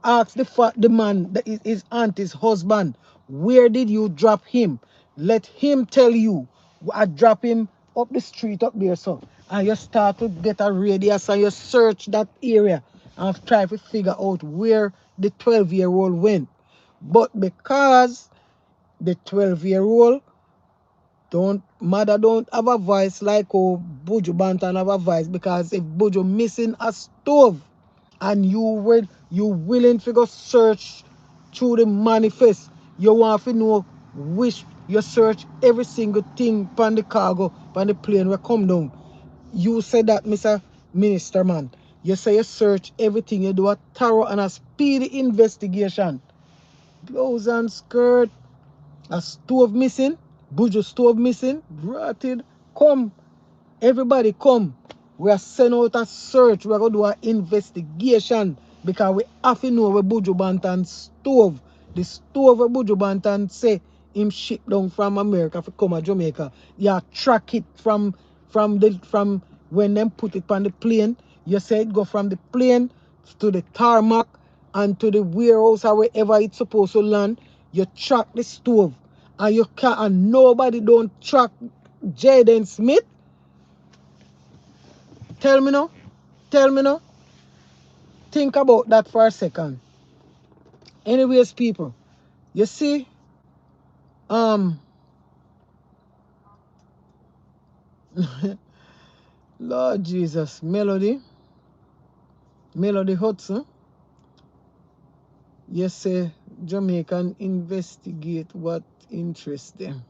S1: Ask the man, his auntie's husband, where did you drop him? Let him tell you. I drop him up the street up there, so. And you start to get a radius and you search that area and try to figure out where the 12-year-old went. But because the 12-year-old mother don't have a voice like how Buju Banton have a voice, because if Buju missing a stove and you willing to go search through the manifest, you want to know which you search every single thing on the cargo, on the plane will come down. You said that, Mr. Minister, man. You say you search everything, you do a thorough and a speedy investigation. Blouse and skirt, a stove missing, Buju stove missing, rotted. Come, everybody come. We are sending out a search. We are going to do an investigation because we have to know where Buju Banton stove. The stove where Buju Banton say him ship down from America to come to Jamaica. You track it from when them put it on the plane. You say it go from the plane to the tarmac and to the warehouse or wherever it's supposed to land. You track the stove and you can't, and nobody don't track Jaden Smith. Tell me no. Tell me no. Think about that for a second. Anyways, people, you see, Lord Jesus, Melody Hudson, you say Jamaican investigate what interests them.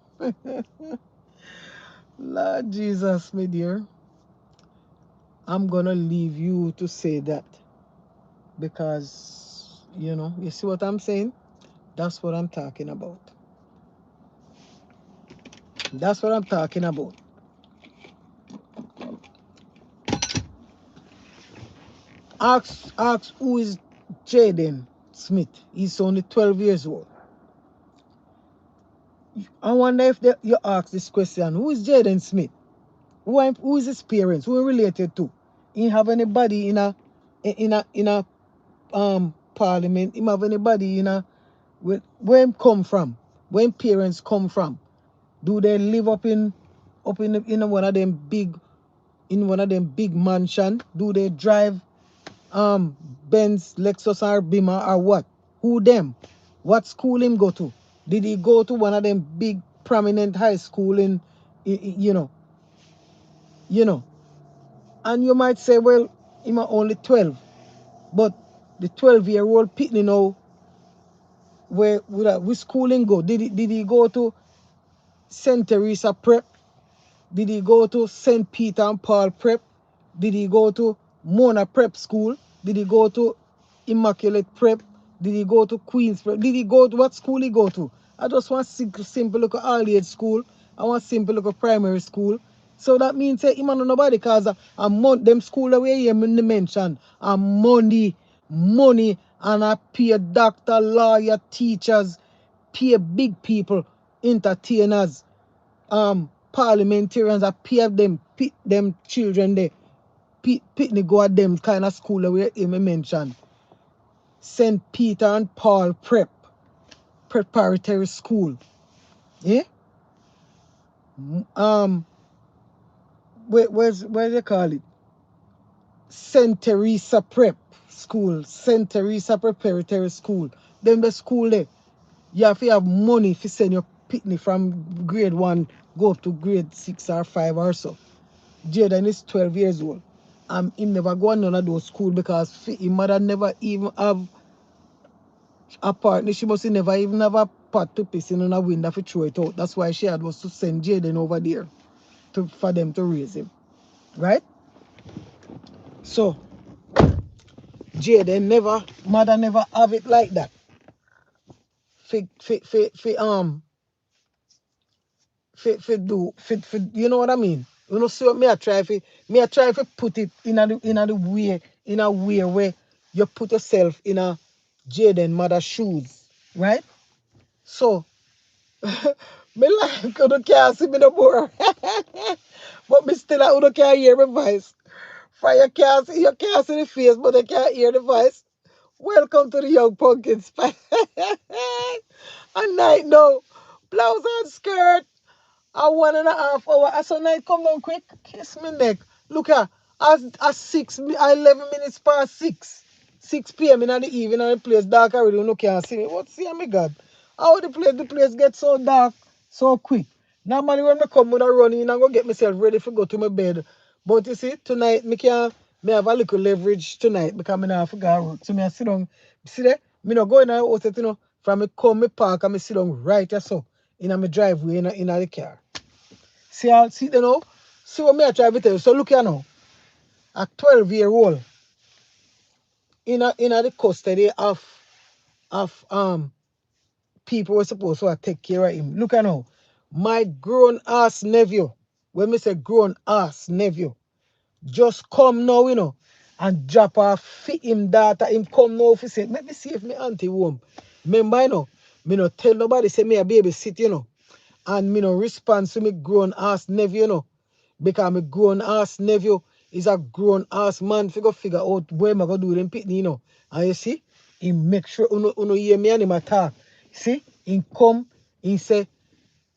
S1: Lord Jesus, my dear, I'm gonna leave you to say that because you see what I'm saying? That's what I'm talking about. That's what I'm talking about. Ask who is Jaden Smith. He's only 12 years old. I wonder if you ask this question, who is Jaden Smith? Who is his parents? Who are related to? He have anybody in a parliament? He have anybody where him come from? Where parents come from? Do they live up in one of them big mansion? Do they drive Benz, Lexus or Beamer or what? Who them? What school him go to? Did he go to one of them big prominent high school in you know? And you might say, well, him are only 12. But the 12-year-old pitney now, which school him go? Did he go to St. Teresa Prep? Did he go to St. Peter and Paul Prep? Did he go to Mona Prep School? Did he go to Immaculate Prep? Did he go to Queens Prep? Did he go to what school he go to? I just want simple look at all age school. I want simple look at primary school. So that means say him and nobody cause a month them school away here me mention a money and I pay doctor, lawyer, teachers, pay big people, entertainers, parliamentarians, I pay them pit them children there. Pitney go at them kind of school away here me mention. St. Peter and Paul preparatory school. Yeah? Where's they call it? St. Teresa Prep School, St. Teresa Preparatory School. Them the school there. You have to have money to send your pitney from grade 1 go up to grade 6 or 5 or so. Jaden is 12 years old. He never go on none of those schools because his mother never even have a partner. She must never even have a pot to piss in on a window to throw it out. That's why she had was to send Jaden over there for them to raise him. Right? So Jaden mother never have it like that. You know what I mean? You know, see what me I try to put it in a way where you put yourself in a Jaden mother shoes, right? So me like you can't see me no more. But me still you can't hear my voice. For you can't see the face, but you can't hear the voice. Welcome to the Young Pumpkin Spice. A night now. Blouse and skirt. A 1.5 hour. I saw night come down quick. Kiss me neck. Look here. At 11 minutes past 6. 6 p.m. in the evening and the place dark already. You can't see me. What see me God? How the place gets so dark so quick. Normally when I come with a run in, I go get myself ready to go to my bed. But you see, tonight me have a little leverage tonight because I have to go work. So I sit down. See there? Me not go in the house, you know, from me come me park and me sit down right here so in my driveway in the car. See you know? See what me I try to tell you. So look here now. A 12-year-old in the custody of people were supposed to take care of him. Look at now. My grown ass nephew, when me say grown ass nephew, just come now, you know, and drop off fit him data. Him come now for say, let me see if my auntie home. Remember, you know, me no tell nobody say me a baby sit, you know. And me no respond to me grown ass nephew, you know. Because my grown ass nephew is a grown ass man figure out where am I gonna do them pitney, you know. And you see, he make sure uno hear me and him attack. See, he come, he say,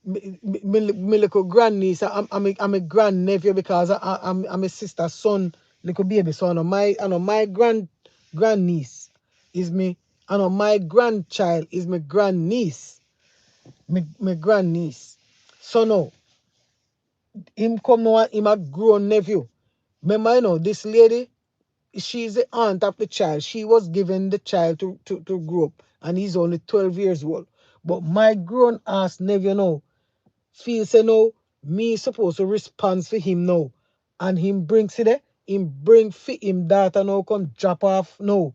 S1: me little grandniece, I'm a grand nephew because I'm a sister's son, little baby. So I know my grandniece is me. I know my grandchild is my grandniece. My grandniece. So now, him come now, him a grown nephew. Remember, you know, this lady, she's the aunt of the child. She was given the child to grow up, and he's only 12 years old. But my grown ass nephew now feels say no, me supposed to respond for him now. And him brings it there, him bring for him data now come drop off now.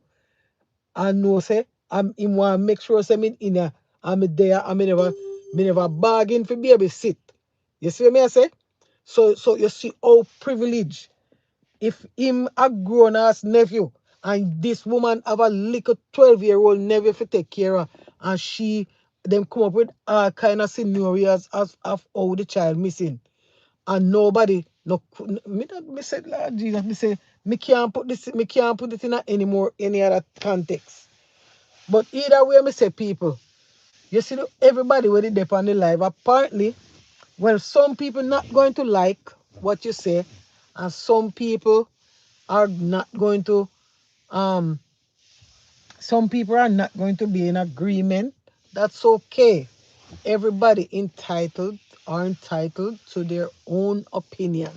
S1: And no say, him want make sure say me in there, I'm there, and me never bargain for baby sit. You see what I say? So you see how privileged if him a grown ass nephew and this woman have a little 12-year-old nephew to take care of and them come up with all kind of scenarios of how the child missing and nobody no me said Lord Jesus me say me can't put it in any other context. But either way me say people, you see everybody with it on the live apparently, well, some people not going to like what you say and some people are not going to some people are not going to be in agreement. That's okay. Everybody entitled to their own opinion.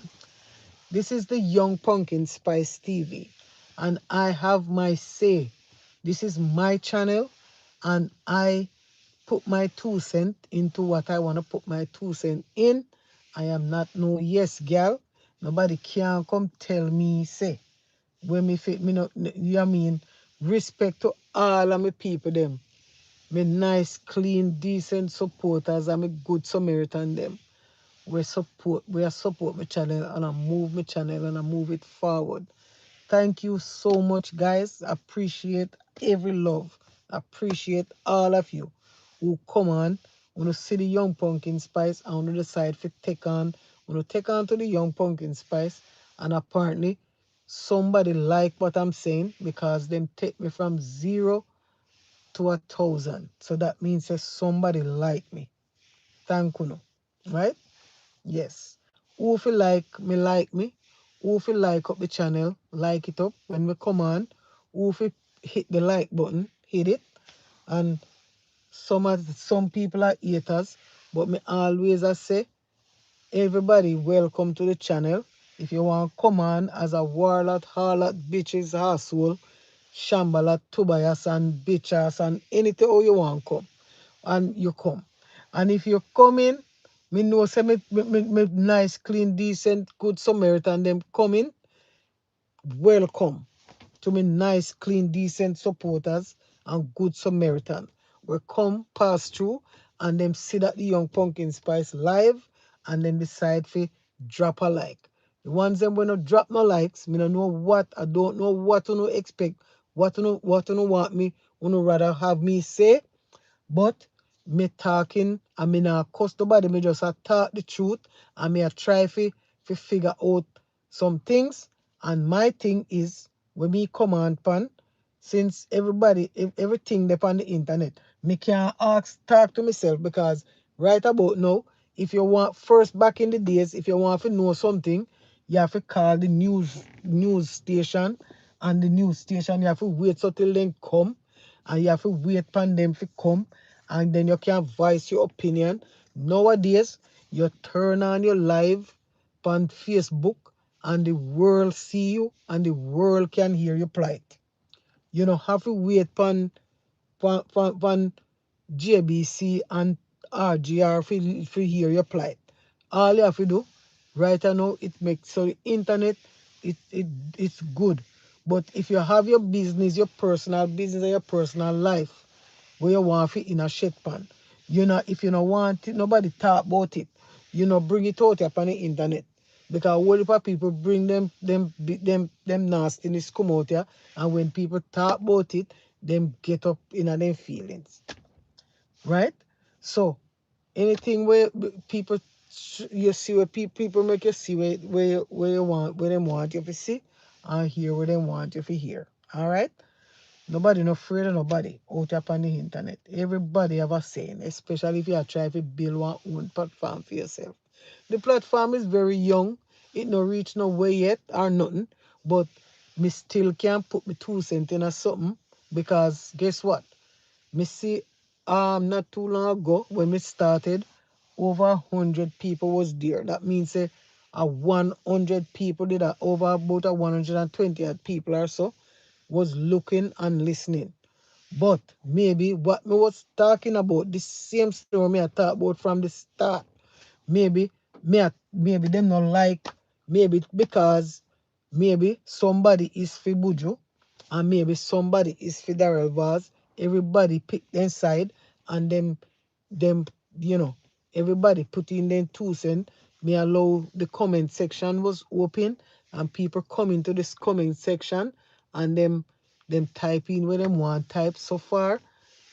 S1: This is the Young Pumpkin Spice TV, and I have my say. This is my channel, and I put my 2 cents into what I want to put my 2 cents in. I am not no yes girl. Nobody can come tell me say. When me fit me no, you know I mean, respect to all of my people them. Me nice, clean, decent supporters and me good Samaritan them. we are support my channel and I move my channel and I move it forward. Thank you so much, guys. Appreciate every love. Appreciate all of you who come on. When you see the Young Pumpkin Spice, I want to decide to take on. When you take on to the Young Pumpkin Spice, and apparently somebody like what I'm saying because them take me from 0 to 1,000. So that means that somebody like me. Thank you, no. Right? Yes. Who feel like me. Who feel like up the channel, like it up when we come on. Who feel hit the like button, hit it. And some people are haters, but me always I say, everybody welcome to the channel. If you want to come on as a warlord, harlot, bitches, asshole, shambala, tobias and bitches and anything how you want to come. And you come. And if you come in, me know say me nice, clean, decent, good Samaritan them coming. Welcome to me nice, clean, decent supporters and good Samaritan. We come pass through and them see that the Young Pumpkin Spice live and then decide to drop a like. The ones them when no drop no likes, me no know what, I don't know what to expect, what to want me, rather have me say. But me talking, I mean, I cuss nobody, me just talk the truth, and me I try to figure out some things. And my thing is, when me come on pan, since everything they on the internet, me can't talk to myself because right about now, if you want, first back in the days, if you want to know something, you have to call the news station, and the news station, you have to wait so till they come, and you have to wait for them to come, and then you can voice your opinion. Nowadays, you turn on your live on Facebook, and the world see you, and the world can hear your plight. You don't have to wait on JBC and RGR for hear your plight. All you have to do right now, it makes so the internet, it's good. But if you have your business, your personal business and your personal life, where you want to in a shit pan, you know, if you don't want it, nobody talk about it. You know, bring it out up on the internet. Because what if people bring them nastiness come out here, and when people talk about it, them get up in their feelings. Right? So anything where people you see where people make you see where you want where they want you to see, and hear where they want you to hear. All right. Nobody not afraid of nobody out up on the internet. Everybody have a saying, especially if you are trying to build one own platform for yourself. The platform is very young. It no reach no way yet or nothing. But me still can put me 2 cents in or something, because guess what? Me see not too long ago when me started, over 100 people was there. That means 100 people did that, over about 120 people or so was looking and listening. But maybe what me was talking about, the same story me I talk about from the start. Maybe maybe them not like, maybe because maybe somebody is for Buju and maybe somebody is for Darrell Vaz. Everybody pick their side, and them you know, everybody put in their 2 cents. Me allow the comment section was open, and people come into this comment section, and them type in where them want type. So far,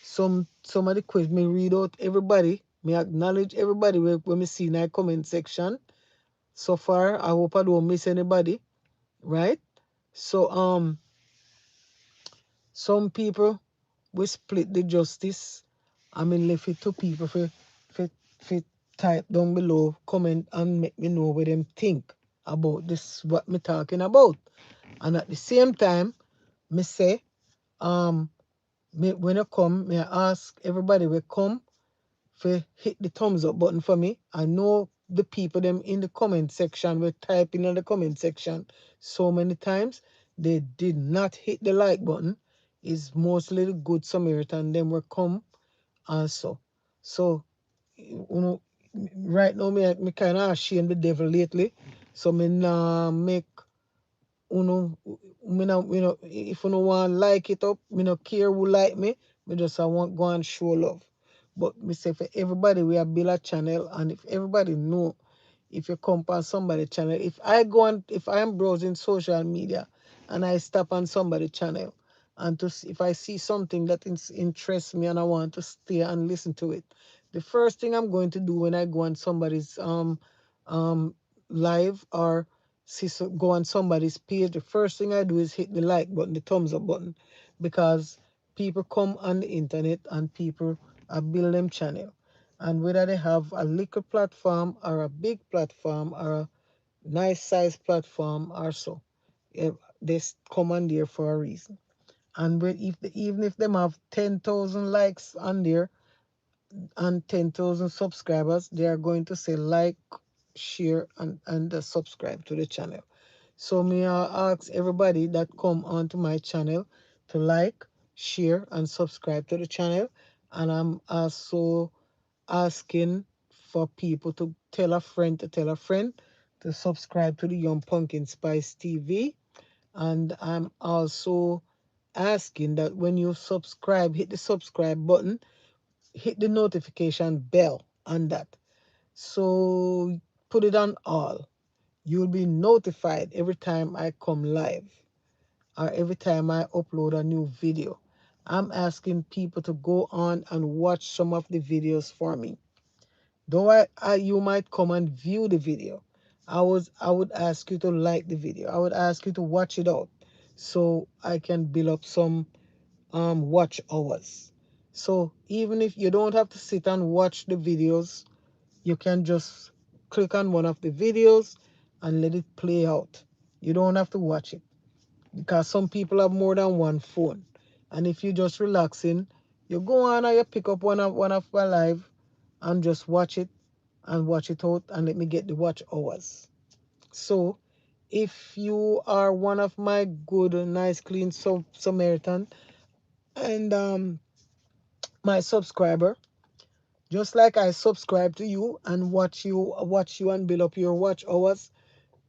S1: some of the quiz me read out everybody, me acknowledge everybody when me see in the comment section. So far, I hope I don't miss anybody, right? So some people we split the justice. I mean, left it to people for type down below, comment and make me know what them think about this what me talking about. And at the same time, me say, when you come, may I ask everybody will come for hit the thumbs up button for me. I know the people them in the comment section were typing in the comment section so many times. They did not hit the like button. It's mostly the good Samaritan them will come also. So you know, right now me kind of ashamed the devil lately. So me nah make if you don't want like it up, me no care who like me. Me just I want go and show love. But me say for everybody we have build a channel, and if everybody know, if you come on somebody's channel. If I go on, if I am browsing social media and I stop on somebody's channel and to see, if I see something that interests me and I want to stay and listen to it, the first thing I'm going to do when I go on somebody's um live or go on somebody's page, the first thing I do is hit the like button, the thumbs up button, because people come on the internet and people build them channel, and whether they have a little platform or a big platform or a nice size platform or so, eh, they come on there for a reason. And even if them have 10,000 likes on there and 10,000 subscribers, they are going to say like, share, and subscribe to the channel. So me ask everybody that come onto my channel to like, share, and subscribe to the channel. And I'm also asking for people to tell a friend to tell a friend to subscribe to the Young Pumpkin Spice TV. And I'm also asking that when you subscribe, hit the subscribe button, hit the notification bell on that. So put it on all. You'll be notified every time I come live or every time I upload a new video. I'm asking people to go on and watch some of the videos for me. Though you might come and view the video, I would ask you to like the video. I would ask you to watch it out so I can build up some watch hours. So even if you don't have to sit and watch the videos, you can just click on one of the videos and let it play out. You don't have to watch it because some people have more than one phone. And if you're just relaxing, you go on and you pick up one of my live and just watch it and watch it out and let me get the watch hours. So if you are one of my good, nice, clean Samaritan and my subscriber, just like I subscribe to you and watch you and build up your watch hours,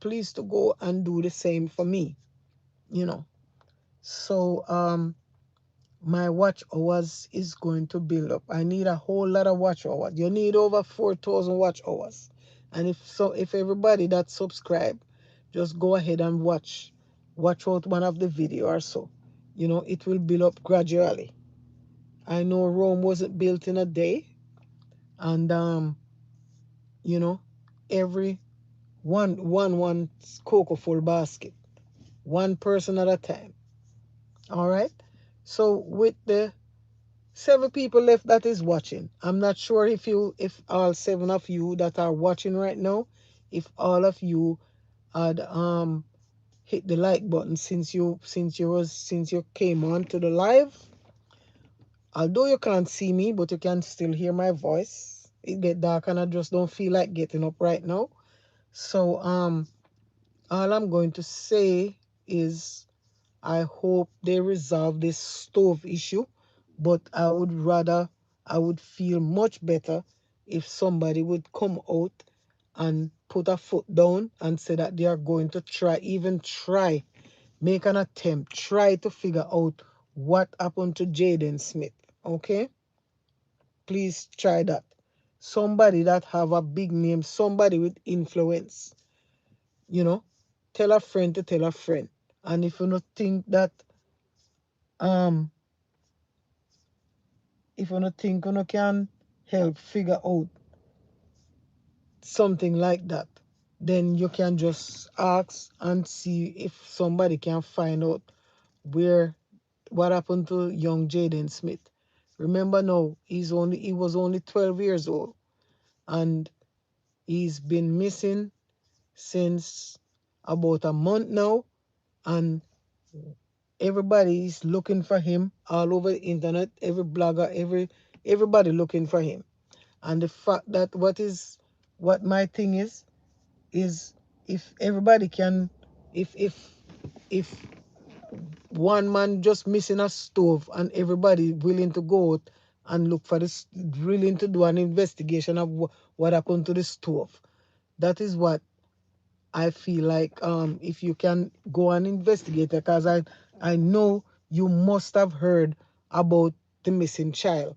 S1: please to go and do the same for me, you know. So my watch hours is going to build up. I need a whole lot of watch hours. You need over 4,000 watch hours. And if everybody that subscribe just go ahead and watch out one of the video or so, it will build up gradually. I know Rome wasn't built in a day, and you know, every one cocoa full basket, one person at a time. All right. So with the 7 people left that is watching, I'm not sure if all 7 of you that are watching right now, if all of you had hit the like button since you came on to the live. Although you can't see me, but you can still hear my voice. It get dark and I just don't feel like getting up right now. So all I'm going to say is I hope they resolve this stove issue, but I would feel much better if somebody would come out and put a foot down and say that they are going to try, make an attempt, try to figure out what happened to Jaden Smith. Okay? Please try that. Somebody that have a big name, somebody with influence, you know, tell a friend to tell a friend. And if you don't think that um if you don't think you can help figure out something like that, then you can just ask and see if somebody can find out where what happened to young Jaden Smith. Remember now, he was only 12 years old and he's been missing since about a month now, and everybody is looking for him all over the internet, every blogger, everybody looking for him. And the fact that what my thing is if everybody can, if one man just missing a stove and everybody willing to go out and look for this, willing to do an investigation of what happened to the stove, that is what I feel like if you can go and investigate it, because I know you must have heard about the missing child.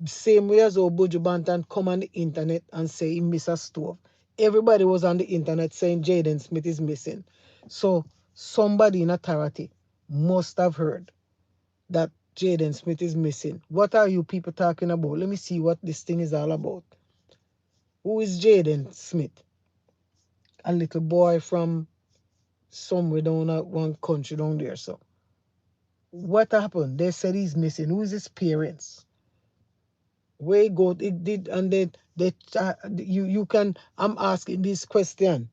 S1: Same way as how Buju Banton come on the internet and say he miss a stove. everybody was on the internet saying Jaden Smith is missing. So somebody in authority must have heard that Jaden Smith is missing. What are you people talking about? Let me see what this thing is all about. Who is Jaden Smith? A little boy from somewhere down at one country down there. So what happened? They said he's missing. Who is his parents? Where go it did, and then you can, I'm asking this question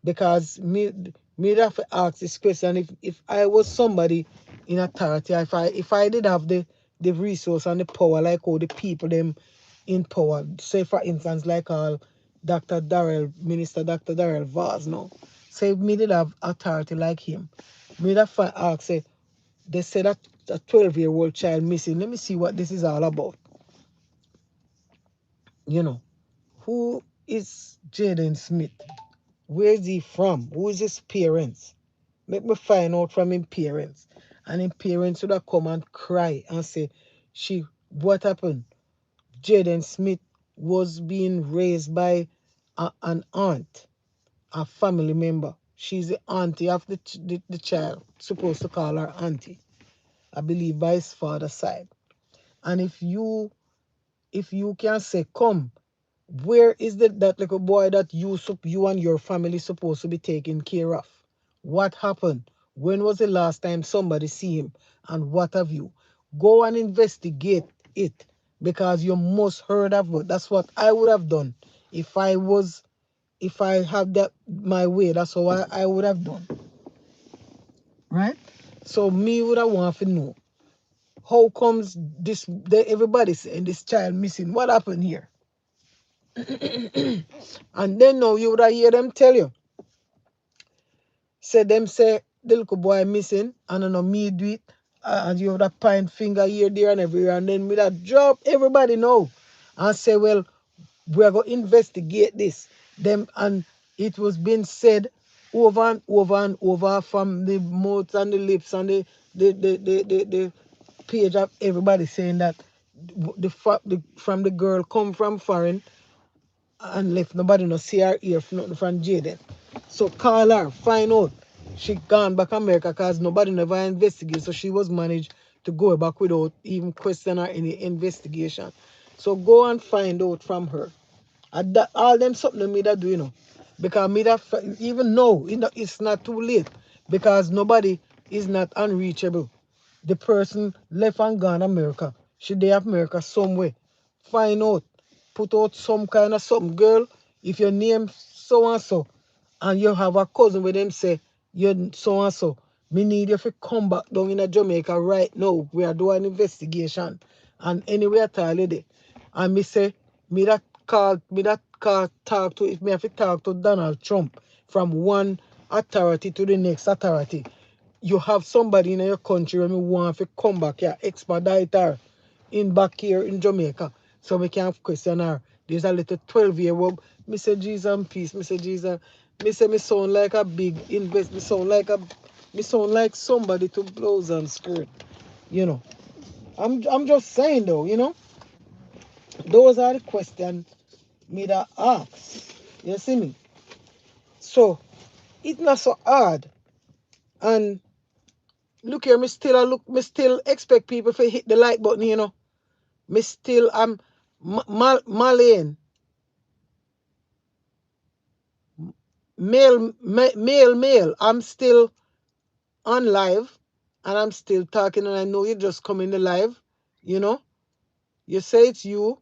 S1: because me have to ask this question. If I was somebody in authority, if I did have the resource and the power like all the people them in power, say for instance like all Minister Dr. Darrell Vaz now, say me did have authority like him, me that ask say, they said that a 12-year-old child missing. Let me see what this is all about. You know, who is Jaden Smith? Where is he from? Who is his parents? Make me find out from his parents. And his parents would have come and cry and say, what happened? Jaden Smith was being raised by an aunt, a family member. She's the auntie of the child, supposed to call her auntie, I believe by his father's side. And if you can say, come, where is that little boy that you and your family supposed to be taking care of? What happened? When was the last time somebody see him? And what have you? Go and investigate it, because you must heard of it. That's what I would have done if I had that my way. That's how I would have done. Right? So me would have want to know, how comes everybody saying this child missing? What happened here? And then now you would have hear them tell you, say the little boy missing, and I know me do it, and you would have point finger here, there, and everywhere, and then we that drop everybody know and say, well, we're going to investigate this. Them, and it was being said over and over and over from the mouths and the lips and the page of everybody saying that from the girl come from foreign and left, nobody no see her ear from Jaden. So call her, find out. She gone back America because nobody never investigated. So she was managed to go back without even question her any investigation. So go and find out from her. That, all them something me that do, because me that even now it's not too late, because nobody is not unreachable. The person left and gone America. She they have America somewhere. Find out. Put out some kind of something. Girl, if your name so and you have a cousin with them say you're so and so, me need you to come back down in Jamaica right now. We are doing an investigation. And anyway I tell you there. And me say, me that call talk to, if me have to talk to Donald Trump from one authority to the next authority. You have somebody in your country when we want to come back here, expedite her in back here in Jamaica, so we can question her. There's a little 12-year-old. Me say Jesus and peace. Me say Jesus. Me say me sound like a big invest. Me sound like somebody to blows and skirt. You know. I'm just saying though. Those are the questions me that ask. You see me? So it's not so hard. And look here, me still expect people to hit the like button. Me still am Malayan, male. I'm still on live, and I'm still talking, and I know you just come in the live. You say it's you,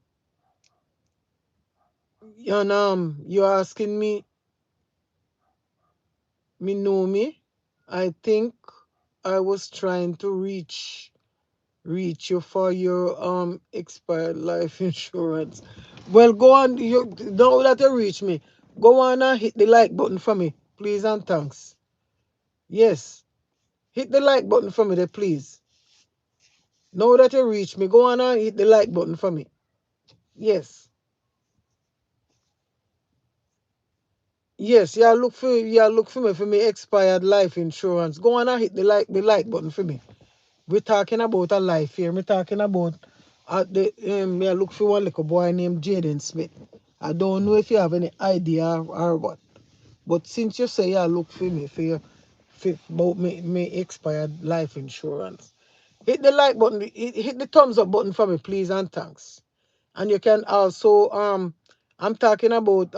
S1: and you're asking me know me. I think I was trying to reach you for your expired life insurance. Well, go on. You now that you reach me, go on and hit the like button for me, please and thanks. Yes, hit the like button for me there, please. Now that you reach me, go on and hit the like button for me. Yes. Yes, look for me for me expired life insurance. Go on and hit the like button for me. We're talking about a life here. We're talking about me I look for one little boy named Jaden Smith. I don't know if you have any idea or what. But since you say you look for me for about me expired life insurance, hit the like button, hit the thumbs up button for me, please, and thanks. And you can also I'm talking about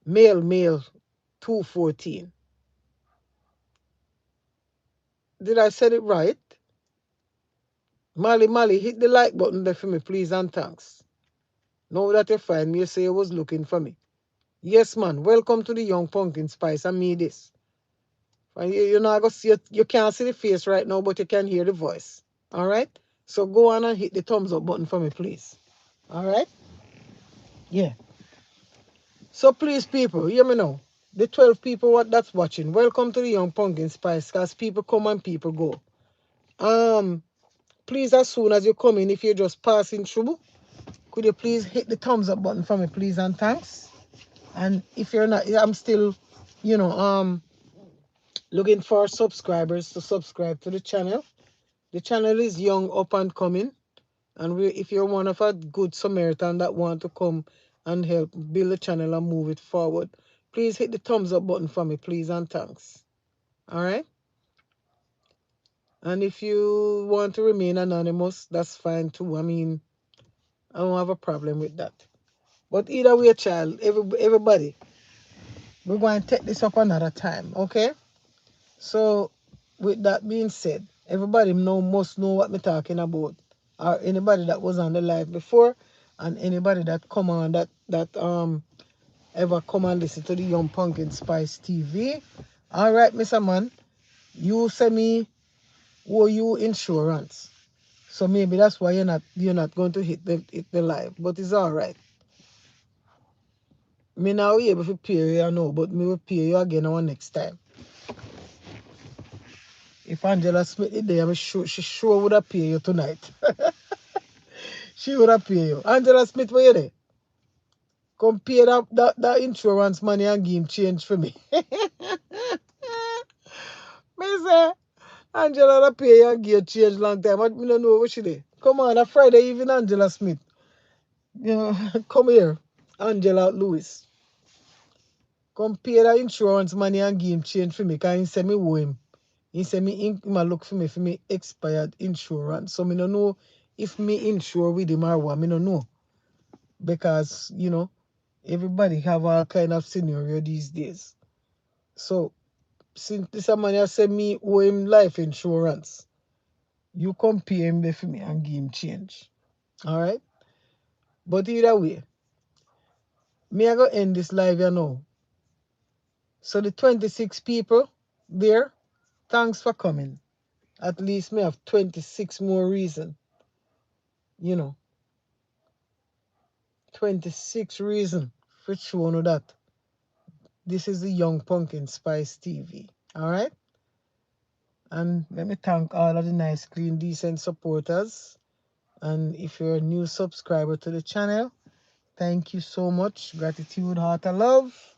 S1: male 214. Did I say it right? Mali, hit the like button there for me, please, and thanks. Now that you find me, you say you was looking for me. Yes, man. Welcome to the Young Pumpkin Spice. And me this. And you know, I go see you can't see the face right now, but you can hear the voice. All right? So go on and hit the thumbs up button for me, please. All right? Yeah. So please, people, hear me now. The 12 people that's watching, welcome to the Young Pumpkin Spice, because people come and people go. Please, as soon as you come in, if you're just passing through, could you please hit the thumbs up button for me, please, and thanks. And if you're not, I'm still, you know, looking for subscribers to subscribe to the channel. The channel is young, up and coming. And if you're one of a good Samaritan that want to come and help build the channel and move it forward, please hit the thumbs up button for me, please, and thanks. All right? And if you want to remain anonymous, that's fine too. I mean, I don't have a problem with that. But either way, child, everybody, we're going to take this up another time, okay? So, with that being said, everybody must know what I'm talking about. Or anybody that was on the live before, and anybody that come on that ever come and listen to the Young Pumpkin Spice TV. All right, Mr. Man, you send me owe you insurance. So maybe that's why you're not going to hit the live. But it's all right. Me now able to pay you, I know, but me will pay you again our next time. If Angela Smith is there, she sure would have paid you tonight. She would have paid you. Angela Smith, where you there? Come pay that insurance money and give him change for me. Me say, Angela would pay you and give you change long time. I don't know what she there. Come on, a Friday evening, Angela Smith. You know, come here, Angela Lewis. Come pay that insurance money and give him change for me, because he said me owe him. He said he might look for me expired insurance. So me don't know if me insure with him or what. Me don't know. Because, you know, everybody have all kind of scenario these days. So since this man has said me owe him life insurance, you come pay him there for me and give him change. Alright? But either way, me I go end this live here now. So the 26 people there, thanks for coming. At least me have 26 more reason. You know. 26 reason for showing you that this is the Young Pumpkin Spice TV. Alright? And let me thank all of the nice, clean, decent supporters. And if you're a new subscriber to the channel, thank you so much. Gratitude, heart of love.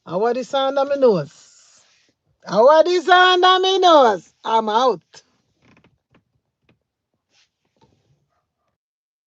S1: How are the sound of my nose? How are the sound of my nose? I'm out.